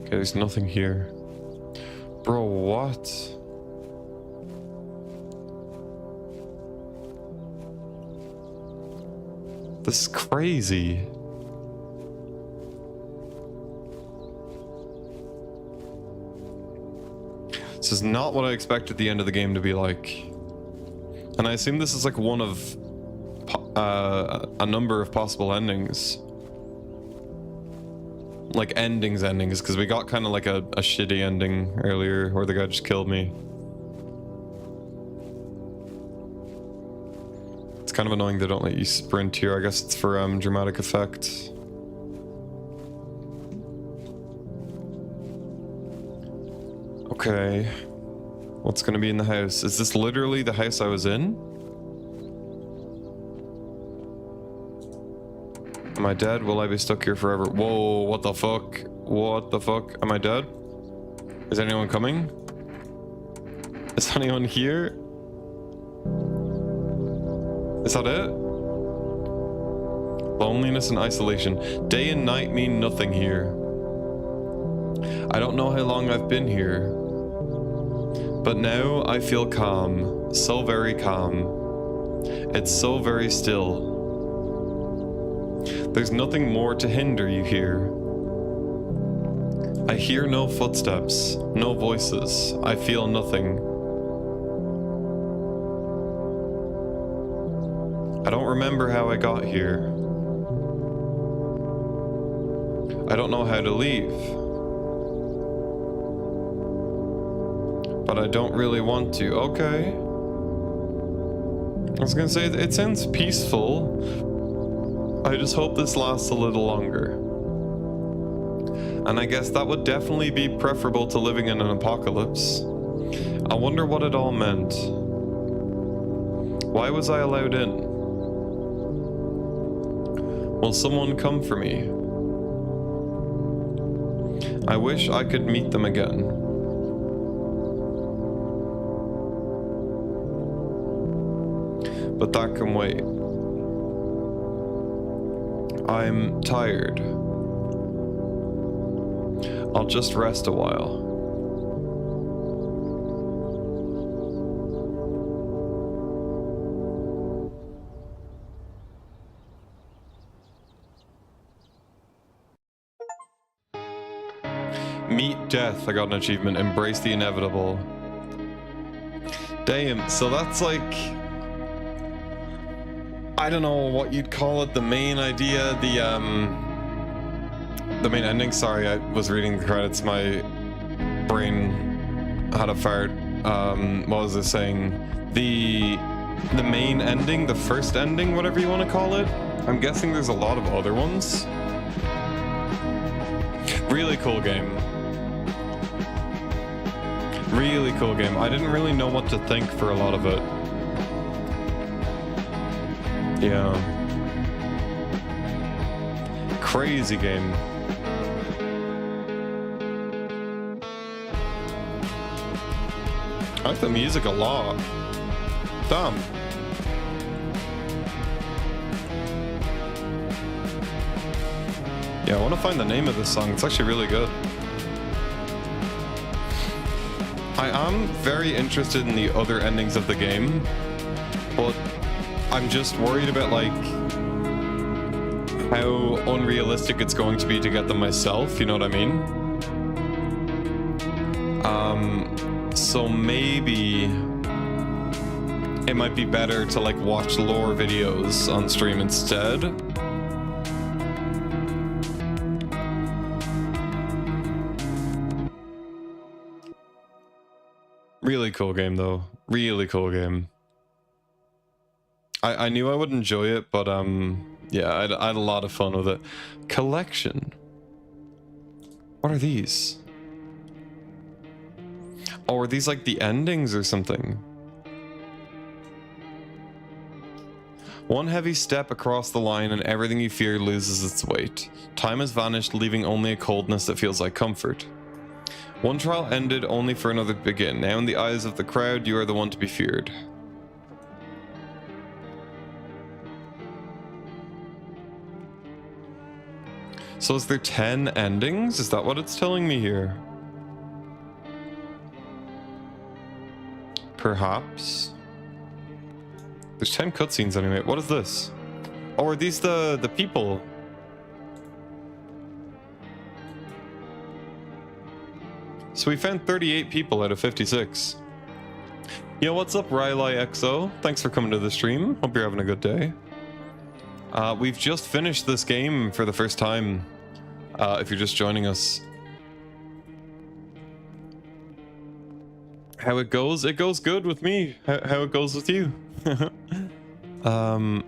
Okay, there's nothing here. Bro, what? This is crazy. This is not what I expected the end of the game to be like. And I assume this is like one of a number of possible endings. Like endings, because we got kind of like a shitty ending earlier where the guy just killed me. It's kind of annoying they don't let you sprint here. I guess it's for dramatic effect. Okay. What's gonna be in the house? Is this literally the house I was in? Am I dead? Will I be stuck here forever? Whoa, what the fuck? What the fuck? Am I dead? Is anyone coming? Is anyone here? Is that it? Loneliness and isolation. Day and night mean nothing here. I don't know how long I've been here. But now I feel calm. So very calm. It's so very still. There's nothing more to hinder you here. I hear no footsteps, no voices. I feel nothing. I don't remember how I got here. I don't know how to leave. But I don't really want to. Okay. I was gonna say, it sounds peaceful. I just hope this lasts a little longer. And I guess that would definitely be preferable to living in an apocalypse. I wonder what it all meant. Why was I allowed in? Will someone come for me? I wish I could meet them again. But that can wait. I'm tired. I'll just rest a while. Meet death. I got an achievement. Embrace the inevitable. Damn, so that's like, I don't know what you'd call it, the main idea, the main ending. Sorry, I was reading the credits, my brain had a fart. What was it saying? The main ending, the first ending, whatever you want to call it. I'm guessing there's a lot of other ones. Really cool game. Really cool game. I didn't really know what to think for a lot of it. Yeah. Crazy game. I like the music a lot. Damn. Yeah, I want to find the name of this song. It's actually really good. I am very interested in the other endings of the game, but I'm just worried about like how unrealistic it's going to be to get them myself, you know what I mean? So maybe it might be better to like watch lore videos on stream instead. Really cool game though. Really cool game. I knew I would enjoy it, but yeah, I had a lot of fun with it. Collection. What are these? Oh, are these like the endings or something? One heavy step across the line and everything you fear loses its weight. Time has vanished, leaving only a coldness that feels like comfort. One trial ended only for another to begin. Now in the eyes of the crowd, you are the one to be feared. So is there 10 endings? Is that what it's telling me here? Perhaps. There's 10 cutscenes anyway. What is this? Oh, are these the people? So we found 38 people out of 56. Yo, what's up, Riley XO? Thanks for coming to the stream. Hope you're having a good day. We've just finished this game for the first time. If you're just joining us. How it goes? It goes good with me. How it goes with you? God,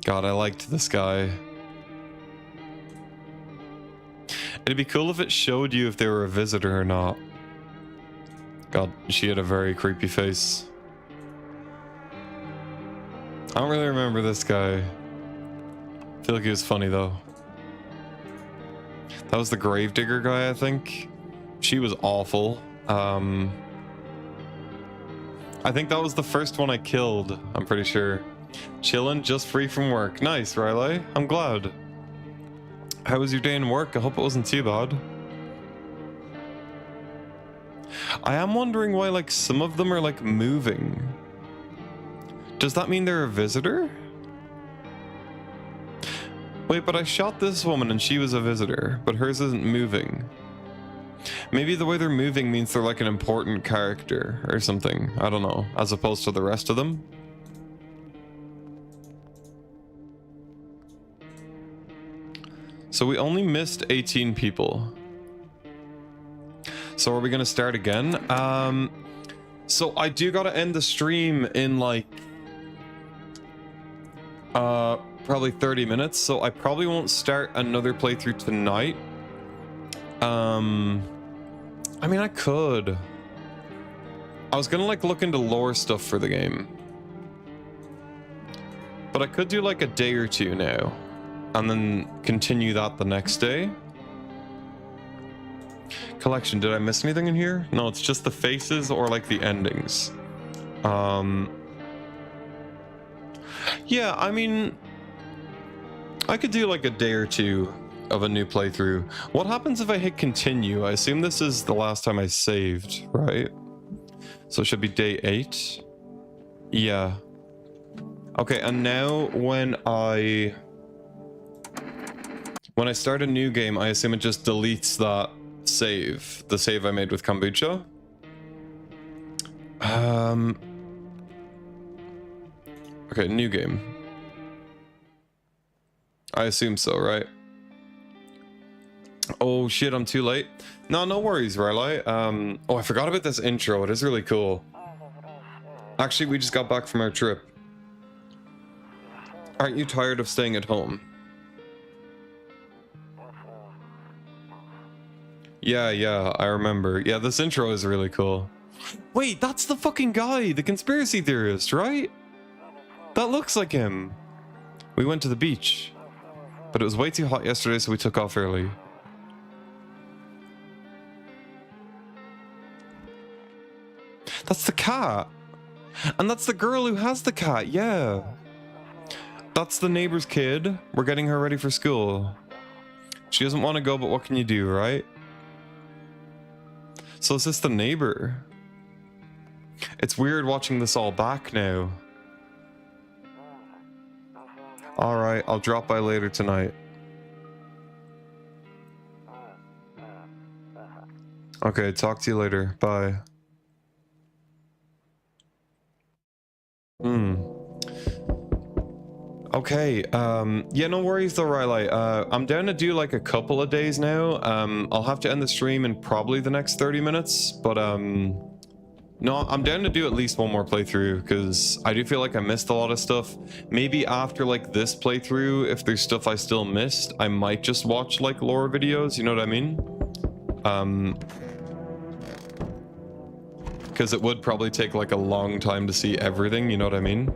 I liked this guy. It'd be cool if it showed you if they were a visitor or not. God, she had a very creepy face. I don't really remember this guy. I feel like he was funny though. That was the gravedigger guy, I think. She was awful. I think that was the first one I killed, I'm pretty sure. Chillin', just free from work. Nice, Riley. I'm glad. How was your day in work? I hope it wasn't too bad. I am wondering why, like, some of them are, like, moving. Does that mean they're a visitor? Wait, but I shot this woman and she was a visitor, but hers isn't moving. Maybe the way they're moving means they're like an important character or something. I don't know, as opposed to the rest of them. So we only missed 18 people. So are we gonna start again? So I do gotta end the stream in like probably 30 minutes, so I probably won't start another playthrough tonight. I mean, I could. I was gonna like look into lore stuff for the game, but I could do like a day or two now and then continue that the next day. Collection, did I miss anything in here? No, it's just the faces or like the endings. Yeah, I mean, I could do like a day or two of a new playthrough. What happens if I hit continue? I assume this is the last time I saved, right? So it should be day 8. Yeah. Okay, and now when I start a new game, I assume it just deletes that save, the save I made with kombucha. Okay, new game. I assume so, right? Oh shit, I'm too late. No worries, Riley. Oh, I forgot about this intro. It is really cool. Actually, we just got back from our trip. Aren't you tired of staying at home? Yeah, I remember. Yeah, this intro is really cool. Wait, that's the fucking guy, the conspiracy theorist, right? That looks like him. We went to the beach, but it was way too hot yesterday, so we took off early. That's the cat. And that's the girl who has the cat, yeah. That's the neighbor's kid. We're getting her ready for school. She doesn't want to go, but what can you do, right? So is this the neighbor? It's weird watching this all back now. Alright, I'll drop by later tonight. Okay, talk to you later. Bye. Okay, yeah, no worries though, Riley. I'm down to do like a couple of days now. I'll have to end the stream in probably the next 30 minutes, but no, I'm down to do at least one more playthrough because I do feel like I missed a lot of stuff. Maybe after like this playthrough, if there's stuff I still missed, I might just watch like lore videos, you know what I mean? Because it would probably take like a long time to see everything, you know what I mean?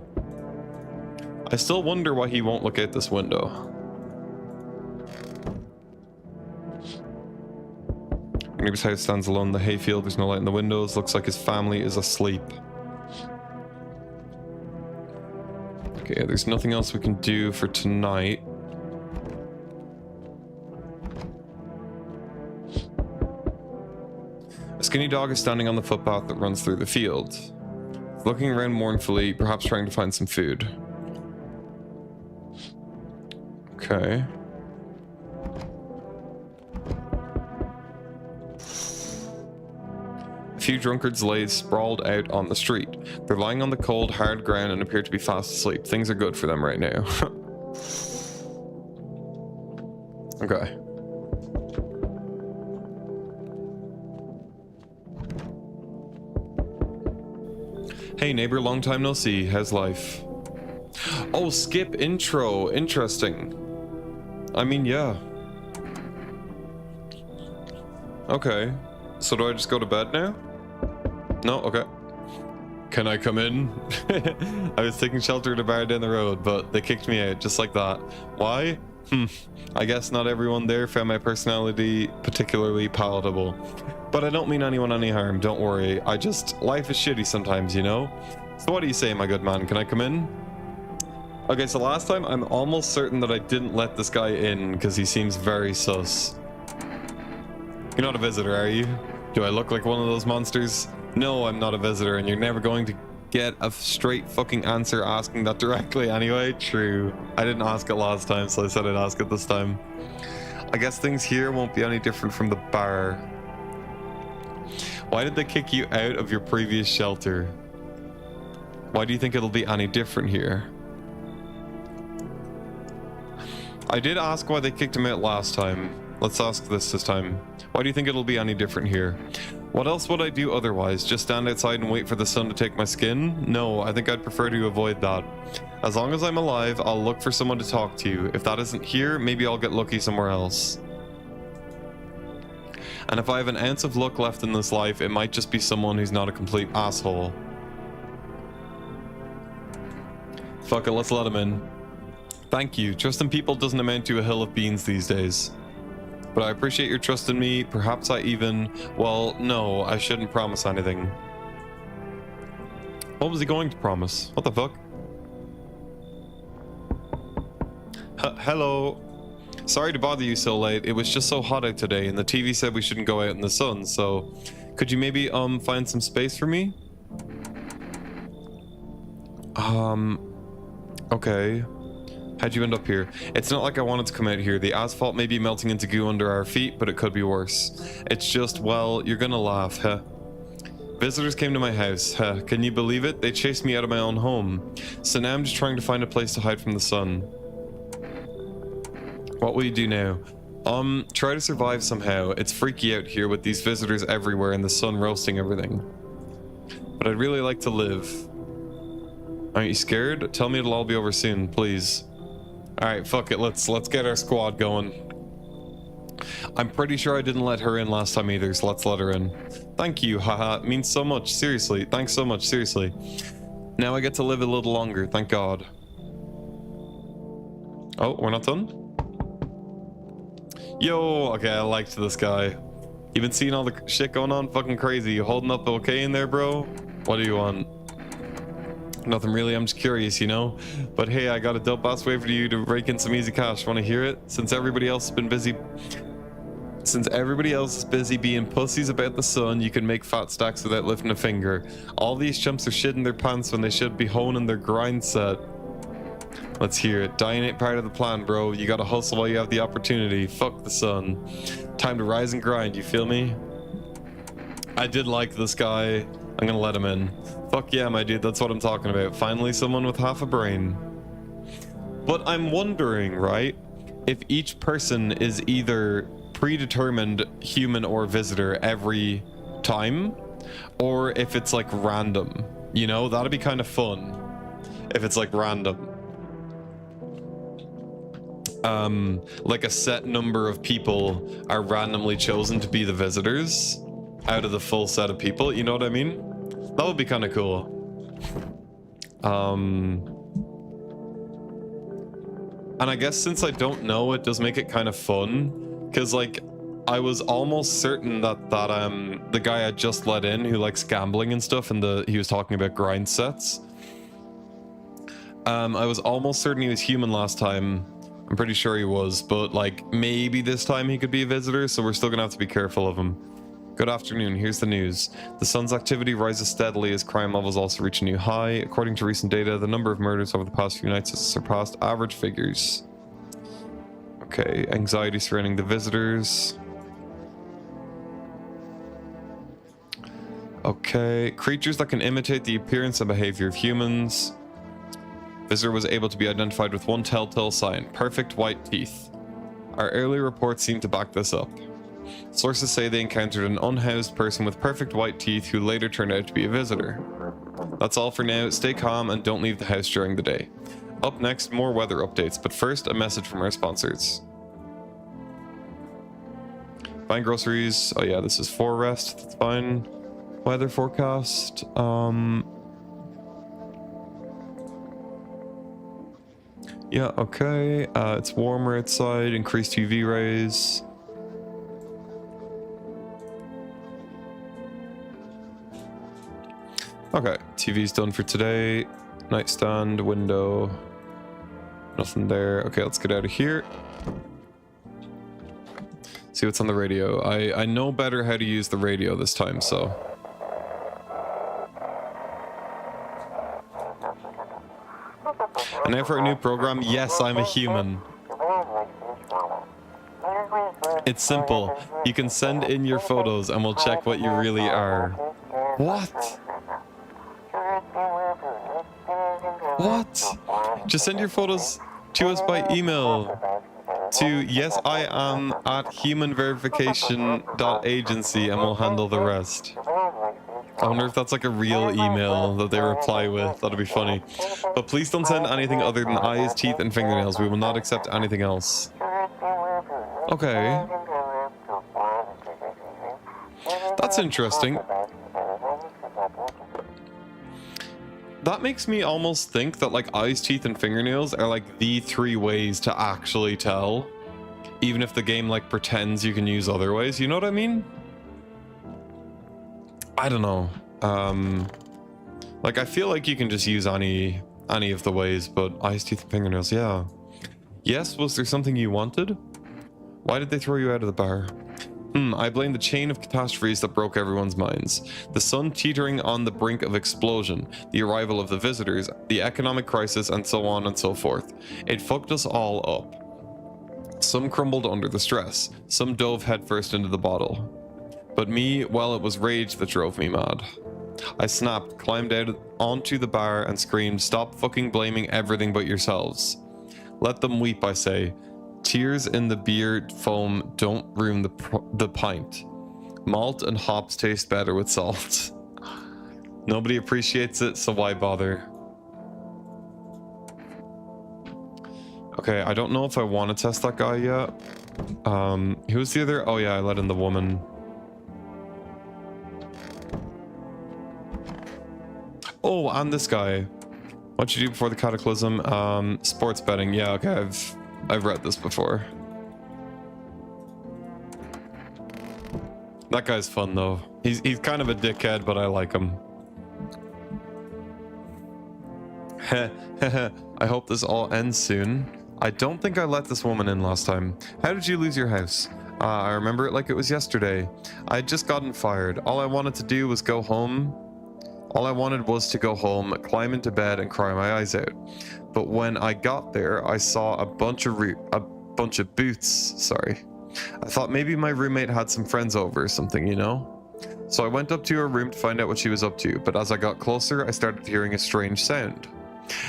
I still wonder why he won't look out this window. Neighbor's house stands alone in the hayfield. There's no light in the windows. Looks like his family is asleep. Okay, there's nothing else we can do for tonight. A skinny dog is standing on the footpath that runs through the field. Looking around mournfully, perhaps trying to find some food. Okay. A few drunkards lay sprawled out on the street. They're lying on the cold, hard ground and appear to be fast asleep. Things are good for them right now. Okay. Hey neighbor, long time no see. How's life? Oh, skip intro. Interesting. I mean, yeah. Okay. So do I just go to bed now? No? Okay. Can I come in? I was taking shelter at a bar down the road, but they kicked me out just like that. Why? I guess not everyone there found my personality particularly palatable. But I don't mean anyone any harm, don't worry. Life is shitty sometimes, you know? So what do you say, my good man? Can I come in? Okay, so last time I'm almost certain that I didn't let this guy in because he seems very sus. You're not a visitor, are you? Do I look like one of those monsters? No, I'm not a visitor, and you're never going to get a straight fucking answer asking that directly anyway. True. I didn't ask it last time, so I said I'd ask it this time. I guess things here won't be any different from the bar. Why did they kick you out of your previous shelter? Why do you think it'll be any different here? I did ask why they kicked him out last time. Let's ask this time. Why do you think it'll be any different here? What else would I do otherwise? Just stand outside and wait for the sun to take my skin? No, I think I'd prefer to avoid that. As long as I'm alive, I'll look for someone to talk to. If that isn't here, maybe I'll get lucky somewhere else. And if I have an ounce of luck left in this life, it might just be someone who's not a complete asshole. Fuck it, let's let him in. Thank you. Trust in people doesn't amount to a hill of beans these days. But I appreciate your trust in me. Perhaps I even... Well, no, I shouldn't promise anything. What was he going to promise? What the fuck? Hello. Sorry to bother you so late. It was just so hot out today, and the TV said we shouldn't go out in the sun, so... Could you maybe, find some space for me? Okay. How'd you end up here? It's not like I wanted to come out here. The asphalt may be melting into goo under our feet, but it could be worse. It's just, well, you're gonna laugh, huh? Visitors came to my house, huh? Can you believe it? They chased me out of my own home. So now I'm just trying to find a place to hide from the sun. What will you do now? Try to survive somehow. It's freaky out here with these visitors everywhere and the sun roasting everything. But I'd really like to live. Aren't you scared? Tell me it'll all be over soon, please. Alright, fuck it, let's get our squad going. I'm pretty sure I didn't let her in last time either, so let's let her in. Thank you, haha, it means so much, seriously. Thanks so much, seriously. Now I get to live a little longer, thank God. Oh, we're not done? Yo, okay, I liked this guy. You been seeing all the shit going on? Fucking crazy. You holding up okay in there, bro? What do you want? Nothing really, I'm just curious, you know? But hey, I got a dope ass way for you to rake in some easy cash. Want to hear it? Since everybody else is busy being pussies about the sun, you can make fat stacks without lifting a finger. All these chumps are shitting their pants when they should be honing their grind set. Let's hear it. Dying ain't part of the plan, bro. You gotta hustle while you have the opportunity. Fuck the sun. Time to rise and grind, you feel me? I did like this guy. I'm gonna let him in. Fuck yeah, my dude, that's what I'm talking about. Finally someone with half a brain. But I'm wondering, right, if each person is either predetermined human or visitor every time, or if it's like random. You know, that'd be kind of fun if it's like random. Like a set number of people are randomly chosen to be the visitors out of the full set of people, you know what I mean? That would be kind of cool. And I guess since I don't know, it does make it kind of fun, because like I was almost certain that the guy I just let in who likes gambling and stuff, and he was talking about grind sets. I was almost certain he was human last time. I'm pretty sure he was, but like maybe this time he could be a visitor, so we're still gonna have to be careful of him. Good afternoon, here's the news. The sun's activity rises steadily as crime levels also reach a new high. According to recent data, the number of murders over the past few nights has surpassed average figures. Okay, anxiety surrounding the visitors. Okay, creatures that can imitate the appearance and behavior of humans. Visitor was able to be identified with one telltale sign, perfect white teeth. Our early reports seem to back this up. Sources say they encountered an unhoused person with perfect white teeth who later turned out to be a visitor. That's all for now. Stay calm and don't leave the house during the day. Up next, more weather updates, but first, a message from our sponsors. Buying groceries. Oh yeah, this is for rest. That's fine. Weather forecast. Yeah, okay. It's warmer outside. Increased UV rays. Okay, TV's done for today. Nightstand, window. Nothing there. Okay, let's get out of here. See what's on the radio. I know better how to use the radio this time, so. And now for a new program. Yes, I'm a human. It's simple. You can send in your photos and we'll check what you really are. What? What? Just send your photos to us by email to yesiam@humanverification.agency and we'll handle the rest. I wonder if that's like a real email that they reply with. That'd be funny. But please don't send anything other than eyes, teeth, and fingernails. We will not accept anything else. Okay. That's interesting. That makes me almost think that like eyes, teeth, and fingernails are like the 3 ways to actually tell. Even if the game like pretends you can use other ways, you know what I mean? I don't know. Like I feel like you can just use any of the ways, but eyes, teeth, and fingernails, yeah. Yes, was there something you wanted? Why did they throw you out of the bar? I blame the chain of catastrophes that broke everyone's minds. The sun teetering on the brink of explosion, the arrival of the visitors, the economic crisis, and so on and so forth. It fucked us all up. Some crumbled under the stress, some dove headfirst into the bottle. But me, well, it was rage that drove me mad. I snapped, climbed out onto the bar and screamed, "Stop fucking blaming everything but yourselves. Let them weep, I say. Tears in the beer foam don't ruin the pint. Malt and hops taste better with salt." Nobody appreciates it, so why bother? Okay, I don't know if I want to test that guy yet. Who's the other? Oh yeah, I let in the woman. Oh, and this guy. What'd you do before the cataclysm? Sports betting. Yeah, okay, I've read this before. That guy's fun though. He's kind of a dickhead, but I like him. I hope this all ends soon. I don't think I let this woman in last time. How did you lose your house? I remember it like it was yesterday. I had just gotten fired. All I wanted to do was go home. All I wanted was to go home, climb into bed, and cry my eyes out. But when I got there, I saw a bunch of boots. Sorry. I thought maybe my roommate had some friends over or something, you know? So I went up to her room to find out what she was up to, but as I got closer, I started hearing a strange sound.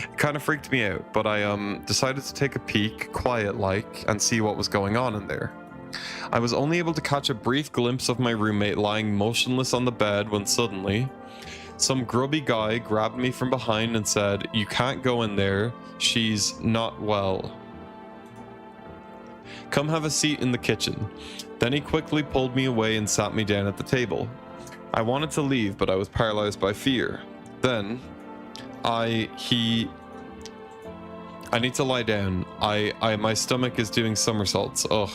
It kind of freaked me out, but I decided to take a peek, quiet-like, and see what was going on in there. I was only able to catch a brief glimpse of my roommate lying motionless on the bed when suddenly, some grubby guy grabbed me from behind and said, "You can't go in there, she's not well. Come have a seat in the kitchen." Then he quickly pulled me away and sat me down at the table. I wanted to leave, but I was paralyzed by fear. Then, I need to lie down. My stomach is doing somersaults. Ugh.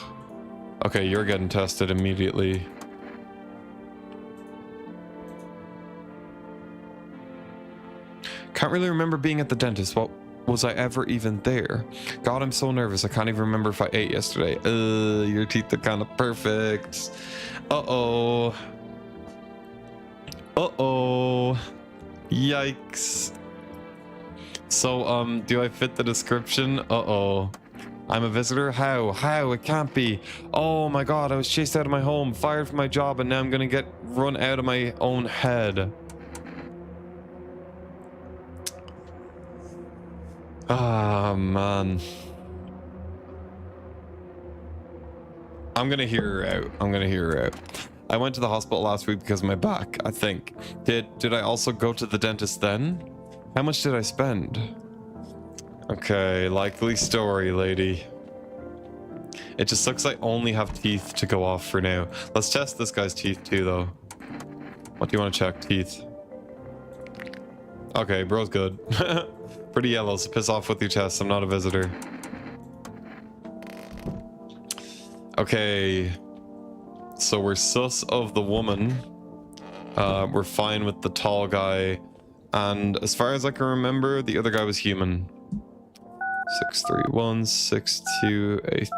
Okay, you're getting tested immediately. Can't really remember being at the dentist. What was I ever even there? God, I'm so nervous. I can't even remember if I ate yesterday. Your teeth are kind of perfect. Uh-oh. Uh-oh. Yikes. So, do I fit the description? Uh-oh. I'm a visitor? How? How? It can't be. Oh my god, I was chased out of my home, fired from my job, and now I'm gonna get run out of my own head. Ah, man. I'm gonna hear her out. I'm gonna hear her out. I went to the hospital last week because of my back, I think. Did I also go to the dentist then? How much did I spend? Okay, likely story, lady. It just sucks I only have teeth to go off for now. Let's test this guy's teeth too, though. What do you want to check? Teeth. Okay, bro's good. Pretty yellow, so piss off with your test. I'm not a visitor. Okay. So we're sus of the woman. We're fine with the tall guy. And as far as I can remember, the other guy was human. 631 628.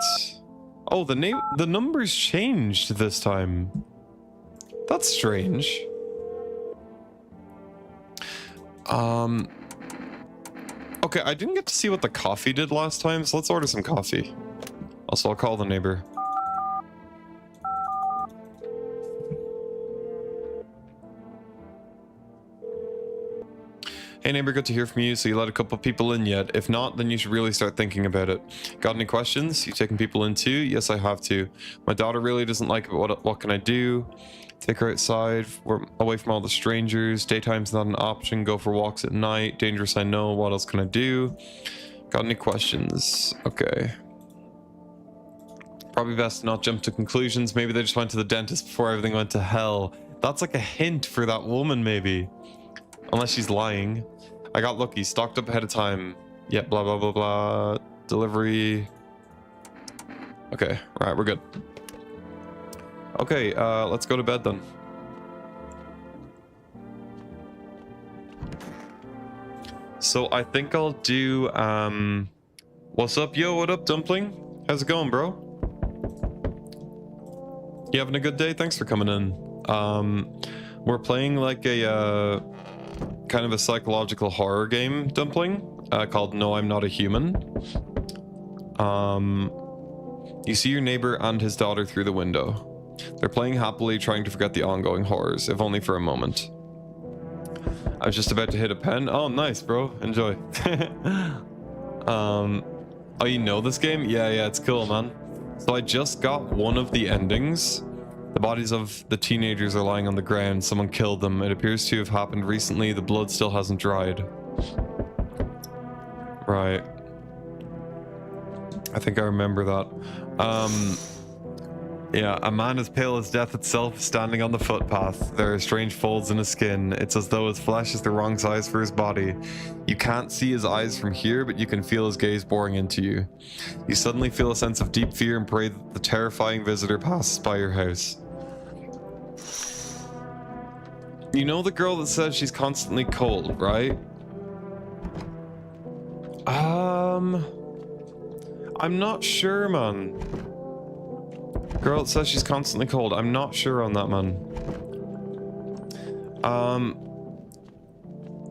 Oh, the numbers changed this time. That's strange. Okay, I didn't get to see what the coffee did last time, so let's order some coffee. Also, I'll call the neighbor. Hey neighbor, good to hear from you. So you let a couple people in yet? If not, then you should really start thinking about it. Got any questions? You taking people in too? Yes, I have to. My daughter really doesn't like it, but what can I do? Take her outside, away from all the strangers. Daytime's not an option. Go for walks at night. Dangerous, I know. What else can I do? Got any questions? Okay. Probably best to not jump to conclusions. Maybe they just went to the dentist before everything went to hell. That's like a hint for that woman, maybe. Unless she's lying. I got lucky. Stocked up ahead of time. Yeah, blah, blah, blah, blah. Delivery. Okay, alright, we're good. Okay, let's go to bed then. So I think I'll do, what's up, yo, what up, Dumpling? How's it going, bro? You having a good day? Thanks for coming in. We're playing like a, kind of a psychological horror game, Dumpling, called No, I'm Not a Human. You see your neighbor and his daughter through the window. They're playing happily, trying to forget the ongoing horrors, if only for a moment. I was just about to hit a pen. Oh, nice, bro. Enjoy. Oh, you know this game? Yeah, it's cool, man. So I just got one of the endings. The bodies of the teenagers are lying on the ground. Someone killed them. It appears to have happened recently. The blood still hasn't dried. Right. I think I remember that. Yeah, a man as pale as death itself standing on the footpath. There are strange folds in his skin. It's as though his flesh is the wrong size for his body. You can't see his eyes from here, but you can feel his gaze boring into you. You suddenly feel a sense of deep fear and pray that the terrifying visitor passes by your house. You know the girl that says she's constantly cold, right? I'm not sure, man. Girl says she's constantly cold. I'm not sure on that, man.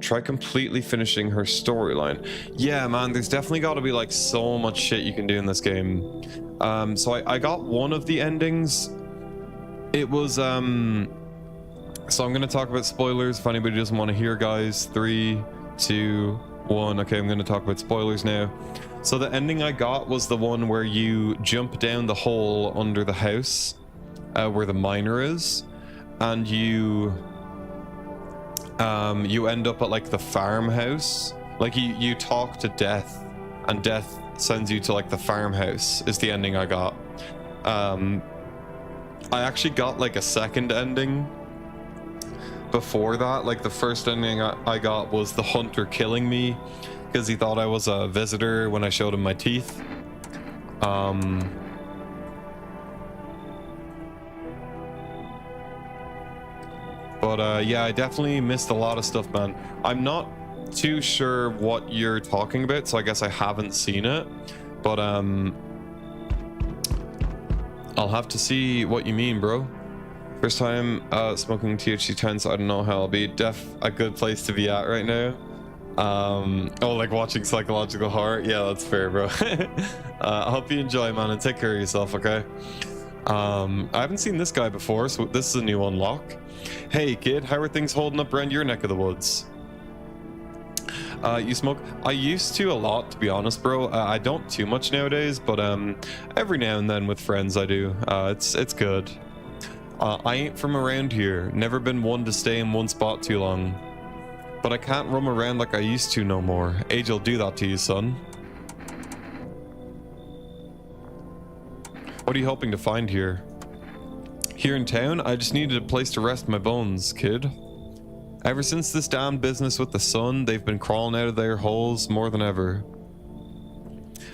Try completely finishing her storyline. Yeah, man, there's definitely got to be like so much shit you can do in this game. So I got one of the endings. It was so I'm gonna talk about spoilers if anybody doesn't want to hear, guys. 3, 2, 1. Okay, I'm gonna talk about spoilers now. So the ending I got was the one where you jump down the hole under the house where the miner is, and you end up at like the farmhouse. Like you talk to Death, and Death sends you to like the farmhouse is the ending I got. I actually got like a second ending before that. Like the first ending I got was the hunter killing me because he thought I was a visitor when I showed him my teeth. Yeah, I definitely missed a lot of stuff, man. I'm not too sure what you're talking about, so I guess I haven't seen it, but I'll have to see what you mean, bro. First time smoking THC 10, so I don't know how I'll be. A good place to be at right now. Oh, like watching psychological horror? Yeah, that's fair, bro. I hope you enjoy, man, and take care of yourself, okay? I haven't seen this guy before, so this is a new unlock. Hey, kid, how are things holding up around your neck of the woods? You smoke? I used to a lot, to be honest, bro. I don't too much nowadays, but every now and then with friends I do. It's good. I ain't from around here. Never been one to stay in one spot too long. But I can't roam around like I used to no more. Age will do that to you, son. What are you hoping to find here? Here in town, I just needed a place to rest my bones, kid. Ever since this damn business with the sun, they've been crawling out of their holes more than ever.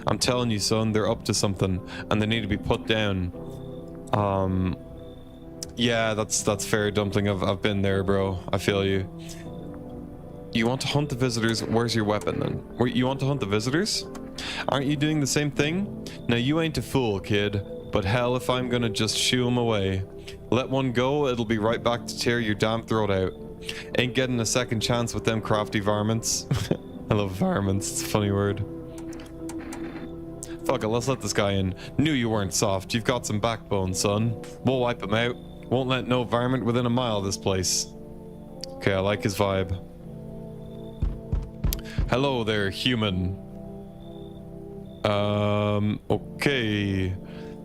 I'm telling you, son, they're up to something, and they need to be put down. Yeah, that's fair, Dumpling. I've been there, bro. I feel you. You want to hunt the visitors? Where's your weapon, then? You want to hunt the visitors? Aren't you doing the same thing? Now, you ain't a fool, kid. But hell if I'm gonna just shoo him away. Let one go, it'll be right back to tear your damn throat out. Ain't getting a second chance with them crafty varmints. I love varmints, it's a funny word. Fuck it, let's let this guy in. Knew you weren't soft, you've got some backbone, son. We'll wipe him out. Won't let no varmint within a mile of this place. Okay, I like his vibe. Hello there, human. Okay.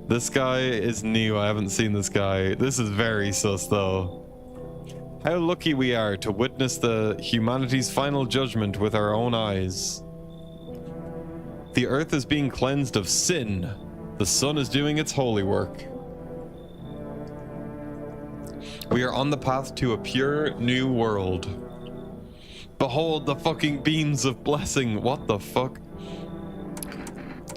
This guy is new. I haven't seen this guy. This is very sus, though. How lucky we are to witness the humanity's final judgment with our own eyes. The earth is being cleansed of sin. The sun is doing its holy work. We are on the path to a pure new world. Behold the fucking beams of blessing. What the fuck?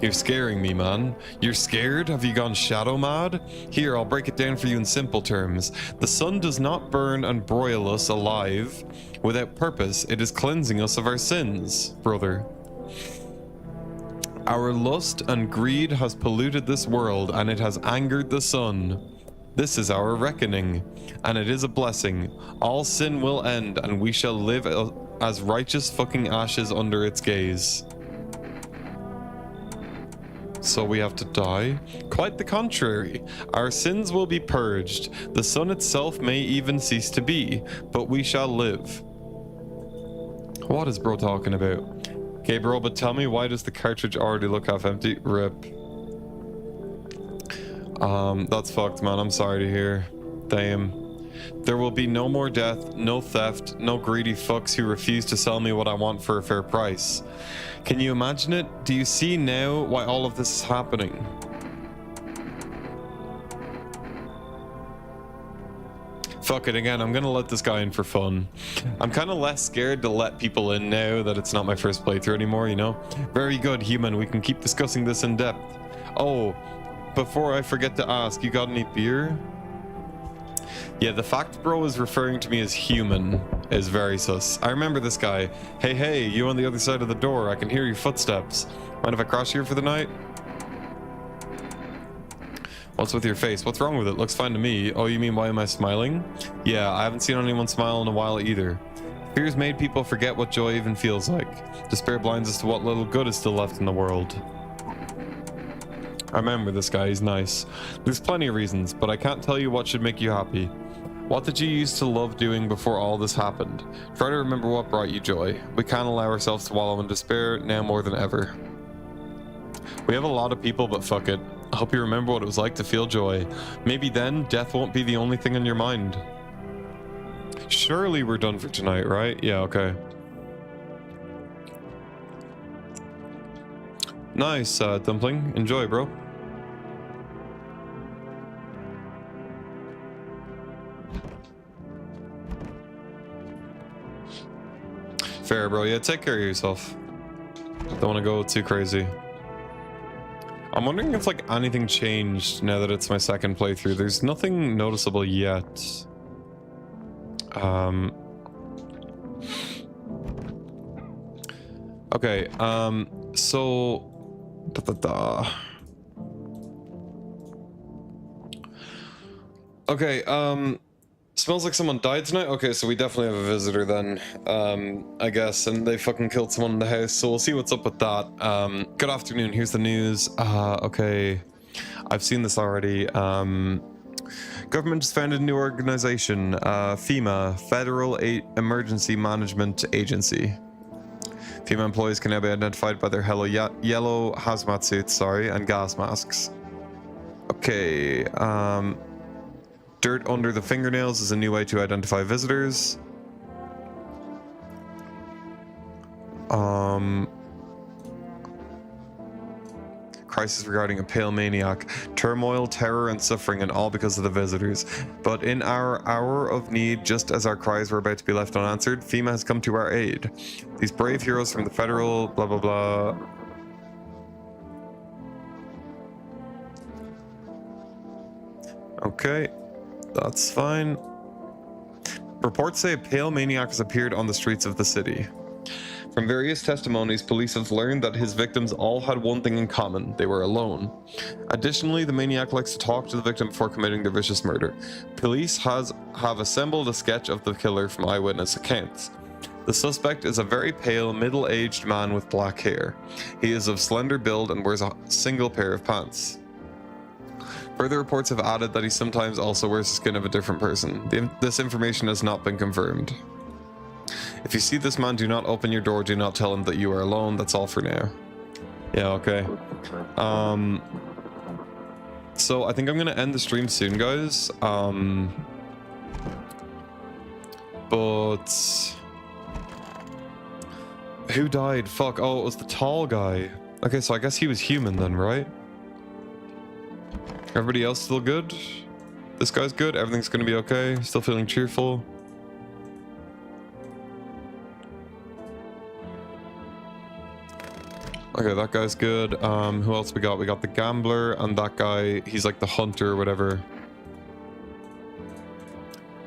You're scaring me, man. You're scared? Have you gone shadow mad? Here, I'll break it down for you in simple terms. The sun does not burn and broil us alive without purpose. It is cleansing us of our sins, brother. Our lust and greed has polluted this world, and it has angered the sun. This is our reckoning, and it is a blessing. All sin will end, and we shall live as righteous fucking ashes under its gaze. So we have to die? Quite the contrary. Our sins will be purged. The sun itself may even cease to be, but we shall live. What is bro talking about? Okay, bro, but tell me, why does the cartridge already look half empty? Rip. That's fucked, man. I'm sorry to hear. Damn. There will be no more death, no theft, no greedy fucks who refuse to sell me what I want for a fair price. Can you imagine it? Do you see now why all of this is happening? Fuck it, again, I'm gonna let this guy in for fun. I'm kind of less scared to let people in now that it's not my first playthrough anymore, you know? Very good, human. We can keep discussing this in depth. Oh, before I forget to ask, you got any beer? Yeah, the fact bro is referring to me as human is very sus. I remember this guy. Hey, hey, you on the other side of the door. I can hear your footsteps. Mind if I crash here for the night? What's with your face? What's wrong with it? Looks fine to me. Oh, you mean why am I smiling? Yeah, I haven't seen anyone smile in a while either. Fear's made people forget what joy even feels like. Despair blinds us to what little good is still left in the world. I remember this guy, he's nice. There's plenty of reasons, but I can't tell you what should make you happy. What did you used to love doing before all this happened? Try to remember what brought you joy. We can't allow ourselves to wallow in despair now more than ever. We have a lot of people, but fuck it. I hope you remember what it was like to feel joy. Maybe then, death won't be the only thing on your mind. Surely we're done for tonight, right? Yeah, okay. Nice, Dumpling. Enjoy, bro. Fair, bro. Yeah, take care of yourself. Don't want to go too crazy. I'm wondering if, like, anything changed now that it's my second playthrough. There's nothing noticeable yet. Okay, so... Okay, smells like someone died tonight? Okay, so we definitely have a visitor then, I guess, and they fucking killed someone in the house, so we'll see what's up with that. Good afternoon, here's the news. Okay, I've seen this already. Government has founded a new organization, FEMA, Federal Emergency Management Agency. FEMA employees can now be identified by their yellow hazmat suits, and gas masks. Okay, dirt under the fingernails is a new way to identify visitors. Crisis regarding a pale maniac. Turmoil, terror, and suffering, and all because of the visitors. But in our hour of need, just as our cries were about to be left unanswered, FEMA has come to our aid. These brave heroes from the federal blah blah blah. Okay, that's fine. Reports say a pale maniac has appeared on the streets of the city. From various testimonies, police have learned that his victims all had one thing in common: they were alone. Additionally, the maniac likes to talk to the victim before committing their vicious murder. Police have assembled a sketch of the killer from eyewitness accounts. The suspect is a very pale, middle-aged man with black hair. He is of slender build and wears a single pair of pants. Further reports have added that he sometimes also wears the skin of a different person. This information has not been confirmed. If you see this man, do not open your door, do not tell him that you are alone. That's all for now. Yeah, okay. So I think I'm gonna end the stream soon, guys. But who died? Fuck. Oh, it was the tall guy. Okay, so I guess he was human then, right? Everybody else still good? This guy's good. Everything's gonna be okay. Still feeling cheerful. Okay, that guy's good. Who else we got? We got the gambler and that guy. He's like the hunter or whatever.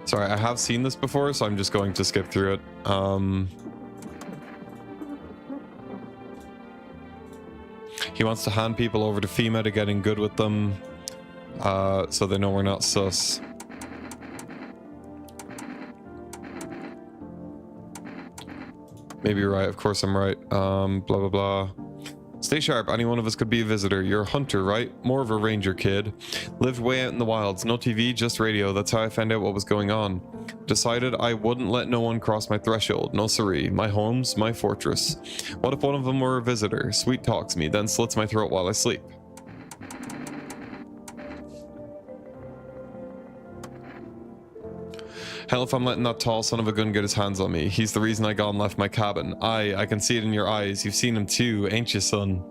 Sorry, I have seen this before, so I'm just going to skip through it. He wants to hand people over to FEMA to get in good with them, so they know we're not sus. Maybe you're right. Of course I'm right. Blah, blah, blah. Stay sharp. Any one of us could be a visitor. You're a hunter, right? More of a ranger, kid. Lived way out in the wilds. No TV, just radio. That's how I found out what was going on. Decided I wouldn't let no one cross my threshold. No siree. My home's my fortress. What if one of them were a visitor? Sweet talks me, then slits my throat while I sleep. Hell if I'm letting that tall son of a gun get his hands on me. He's the reason I got and left my cabin. I can see it in your eyes. You've seen him too, ain't you, son?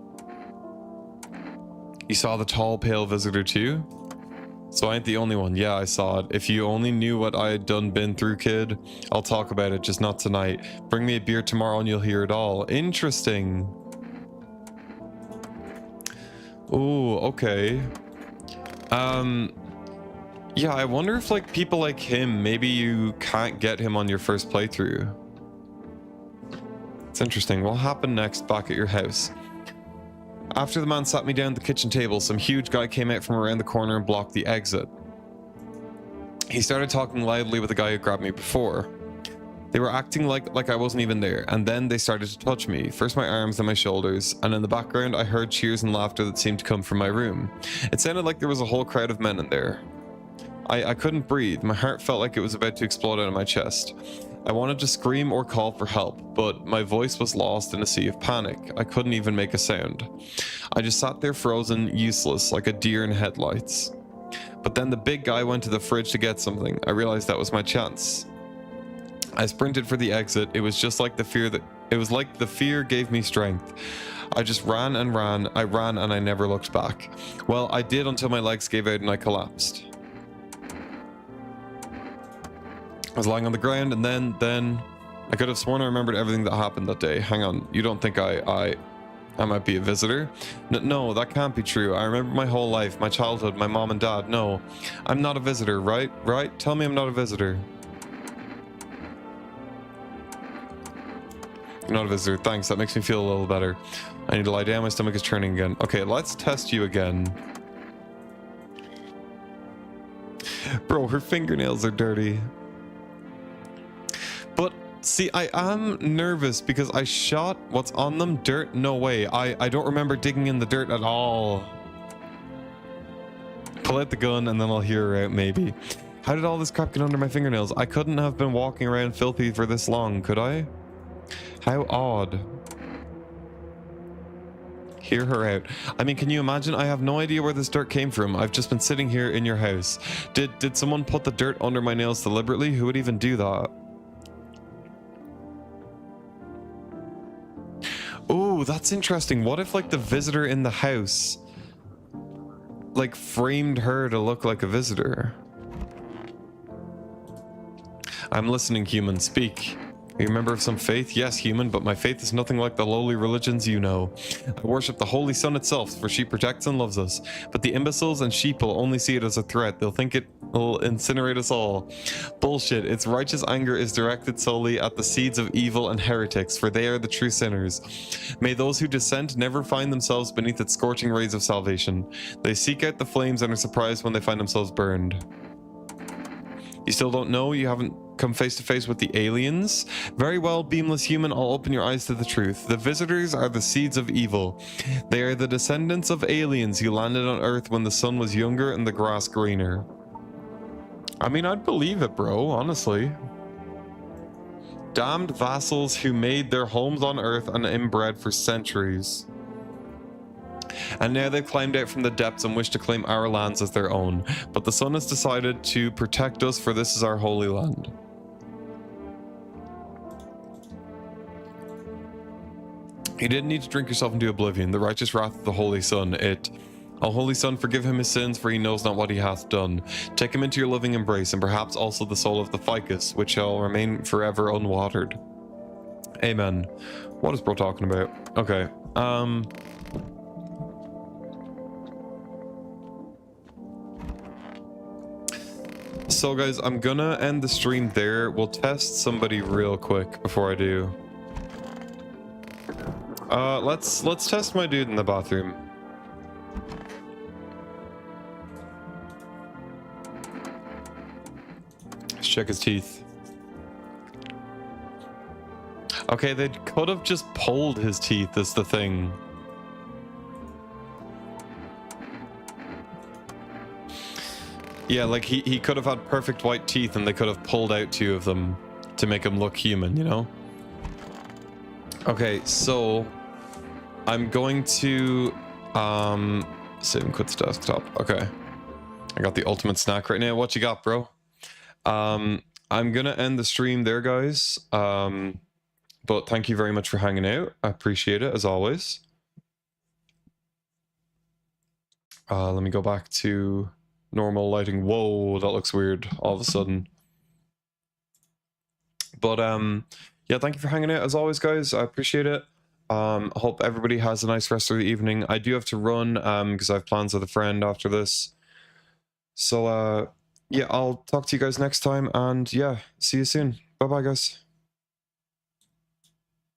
You saw the tall, pale visitor too? So I ain't the only one. Yeah, I saw it. If you only knew what I had been through, kid. I'll talk about it, just not tonight. Bring me a beer tomorrow and you'll hear it all. Interesting. Ooh, okay. Yeah, I wonder if like people like him, maybe you can't get him on your first playthrough. It's interesting. What happened next back at your house? After the man sat me down at the kitchen table, some huge guy came out from around the corner and blocked the exit. He started talking loudly with the guy who grabbed me before. They were acting like I wasn't even there, and then they started to touch me. First my arms, then my shoulders, and in the background I heard cheers and laughter that seemed to come from my room. It sounded like there was a whole crowd of men in there. I couldn't breathe. My heart felt like it was about to explode out of my chest. I wanted to scream or call for help, but my voice was lost in a sea of panic. I couldn't even make a sound. I just sat there frozen, useless, like a deer in headlights. But then the big guy went to the fridge to get something. I realized that was my chance. I sprinted for the exit. It was just like the fear gave me strength. I just ran and ran. I ran and I never looked back. Well, I did until my legs gave out and I collapsed. I was lying on the ground, and then I could have sworn I remembered everything that happened that day. Hang on, you don't think I might be a visitor? No, that can't be true. I remember my whole life, my childhood, my mom and dad. No, I'm not a visitor, right? Right? Tell me I'm not a visitor. You're not a visitor. Thanks, that makes me feel a little better. I need to lie down, my stomach is churning again. Okay, let's test you again. Bro, her fingernails are dirty. But see, I am nervous because I shot what's on them. Dirt? No way. I don't remember digging in the dirt at all. Pull out the gun and then I'll hear her out maybe. How did all this crap get under my fingernails? I couldn't have been walking around filthy for this long, could I? How odd. Hear her out. I mean, can you imagine? I have no idea where this dirt came from. I've just been sitting here in your house. Did someone put the dirt under my nails deliberately? Who would even do that? Oh, that's interesting. What if like the visitor in the house like framed her to look like a visitor? I'm listening, human. Speak. Are you a member of some faith? Yes, human, but my faith is nothing like the lowly religions you know. I worship the Holy Sun itself, for she protects and loves us. But the imbeciles and sheeple only see it as a threat. They'll think it will incinerate us all. Bullshit. Its righteous anger is directed solely at the seeds of evil and heretics, for they are the true sinners. May those who dissent never find themselves beneath its scorching rays of salvation. They seek out the flames and are surprised when they find themselves burned. You still don't know? You haven't come face to face with the aliens? Very well, beamless human, I'll open your eyes to the truth. The visitors are the seeds of evil. They are the descendants of aliens who landed on Earth when the sun was younger and the grass greener. I mean, I'd believe it, bro, honestly. Damned vassals who made their homes on Earth and inbred for centuries. And now they've climbed out from the depths and wish to claim our lands as their own. But the sun has decided to protect us, for this is our holy land. You didn't need to drink yourself into oblivion. The righteous wrath of the Holy Sun, O Holy Son, forgive him his sins, for he knows not what he hath done. Take him into your loving embrace, and perhaps also the soul of the ficus, which shall remain forever unwatered. Amen. What is bro talking about? Okay, so guys, I'm gonna end the stream there. We'll test somebody real quick before I do. Let's test my dude in the bathroom. Let's check his teeth. Okay, they could have just pulled his teeth, is the thing. Yeah, like he could have had perfect white teeth and they could have pulled out 2 of them to make him look human, you know? Okay, so I'm going to save and quit the desktop. Okay. I got the ultimate snack right now. What you got, bro? I'm gonna end the stream there, guys. But thank you very much for hanging out. I appreciate it as always. Let me go back to normal lighting. Whoa, that looks weird all of a sudden. But yeah, thank you for hanging out as always, guys. I appreciate it. I hope everybody has a nice rest of the evening. I do have to run because I have plans with a friend after this. So yeah, I'll talk to you guys next time, and yeah, see you soon. Bye bye, guys.